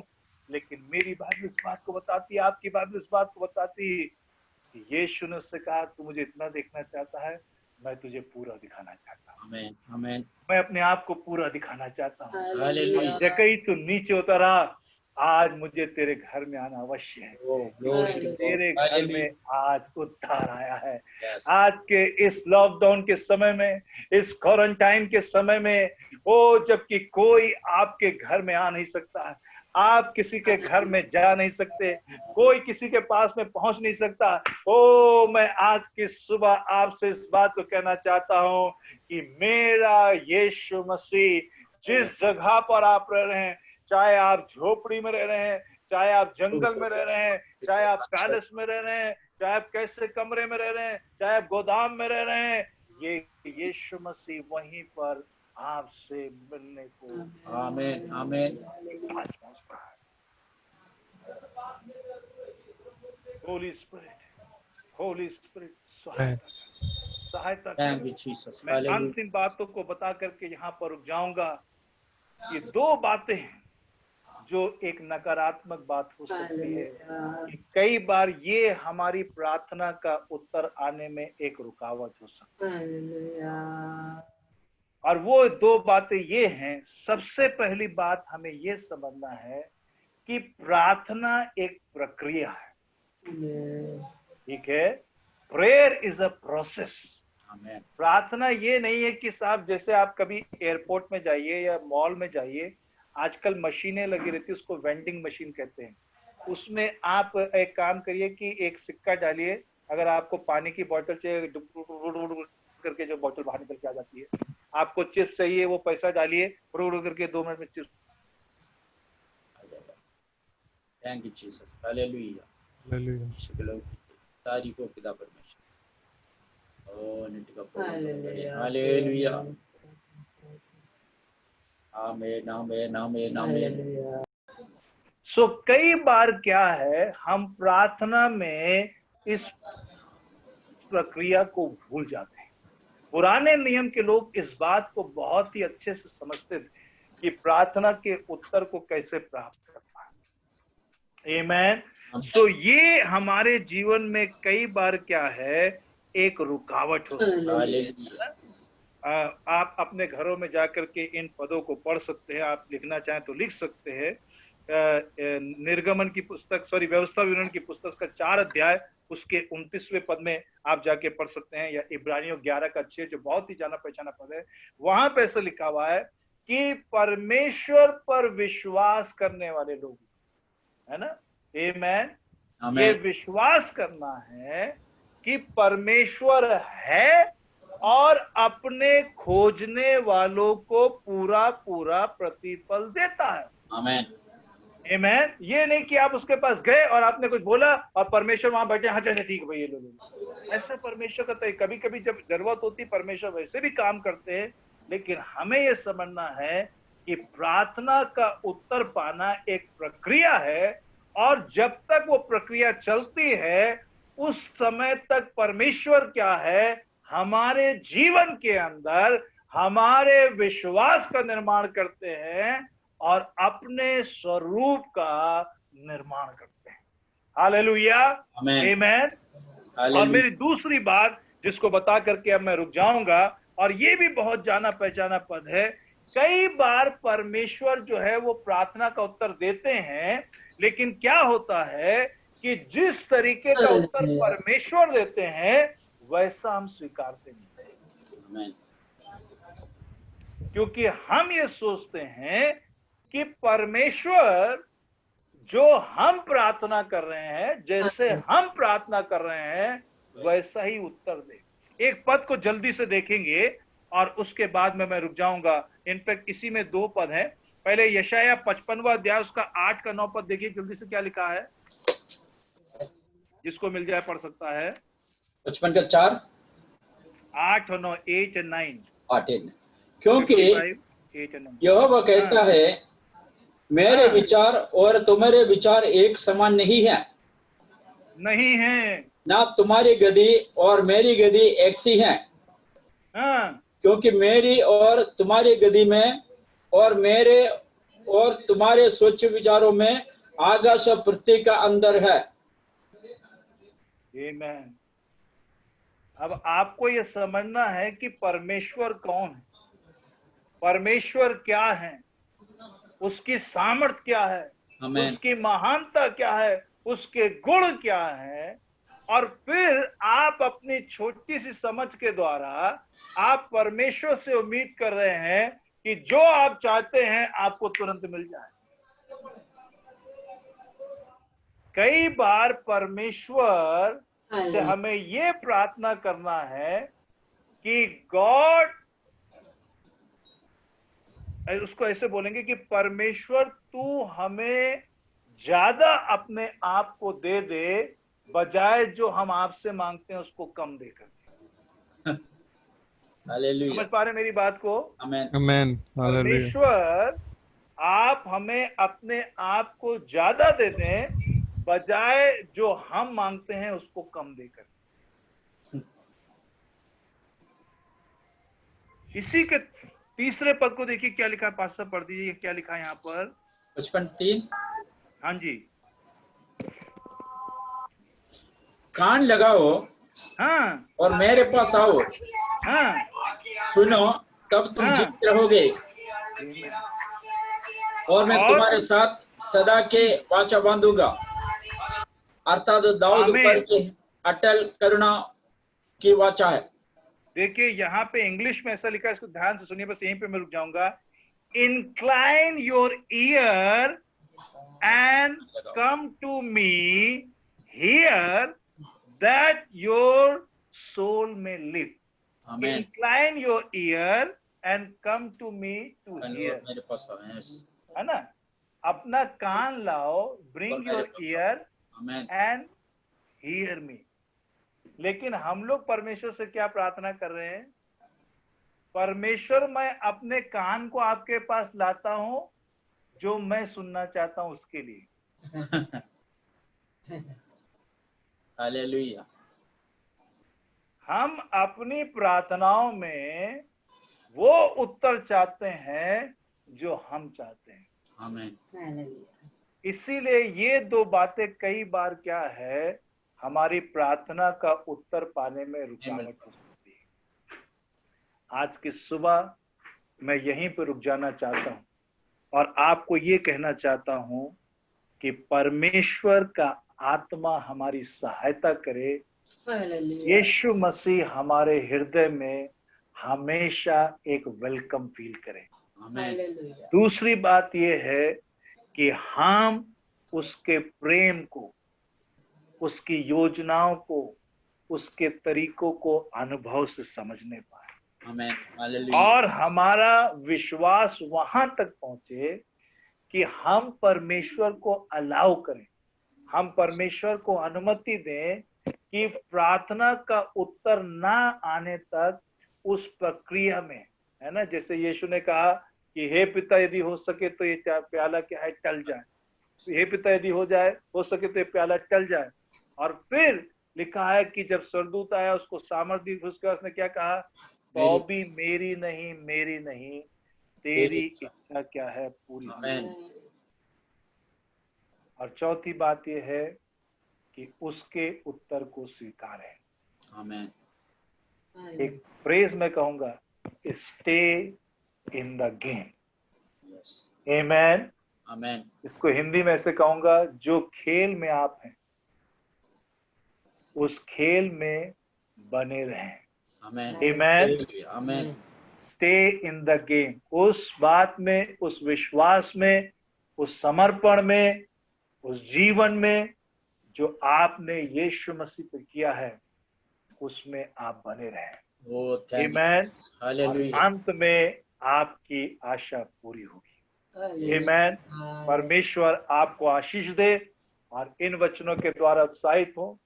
लेकिन मेरी बाइबल इस बात को बताती है, आपकी बाइबल इस बात को बताती है कि यीशु ने उससे कहा, तू मुझे इतना देखना चाहता है, मैं तुझे पूरा दिखाना चाहता हूँ। आमीन, आमीन। मैं अपने आप को पूरा दिखाना चाहता हूँ। हालेलुया। जक्कई तू नीचे उतरा, आज मुझे तेरे घर में आना अवश्य है, क्योंकि तेरे घर में आज उद्धार आया है। आज के इस लॉकडाउन के समय में, इस क्वारंटाइन के समय में, वो जबकि कोई आपके घर में आ नहीं सकता है, आप किसी के घर में जा नहीं सकते, कोई किसी के पास में पहुंच नहीं सकता। ओ मैं आज की सुबह आपसे इस बात को कहना चाहता हूं कि मेरा यीशु मसीह जिस जगह पर आप रह रहे हैं, चाहे आप झोपड़ी में रह रहे हैं, चाहे आप जंगल में रह रहे हैं, चाहे आप पैलेस में रह रहे हैं, चाहे आप कैसे कमरे में रह रहे हैं, चाहे आप गोदाम में रह रहे हैं, ये यीशु मसीह वहीं पर आपसे मिलने को आमीन, आमीन। पास पहुंचता है। होली स्पिरिट सहायता थैंक यू जीसस। मैं अंतिम बातों को बता करके यहाँ पर रुक जाऊंगा। ये दो बातें हैं जो एक नकारात्मक बात हो सकती है कि कई बार ये हमारी प्रार्थना का उत्तर आने में एक रुकावट हो सकती है। और वो दो बातें ये हैं, सबसे पहली बात हमें ये समझना है कि प्रार्थना एक प्रक्रिया है। ठीक है, प्रेयर इज अ प्रोसेस। प्रार्थना ये नहीं है कि साहब जैसे आप कभी एयरपोर्ट में जाइए या मॉल में जाइए, आजकल मशीनें लगी रहती है, उसको वेंडिंग मशीन कहते हैं। उसमें आप एक काम करिए कि एक सिक्का डालिए, अगर आपको पानी की बोतल चाहिए करके जो बोतल बाहर निकल के आ जाती है, आपको चिप्स चाहिए, वो पैसा डालिए, करके 2 मिनट में chips. Thank you Jesus. Hallelujah, hallelujah. तारीफ हो खुदा परमेश्वर। ओ नित्य का हालेलुया। आमीन, आमीन, आमीन, आमीन। सो कई बार क्या है, हम प्रार्थना में इस प्रक्रिया को भूल जाते हैं। पुराने नियम के लोग इस बात को बहुत ही अच्छे से समझते थे कि प्रार्थना के उत्तर को कैसे प्राप्त करना है। आमीन। सो ये हमारे जीवन में कई बार क्या है, एक रुकावट हो सकती है। आप अपने घरों में जाकर के इन पदों को पढ़ सकते हैं, आप लिखना चाहें तो लिख सकते हैं। निर्गमन की पुस्तक, व्यवस्था विवरण की पुस्तक का 4 अध्याय उसके 29वें पद में आप जाके पढ़ सकते हैं, या इब्रानियों 11 का 6 जो बहुत ही जाना पहचाना पद है, वहां पे ऐसा लिखा हुआ है कि परमेश्वर पर विश्वास करने वाले लोग, है ना, आमीन, ये विश्वास करना है कि परमेश्वर है और अपने खोजने वालों को पूरा पूरा प्रतिफल देता है। आमीन, आमीन। ये नहीं कि आप उसके पास गए और आपने कुछ बोला और परमेश्वर वहां बैठे, हाँ चलिए ठीक है भाई ये लोग, ऐसे परमेश्वर का कभी कभी जब जरूरत होती परमेश्वर वैसे भी काम करते हैं। लेकिन हमें ये समझना है कि प्रार्थना का उत्तर पाना एक प्रक्रिया है, और जब तक वो प्रक्रिया चलती है उस समय तक परमेश्वर क्या है, हमारे जीवन के अंदर हमारे विश्वास का निर्माण करते हैं और अपने स्वरूप का निर्माण करते हैं। हालेलुया, आमीन। और मेरी दूसरी बात जिसको बता करके अब मैं रुक जाऊंगा, और ये भी बहुत जाना पहचाना पद है, कई बार परमेश्वर जो है वो प्रार्थना का उत्तर देते हैं, लेकिन क्या होता है कि जिस तरीके का उत्तर परमेश्वर देते हैं वैसा हम स्वीकारते नहीं, क्योंकि हम ये सोचते हैं कि परमेश्वर जो हम प्रार्थना कर रहे हैं, जैसे हम प्रार्थना कर रहे हैं वैसा ही उत्तर दे। एक पद को जल्दी से देखेंगे और उसके बाद में मैं रुक जाऊंगा। इनफैक्ट इसी में 2 पद हैं। पहले यशाया 55वां अध्याय उसका 8 का 9 पद देखिए जल्दी से, क्या लिखा है, जिसको मिल जाए पढ़ सकता है। 55 का 4 8 और 9, 8 and 9, 8 8 क्योंकि 55, 8 and 9। यहोवा कहता है, मेरे विचार और तुम्हारे विचार एक समान नहीं है, नहीं है, ना तुम्हारी गति और मेरी गति एक सी है। क्योंकि मेरी और तुम्हारी गति में और मेरे और तुम्हारे सोच विचारों में आकाश और पृथ्वी का अंदर है। आमीन। अब आपको यह समझना है कि परमेश्वर कौन है, परमेश्वर क्या है, उसकी सामर्थ क्या है, उसकी महानता क्या है, उसके गुण क्या है। और फिर आप अपनी छोटी सी समझ के द्वारा आप परमेश्वर से उम्मीद कर रहे हैं कि जो आप चाहते हैं आपको तुरंत मिल जाए। कई बार परमेश्वर से हमें ये प्रार्थना करना है कि गॉड, उसको ऐसे बोलेंगे कि परमेश्वर तू हमें ज्यादा अपने आप को दे दे, बजाय जो हम आपसे मांगते हैं उसको कम देकर। हालेलुया। समझ पा रहे मेरी बात को? आमीन। परमेश्वर आप हमें अपने आप को ज्यादा दे दें, बजाय जो हम मांगते हैं उसको कम देकर। इसी के तीसरे पद को देखिए क्या लिखा है, पास्टर पढ़ दीजिए क्या लिखा है यहाँ पर। 55:3 हाँ जी। कान लगाओ हाँ और मेरे पास आओ, हाँ, सुनो तब तुम जीवित रहोगे और मैं तुम्हारे साथ सदा के वाचा बांधूंगा। अर्थात दाऊद पर की अटल करुणा की वाचा है। देखिए यहाँ पे इंग्लिश में ऐसा लिखा है, इसको ध्यान से सुनिए, बस यहीं पे मैं रुक जाऊंगा। Incline your ear and come to me here that your soul may live. Amen. Incline your ear and come to me to hear. मेरे पास आओ, है ना, अपना कान लाओ, bring your ear and hear me. लेकिन हम लोग परमेश्वर से क्या प्रार्थना कर रहे हैं? परमेश्वर मैं अपने कान को आपके पास लाता हूं, जो मैं सुनना चाहता हूं उसके लिए। हालेलुया। हम अपनी प्रार्थनाओं में वो उत्तर चाहते हैं जो हम चाहते हैं। आमीन। इसीलिए ये 2 बातें कई बार क्या है, हमारी प्रार्थना का उत्तर पाने में रुकावट हो सकती है। आज की सुबह मैं यहीं पर रुक जाना चाहता हूं और आपको ये कहना चाहता हूं कि परमेश्वर का आत्मा हमारी सहायता करे। यीशु मसीह हमारे हृदय में हमेशा एक वेलकम फील करे। दूसरी बात यह है कि हम उसके प्रेम को, उसकी योजनाओं को, उसके तरीकों को अनुभव से समझने पाए। आमीन। और हमारा विश्वास वहां तक पहुंचे कि हम परमेश्वर को अलाउ करें, हम परमेश्वर को अनुमति दें कि प्रार्थना का उत्तर ना आने तक उस प्रक्रिया में, है ना, जैसे यीशु ने कहा कि हे पिता यदि हो सके तो ये प्याला क्या है टल जाए, हे पिता यदि हो सके तो ये प्याला टल जाए। और फिर लिखा है कि जब स्वर्गदूत आया उसको सामर्थ्य दी, उसके बाद उसने क्या कहा, तो भी मेरी नहीं तेरी इच्छा क्या है पूरी। और चौथी बात यह है कि उसके उत्तर को स्वीकारें। आमीन। एक फ्रेज में कहूंगा, स्टे इन द गेम। आमीन। आमीन। इसको हिंदी में ऐसे कहूंगा, जो खेल में आप हैं उस खेल में बने रहें। आमीन। आमीन। आमीन। स्टे इन द गेम, उस बात में, उस विश्वास में, उस समर्पण में, उस जीवन में जो आपने यीशु मसीह पे किया है, उसमें आप बने रहें। Oh, thank you. आमीन। और Hallelujah. अंत में आपकी आशा पूरी होगी। आमीन। परमेश्वर आपको आशीष दे और इन वचनों के द्वारा उत्साहित हो।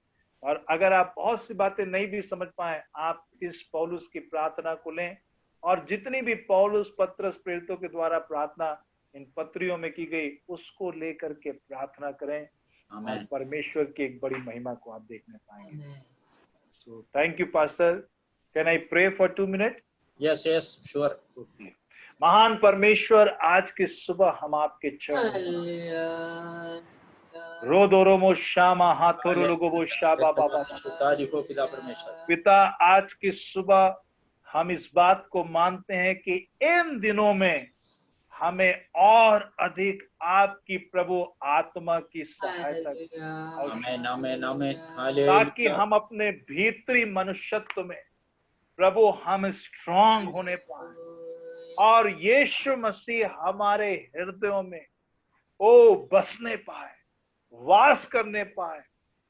और अगर आप बहुत सी बातें नहीं भी समझ पाए, आप इस पौलुस की प्रार्थना को लें और जितनी भी पौलुस पत्रस प्रेरितों के द्वारा प्रार्थना इन पत्रियों में की गई, उसको लेकर के प्रार्थना करें और Amen. परमेश्वर की एक बड़ी महिमा को आप देखने पाएंगे। So thank you pastor. Can I pray for 2 minute? Yes, yes, sure. महान परमेश्वर, आज की सुबह हम आपके चरणों रोदोरोमो शामा हाथोरो लोगोबो शाबा बाबा। तारीफ हो पिता परमेश्वर। पिता, आज की सुबह हम इस बात को मानते हैं कि इन दिनों में हमें और अधिक आपकी प्रभु आत्मा की सहायता की आमीन, आमीन, आमीन। ताकि हालेलुया। हम अपने भीतरी मनुष्यत्व में प्रभु हम स्ट्रांग होने पाए और यीशु मसीह हमारे हृदयों में ओ बसने पाए, वास करने पाए,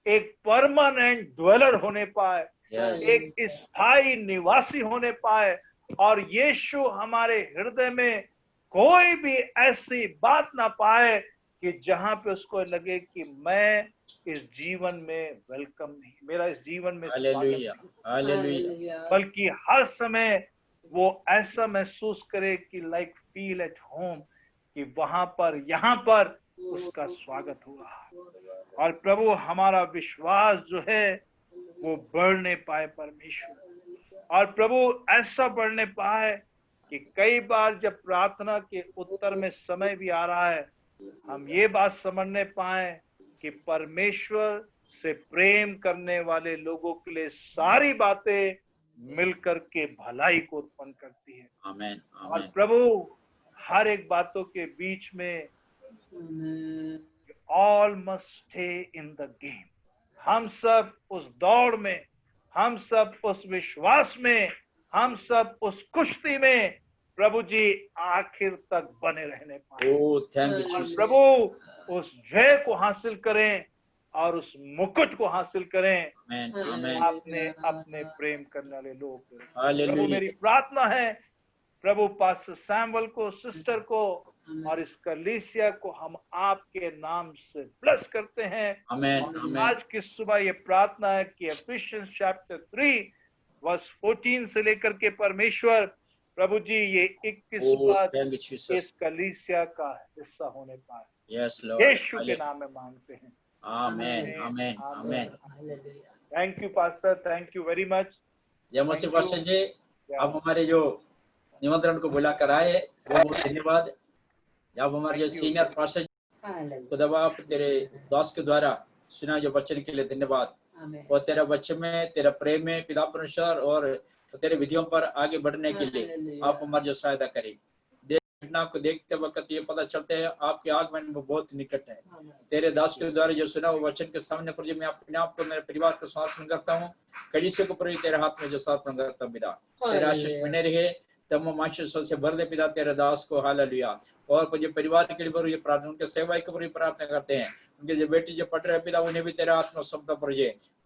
एक परमानेंट ड्वेलर होने पाए, Yes. एक स्थायी निवासी होने पाए और यीशु हमारे हृदय में कोई भी ऐसी बात ना पाए कि जहां पे उसको लगे कि मैं इस जीवन में वेलकम नहीं, मेरा इस जीवन में स्वागत हालेलुया, नहीं, हालेलुया। बल्कि हर समय वो ऐसा महसूस करे कि लाइक फील एट होम, कि वहां पर, यहाँ पर उसका स्वागत हुआ। और प्रभु हमारा विश्वास जो है वो बढ़ने पाए परमेश्वर। और प्रभु ऐसा बढ़ने पाए कि कई बार जब प्रार्थना के उत्तर में समय भी आ रहा है, हम ये बात समझने पाए कि परमेश्वर से प्रेम करने वाले लोगों के लिए सारी बातें मिलकर के भलाई को उत्पन्न करती है। आमीन, और आमीन। प्रभु हर एक बातों के बीच में all must stay in the game, हम सब उस दौड़ में, हम सब उस विश्वास में, हम सब उस कुश्ती में प्रभु जी आखिर तक बने रहने पाए। Oh, thank you, और Jesus. प्रभु उस जय को हासिल करें और उस मुकुट को हासिल करें आमीन, जो आमीन। आपने अपने प्रेम करने वाले लोग। प्रभु हालेलुया। मेरी प्रार्थना है, प्रभु पास्टर सैमुअल को, सिस्टर को और इस कलीसिया को हम आपके नाम से ब्लेस करते हैं। आमीन, और आमीन। आज की सुबह ये प्रार्थना है कि एफिशियंस चैप्टर 3 वर्स 14 से लेकर के परमेश्वर प्रभु जी ये 21 Oh, पद thank you, Jesus. इस कलीसिया का हिस्सा होने पाए, Yes, Lord. यीशु के हालेलुया। नाम में मांगते हैं। आमीन, आमीन, आमीन। Thank you pastor, thank you very much. जय मसीह पास्टर जी, Yeah. आप हमारे जो निमंत्रण को बुलाकर आए वो बहुत धन्यवाद। आप हमारे जो Thank you. सीनियर पास्टर खुदावा, आप तेरे दास के द्वारा सुना जो वचन के लिए धन्यवाद। और तेरा वचन में, तेरा प्रेम में पिता परमेश्वर और तेरे विधियों पर आगे बढ़ने के लिए आप हमारी जो सहायता करें। घटना को देखते वक्त ये पता चलता है आपके आगमन में बहुत निकट है। तेरे दास के द्वारा जो सुना हुआ वचन के सामने पर मैं अपने आप को, मेरे परिवार को समर्पण करता हूँ। कलीसिया को प्रभु तेरे हाथ में जो समर्पण करता हूँ पिता, तेरे आशीष बने रहे, तमाम आशीषों से भर दे पिता तेरे दास को। हालेलुया। और जो परिवार के लिए प्रभु ये प्रार्थना, उनके सेवाई के प्रभु प्रार्थना करते हैं। उनके जो बेटी जो पढ़ रहे हैं पिता, उन्हें भी तेरे आत्मा शब्द पर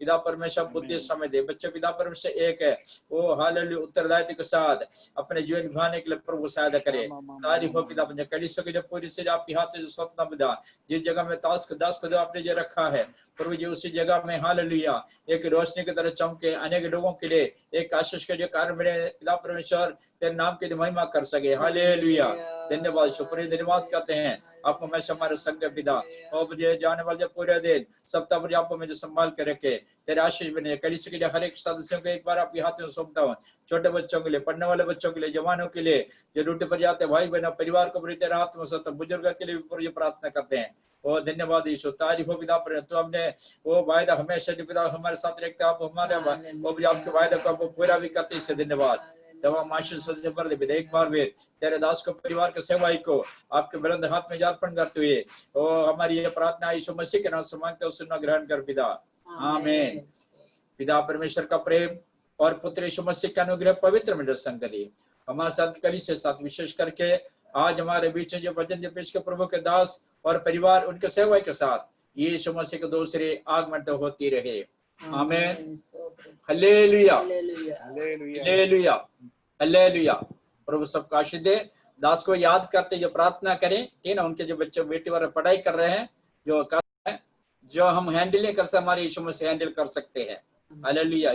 पिता परमेश्वर बुद्धि समय दे। बच्चे पिता परमेश्वर एक है, वो हालेलुया उत्तरदायित्व के साथ अपने जीवन निभाने के लिए प्रभु सहायता करे। तारीफ हो पिता पंजा कलीसिया की जो पूरी से आपके हाथ जो स्वप्न पिता, जिस जगह में दास को जो आपने जो रखा है प्रभु जी, उसी जगह में हालेलुया एक रोशनी की तरह चमके, अनेक लोगों के लिए एक आशीष के जो कारण बने पिता परमेश्वर तेरे नाम की महिमा कर सके। हालेलुया। धन्यवाद, शुक्रिया, धन्यवाद करते हैं आप हमेशा हमारे संग पिता। और मुझे जाने वाले पूरे दिन सप्ताह पर आपको मुझे संभाल के रखे, तेरे आशीष बने। कलीसिया के हर एक सदस्यों को एक बार आपके हाथ में सौंपता हूँ। छोटे बच्चों के लिए, पढ़ने वाले बच्चों के लिए, जवानों के लिए, जो ड्यूटी पर जाते भाई बहनों, परिवार को पूरी तेरे हाथ में सौंपता हूं। बुजुर्ग के लिए भी पूरी प्रार्थना करते हैं। और धन्यवाद यीशु, तारीफ हो पिता पर तो हमने वो वायदा हमेशा जो पिता हमारे साथ रखते, आप हमारे वो भी आपके वायदा को आपको पूरा भी करते, इससे धन्यवाद। तमाम आशीष से भर दे पिता। एक बार भी तेरे दास को, परिवार के सेवाई को आपके बुलंद हाथ में अर्पण करते हुए और हमारी ये प्रार्थना यीशु मसीह के नाम से मांगते हैं, सुनना ग्रहण कर पिता। आमीन। पिता परमेश्वर का प्रेम और पुत्र यीशु मसीह का अनुग्रह पवित्र में दर्शन करिए हमारे साथ कलीसिया के साथ, विशेष करके आज हमारे बीच में जो वचन जो पेश के प्रभु के दास और परिवार उनके सेवक के साथ यीशु मसीह के दूसरे आगमन तक होती रहे। आमीन। Hallelujah hallelujah hallelujah. प्रभु सबका आशीष दे। दास को याद करते जो प्रार्थना करें, ठीक ना, उनके जो बच्चे बेटी वाले पढ़ाई कर रहे हैं, जो हम हैंडल नहीं कर सकते, हमारे यीशु मसीह हैंडल कर सकते हैं। हालेलुया।